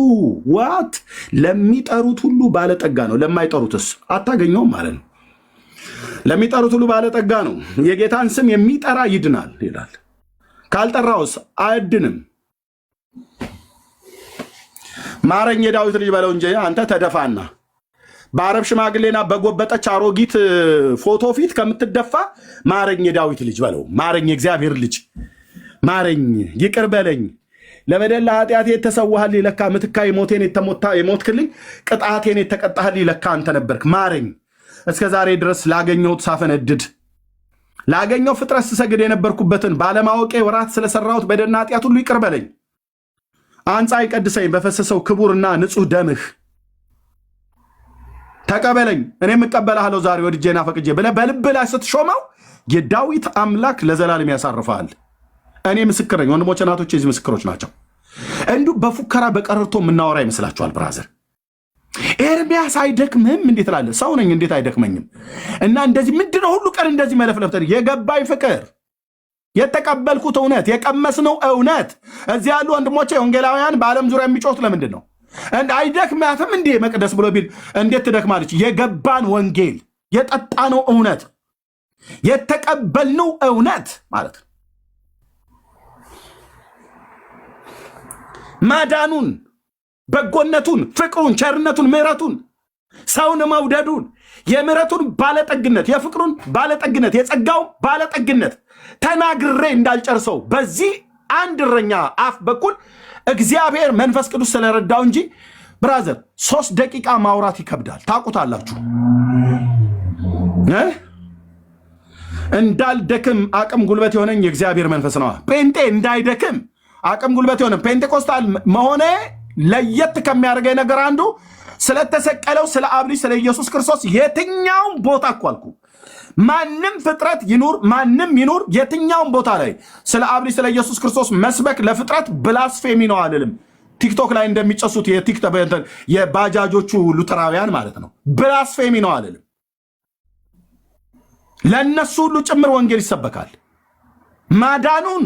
ለሚጠሩት ሁሉ ባለጠጋ ነው። ለማይጠሩትስ አታገኘውም ማለት ነው። ለሚጠሩት ሁሉ ባለጠጋ ነው። የጌታን ስም የሚጠራ ይድናል ይላል። ካልጠራውስ አያድንም። ማረኝ የዳዊት ልጅ በለው እንጂ አንተ ተደፋና በአረብ ሽማግሌና በጎበጠች አሮጊት ፎቶ ፊት ከምትደፋ ማረኝ የዳዊት ልጅ በለው። ማረኝ የእግዚአብሔር ልጅ ማረኝ፣ ይቅር በለኝ፣ ለበደል ለኃጢአቴ የተሰዋህልኝ ለካ ምትካ የሞቴን የሞትክልኝ ቅጣቴን የተቀጣህልኝ ለካ አንተ ነበርክ። ማረኝ፣ እስከ ዛሬ ድረስ ላገኘሁት ሳፈነድድ ላገኘው ፍጥረት ስሰግድ የነበርኩበትን ባለማወቄ ወራት ስለሰራሁት በደልና ኃጢአት ሁሉ ይቅር በለኝ። አንጻይ ቀድሰኝ በፈሰሰው ክቡርና ንጹህ ደምህ ተቀበለኝ፣ እኔም እቀበልሃለሁ ዛሬ ወድጄና ፈቅጄ ብለህ በልብ ላይ ስትሾመው የዳዊት አምላክ ለዘላለም ያሳርፈሃል። እኔ ምስክር ነኝ። ወንድሞች እናቶች የዚህ ምስክሮች ናቸው። እንዲሁ በፉከራ በቀረርቶ የምናወራ ይመስላችኋል? ብራዘር ኤርሚያስ አይደክምህም እንዴት ላለ ሰው ነኝ፣ እንዴት አይደክመኝም? እና እንደዚህ ምንድነው ሁሉ ቀን እንደዚህ መለፍለፍተን የገባኝ ፍቅር የተቀበልኩት እውነት የቀመስነው እውነት እዚህ ያሉ ወንድሞቼ ወንጌላውያን በዓለም ዙሪያ የሚጮት ለምንድን ነው? አይደክማትም እንዴ መቅደስ ብሎ ቢል እንዴት ትደክማለች? የገባን ወንጌል የጠጣነው እውነት የተቀበልነው እውነት ማለት ነው። ማዳኑን፣ በጎነቱን፣ ፍቅሩን፣ ቸርነቱን፣ ምሕረቱን፣ ሰውን መውደዱን፣ የምሕረቱን ባለጠግነት፣ የፍቅሩን ባለጠግነት፣ የጸጋውን ባለጠግነት ተናግሬ እንዳልጨርሰው በዚህ አንድ እረኛ አፍ በኩል እግዚአብሔር መንፈስ ቅዱስ ስለረዳው እንጂ ብራዘር 3 ደቂቃ ማውራት ይከብዳል። ታውቁታላችሁ። እንዳልደክም አቅም ጉልበት የሆነኝ የእግዚአብሔር መንፈስ ነው። ጴንጤ እንዳይደክም አቅም ጉልበት የሆነ ፔንቴኮስታል መሆኔ ለየት ከሚያደርገኝ ነገር አንዱ ስለተሰቀለው ስለ አብ ልጅ ስለ ኢየሱስ ክርስቶስ የትኛውም ቦታ እኮ አልኩ ማንም ፍጥረት ይኑር ማንም ይኑር የትኛውም ቦታ ላይ ስለ አብ ልጅ ስለ ኢየሱስ ክርስቶስ መስበክ ለፍጥረት ብላስፌሚ ነው አልልም። ቲክቶክ ላይ እንደሚጨሱት የባጃጆቹ ሉተራውያን ማለት ነው። ብላስፌሚ ነው አልልም። ለእነሱ ሁሉ ጭምር ወንጌል ይሰበካል። ማዳኑን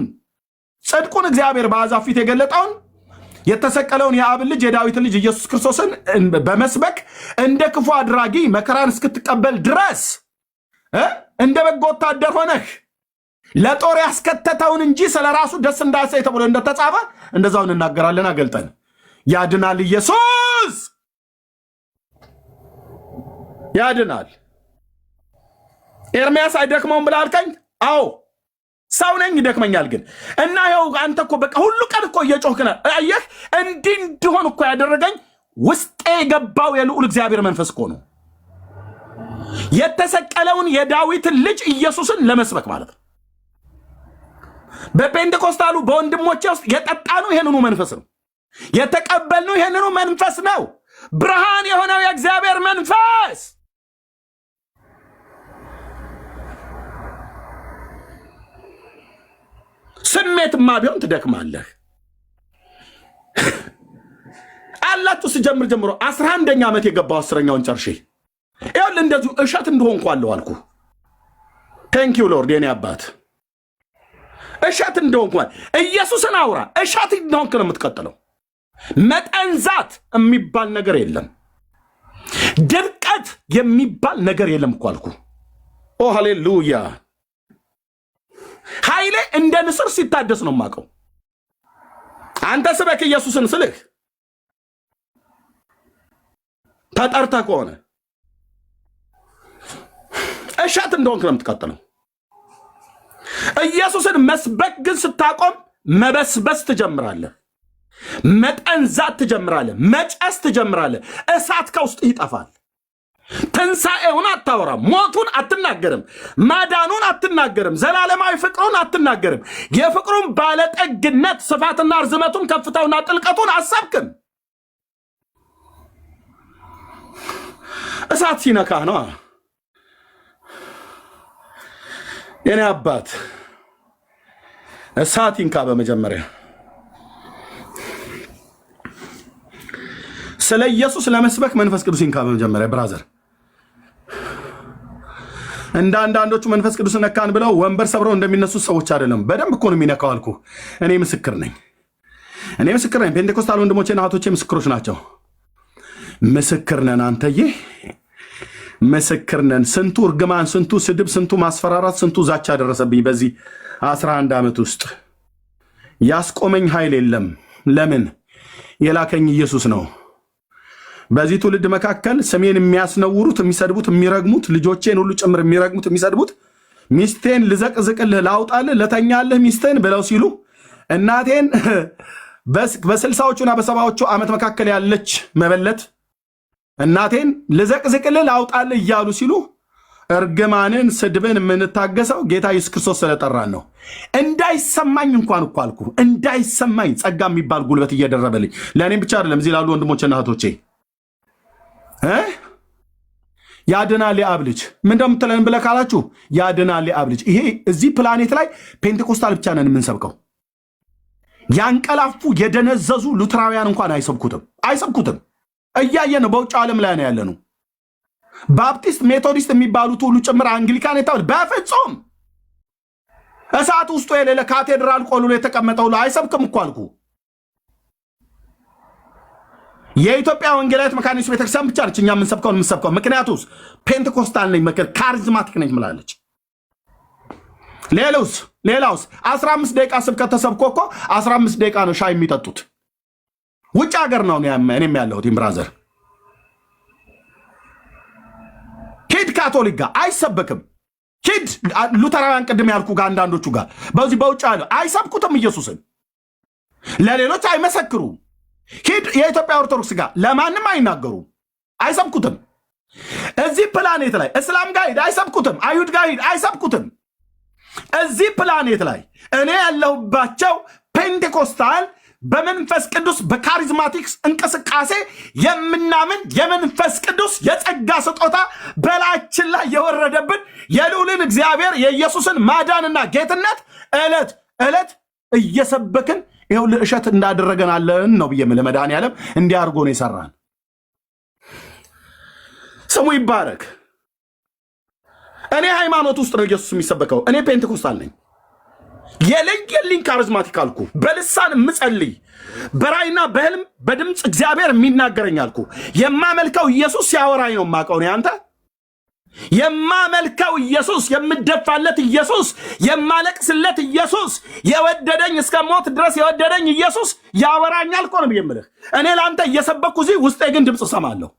ጽድቁን እግዚአብሔር በአሕዛብ ፊት የገለጠውን የተሰቀለውን የአብ ልጅ የዳዊትን ልጅ ኢየሱስ ክርስቶስን በመስበክ እንደ ክፉ አድራጊ መከራን እስክትቀበል ድረስ እንደ በጎ ወታደር ሆነህ ለጦር ያስከተተውን እንጂ ስለ ራሱ ደስ እንዳያሰኝ ተብሎ እንደተጻፈ እንደዛው እንናገራለን። አገልጠን ያድናል። ኢየሱስ ያድናል። ኤርሚያስ አይደክመውም ብለህ አልከኝ? አዎ ሰው ነኝ፣ ይደክመኛል። ግን እና ያው አንተ እኮ በቃ ሁሉ ቀን እኮ እየጮህክና አየህ፣ እንዲህ እንዲሆን እኮ ያደረገኝ ውስጤ የገባው የልዑል እግዚአብሔር መንፈስ እኮ ነው። የተሰቀለውን የዳዊትን ልጅ ኢየሱስን ለመስበክ ማለት ነው። በፔንቴኮስታሉ በወንድሞቼ ውስጥ የጠጣነው ይሄንኑ መንፈስ ነው። የተቀበልነው ይሄንኑ መንፈስ ነው። ብርሃን የሆነው የእግዚአብሔር መንፈስ ስሜትማ ቢሆን ትደክማለህ አላችሁ። ስጀምር ጀምሮ 11ኛ ዓመት የገባው 10ኛውን ጨርሼ ይኸውልህ እንደዚሁ እሸት እንደሆንኩ አለሁ። ቴንኪው ሎርድ የኔ አባት እሸት እንደሆንኩ ኢየሱስን አውራ። እሸት እንደሆንክ ነው የምትቀጥለው። መጠንዛት የሚባል ነገር የለም። ድርቀት የሚባል ነገር የለም እኮ አልኩ። ኦ ሃሌሉያ። ኃይሌ እንደ ንስር ሲታደስ ነው የማውቀው። አንተ ስበክ ኢየሱስን ስልህ ተጠርተህ ከሆነ እሸት እንደሆንክ ነው የምትቀጥለው። ኢየሱስን መስበክ ግን ስታቆም መበስበስ ትጀምራለህ፣ መጠንዛት ትጀምራለህ፣ መጨስ ትጀምራለህ። እሳት ከውስጥ ይጠፋል። ትንሣኤውን አታወራም፣ ሞቱን አትናገርም፣ ማዳኑን አትናገርም፣ ዘላለማዊ ፍቅሩን አትናገርም። የፍቅሩን ባለጠግነት ስፋትና ርዝመቱን ከፍታውና ጥልቀቱን አሰብክም። እሳት ሲነካህ ነው የኔ አባት። እሳት ይንካ። በመጀመሪያ ስለ ኢየሱስ ለመስበክ መንፈስ ቅዱስ ይንካ። በመጀመሪያ ብራዘር፣ እንደ አንዳንዶቹ መንፈስ ቅዱስ ነካን ብለው ወንበር ሰብረው እንደሚነሱት ሰዎች አይደለም። በደንብ እኮ ነው የሚነካው አልኩ። እኔ ምስክር ነኝ። ፔንቴኮስታል ወንድሞቼና እህቶቼ ምስክሮች ናቸው። ምስክር ነን። አንተዬ ምስክር ነን። ስንቱ እርግማን፣ ስንቱ ስድብ፣ ስንቱ ማስፈራራት፣ ስንቱ ዛቻ ደረሰብኝ በዚህ 11 ዓመት ውስጥ። ያስቆመኝ ኃይል የለም። ለምን? የላከኝ ኢየሱስ ነው። በዚህ ትውልድ መካከል ስሜን የሚያስነውሩት፣ የሚሰድቡት፣ የሚረግሙት፣ ልጆቼን ሁሉ ጭምር የሚረግሙት፣ የሚሰድቡት፣ ሚስቴን ልዘቅዝቅልህ፣ ላውጣልህ፣ ለተኛልህ ሚስትን ብለው ሲሉ እናቴን በ60ዎቹና በ70ዎቹ ዓመት መካከል ያለች መበለት እናቴን ልዘቅዝቅልህ፣ ላውጣልህ እያሉ ሲሉ እርግማንን፣ ስድብን የምንታገሰው ጌታ ኢየሱስ ክርስቶስ ስለጠራን ነው። እንዳይሰማኝ እንኳን እኮ አልኩ፣ እንዳይሰማኝ ጸጋ የሚባል ጉልበት እየደረበልኝ ለእኔም ብቻ አይደለም እዚህ ላሉ ወንድሞችና እህቶቼ ያድናል የአብ ልጅ ምን እንደምትለን ብለህ ካላችሁ ያድናል የአብ ልጅ። ይሄ እዚህ ፕላኔት ላይ ፔንቴኮስታል ብቻ ነን የምንሰብከው። ያንቀላፉ የደነዘዙ ሉትራውያን እንኳን አይሰብኩትም። እያየን ነው። በውጭ ዓለም ላይ ነው ያለነው። ባፕቲስት፣ ሜቶዲስት የሚባሉት ሁሉ ጭምር አንግሊካን የተባለ በፍጹም እሳት ውስጡ የሌለ ካቴድራል ቆሎ የተቀመጠው ሁሉ አይሰብክም እኮ አልኩ። የኢትዮጵያ ወንጌላዊት መካነ ኢየሱስ ቤተክርስቲያን ብቻ ነች እኛ የምንሰብከው። ምክንያቱም ፔንቴኮስታል ነኝ፣ ካሪዝማቲክ ነኝ ምላለች። ሌላውስ 15 ደቂቃ ስብከት ተሰብኮ እኮ 15 ደቂቃ ነው ሻይ የሚጠጡት። ውጭ ሀገር ነው እኔም ያለሁት ብራዘር። ሂድ ካቶሊክ ጋር አይሰበክም። ሂድ ሉተራውያን ቅድም ያልኩ ጋር አንዳንዶቹ ጋር በዚህ በውጭ ያለው አይሰብኩትም። ኢየሱስን ለሌሎች አይመሰክሩም። ሂድ የኢትዮጵያ ኦርቶዶክስ ጋር ለማንም አይናገሩም፣ አይሰብኩትም። እዚህ ፕላኔት ላይ እስላም ጋር ሂድ አይሰብኩትም፣ አይሁድ ጋር ሂድ አይሰብኩትም። እዚህ ፕላኔት ላይ እኔ ያለሁባቸው ፔንቴኮስታል በመንፈስ ቅዱስ በካሪዝማቲክስ እንቅስቃሴ የምናምን የመንፈስ ቅዱስ የጸጋ ስጦታ በላችን ላይ የወረደብን የልዑልን እግዚአብሔር የኢየሱስን ማዳንና ጌትነት ዕለት ዕለት እየሰበክን ይኸው ለእሸት እንዳደረገን አለን ነው ብዬ ለመድኃኔዓለም እንዲያርጎ ነው የሰራን። ስሙ ይባረክ። እኔ ሃይማኖት ውስጥ ነው ኢየሱስ የሚሰበከው። እኔ ፔንቴኮስታል ነኝ። የለየልኝ ካሪዝማቲክ አልኩ። በልሳን ምጸልይ በራይና በህልም በድምፅ እግዚአብሔር የሚናገረኝ አልኩ። የማመልከው ኢየሱስ ሲያወራኝ ነው የማውቀው። እኔ አንተ የማመልከው ኢየሱስ፣ የምደፋለት ኢየሱስ፣ የማለቅስለት ኢየሱስ፣ የወደደኝ እስከ ሞት ድረስ የወደደኝ ኢየሱስ ያወራኛል እኮ ነው የምልህ። እኔ ለአንተ እየሰበኩ እዚህ ውስጤ ግን ድምፅ እሰማለሁ።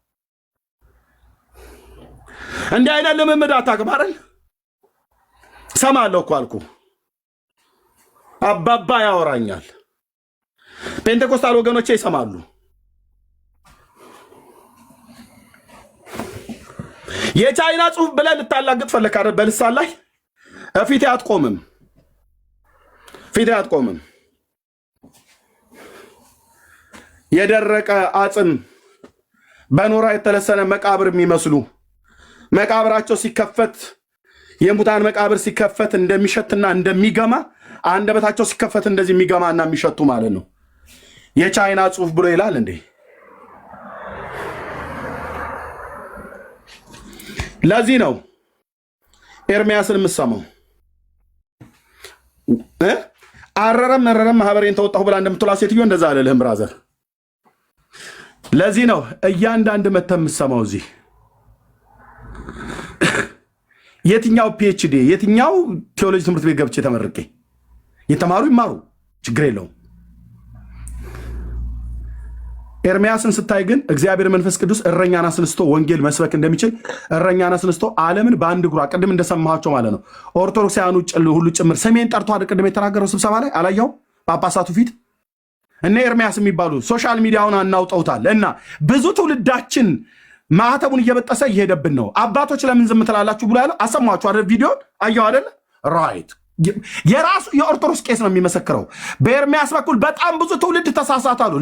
እንዲህ አይነት ልምምድ አታቅባረን ሰማለሁ እኮ አልኩ። አባባ ያወራኛል። ፔንቴኮስታል ወገኖቼ ይሰማሉ። የቻይና ጽሁፍ ብለህ ልታላግጥ ፈለክ አይደል? በልሳን ላይ ፊቴ አትቆምም። የደረቀ አጽም በኖራ የተለሰነ መቃብር የሚመስሉ መቃብራቸው ሲከፈት የሙታን መቃብር ሲከፈት እንደሚሸትና እንደሚገማ አንደበታቸው ሲከፈት እንደዚህ የሚገማና የሚሸቱ ማለት ነው። የቻይና ጽሁፍ ብሎ ይላል እንዴ? ለዚህ ነው ኤርሚያስን የምሰማው። አረረም ማህበሬን ተወጣሁ ብላ እንደምትላ ሴትዮ እንደዛ አለልህም ብራዘር። ለዚህ ነው እያንዳንድ መተህ የምሰማው እዚህ የትኛው ፒኤችዲ የትኛው ቴዎሎጂ ትምህርት ቤት ገብቼ ተመርቄ የተማሩ ይማሩ፣ ችግር የለውም። ኤርሚያስን ስታይ ግን እግዚአብሔር መንፈስ ቅዱስ እረኛን አስነስቶ ወንጌል መስበክ እንደሚችል እረኛን አስነስቶ ዓለምን በአንድ እግሯ ቅድም እንደሰማኋቸው ማለት ነው ኦርቶዶክሳውያኑ ሁሉ ጭምር ስሜን ጠርቶ ቅድም የተናገረው ስብሰባ ላይ አላየው ጳጳሳቱ ፊት እነ ኤርሚያስ የሚባሉ ሶሻል ሚዲያውን አናውጠውታል። እና ብዙ ትውልዳችን ማህተቡን እየበጠሰ እየሄደብን ነው። አባቶች ለምን ዝም ትላላችሁ ብሎ ያለው አሰማችሁ አይደል? ቪዲዮን አየው አይደል? ራይት የራሱ የኦርቶዶክስ ቄስ ነው የሚመሰክረው። በኤርሚያስ በኩል በጣም ብዙ ትውልድ ተሳሳታሉ።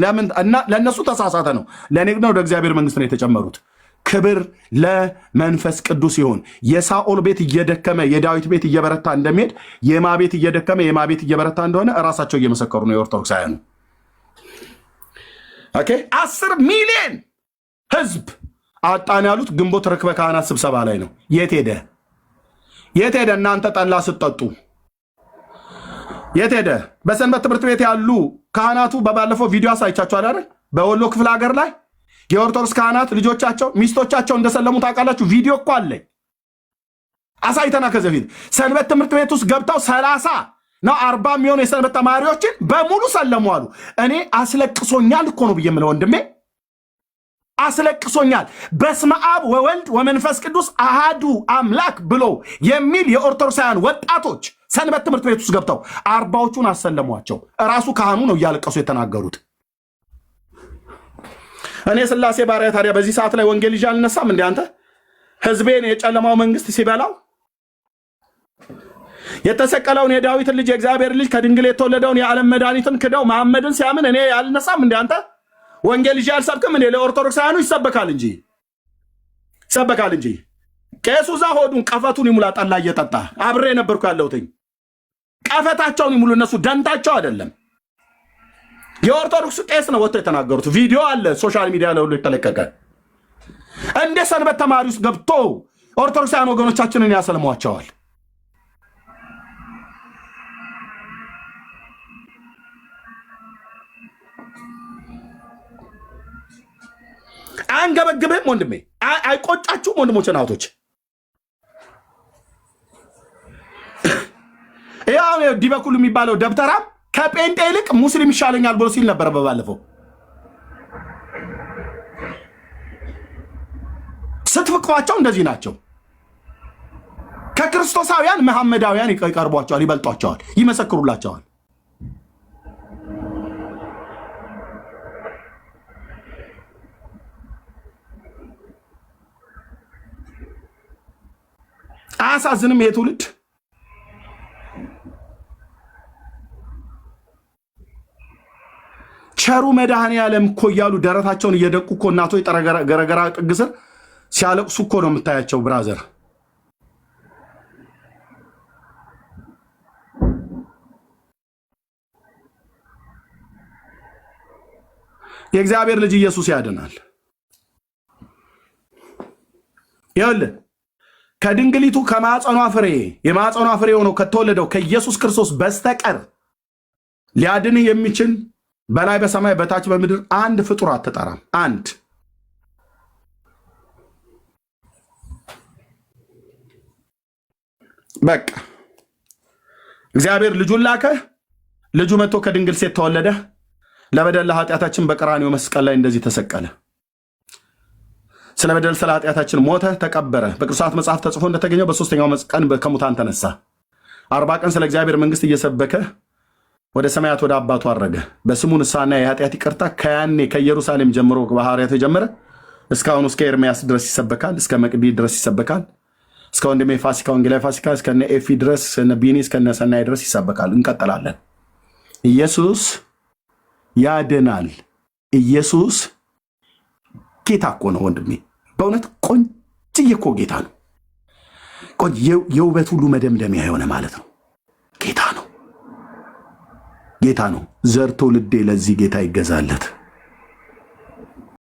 ለእነሱ ተሳሳተ ነው፣ ለእኔ ግን ወደ እግዚአብሔር መንግስት ነው የተጨመሩት። ክብር ለመንፈስ ቅዱስ ይሁን። የሳኦል ቤት እየደከመ የዳዊት ቤት እየበረታ እንደሚሄድ የማ ቤት እየደከመ የማ ቤት እየበረታ እንደሆነ እራሳቸው እየመሰከሩ ነው የኦርቶዶክሳውያኑ። ኦኬ 10 ሚሊዮን ህዝብ አጣን ያሉት ግንቦት ርክበ ካህናት ስብሰባ ላይ ነው። የት ሄደ? የት ሄደ? እናንተ ጠላ ስትጠጡ የት ሄደ? በሰንበት ትምህርት ቤት ያሉ ካህናቱ በባለፈው ቪዲዮ አሳይቻችኋል አይደል? በወሎ ክፍለ ሀገር ላይ የኦርቶዶክስ ካህናት ልጆቻቸው ሚስቶቻቸው እንደሰለሙ ታውቃላችሁ። ቪዲዮ እኮ አለኝ አሳይተና። ከዚህ በፊት ሰንበት ትምህርት ቤት ውስጥ ገብተው 30 ነው 40 የሚሆኑ የሰንበት ተማሪዎችን በሙሉ ሰለሙ አሉ። እኔ አስለቅሶኛል እኮ ነው ብዬ የምለው ወንድሜ፣ አስለቅሶኛል። በስመ አብ ወወልድ ወመንፈስ ቅዱስ አሃዱ አምላክ ብሎ የሚል የኦርቶዶክሳውያን ወጣቶች ሰንበት ትምህርት ቤት ውስጥ ገብተው 40ዎቹን አሰለሟቸው። እራሱ ካህኑ ነው እያለቀሱ የተናገሩት። እኔ ስላሴ ባሪያ ታዲያ በዚህ ሰዓት ላይ ወንጌል ይዤ አልነሳም እንዴ? አንተ ህዝቤን የጨለማው መንግስት ሲበላው የተሰቀለውን የዳዊትን ልጅ የእግዚአብሔር ልጅ ከድንግል የተወለደውን የዓለም መድኃኒትን ክደው መሐመድን ሲያምን እኔ አልነሳም እንዴ? አንተ ወንጌል ይዤ አልሰብክም እንዴ? ለኦርቶዶክሳውያኑ ይሰበካል እንጂ ይሰበካል እንጂ። ቄሱ እዛ ሆዱን ቀፈቱን ይሙላ ጠላ እየጠጣ አብሬ ነበርኩ ያለሁትኝ። ቀፈታቸውን ይሙሉ እነሱ ደንታቸው አይደለም። የኦርቶዶክስ ቄስ ነው ወጥቶ የተናገሩት። ቪዲዮ አለ ሶሻል ሚዲያ ላይ ሁሉ የተለቀቀ። እንደ ሰንበት ተማሪ ውስጥ ገብቶ ኦርቶዶክሳውያን ወገኖቻችንን ያሰልሟቸዋል። አንገበግብህም ወንድሜ? አይቆጫችሁም ወንድሞች ናቶች? ያው ዲበኩሉ የሚባለው ደብተራ ከጴንጤ ይልቅ ሙስሊም ይሻለኛል ብሎ ሲል ነበር በባለፈው። ስትፍቋቸው እንደዚህ ናቸው። ከክርስቶሳውያን መሐመዳውያን ይቀርቧቸዋል፣ ይበልጧቸዋል፣ ይመሰክሩላቸዋል። አያሳዝንም? ይሄ ትውልድ ቸሩ መድኃኔ ዓለም እኮ እያሉ ደረታቸውን እየደቁ እኮ እናቶች ገረገራ ጥግ ስር ሲያለቅሱ እኮ ነው የምታያቸው። ብራዘር የእግዚአብሔር ልጅ ኢየሱስ ያድናል። ይኸውልህ ከድንግሊቱ ከማፀኗ ፍሬ የማፀኗ ፍሬ ሆኖ ከተወለደው ከኢየሱስ ክርስቶስ በስተቀር ሊያድንህ የሚችል በላይ በሰማይ በታች በምድር አንድ ፍጡር አትጠራም። አንድ በቃ እግዚአብሔር ልጁን ላከ። ልጁ መጥቶ ከድንግል ሴት ተወለደ። ለበደል ለኃጢአታችን በቀራንዮ መስቀል ላይ እንደዚህ ተሰቀለ። ስለ በደል ስለ ኃጢአታችን ሞተ፣ ተቀበረ። በቅዱሳት መጽሐፍ ተጽፎ እንደተገኘው በሶስተኛው ቀን ከሙታን ተነሳ። 40 ቀን ስለ እግዚአብሔር መንግስት እየሰበከ ወደ ሰማያት ወደ አባቱ አረገ። በስሙ ንስሐና የኃጢአት ይቅርታ ከያኔ ከኢየሩሳሌም ጀምሮ በሐዋርያት ጀመረ እስካሁኑ እስከ ኤርምያስ ድረስ ይሰበካል። እስከ መቅዲ ድረስ ይሰበካል። እስከ ወንድሜ ፋሲካ ወንጌላዊ ፋሲካ እስከነ ኤፊ ድረስ እስከነ ቢኒ እስከነ ሰናይ ድረስ ይሰበካል። እንቀጥላለን። ኢየሱስ ያድናል። ኢየሱስ ጌታ እኮ ነው ወንድሜ። በእውነት ቆንጅዬ እኮ ጌታ ነው። የውበት ሁሉ መደምደሚያ የሆነ ማለት ነው። ጌታ ነው፣ ጌታ ነው። ዘር ትውልዴ ለዚህ ጌታ ይገዛለት።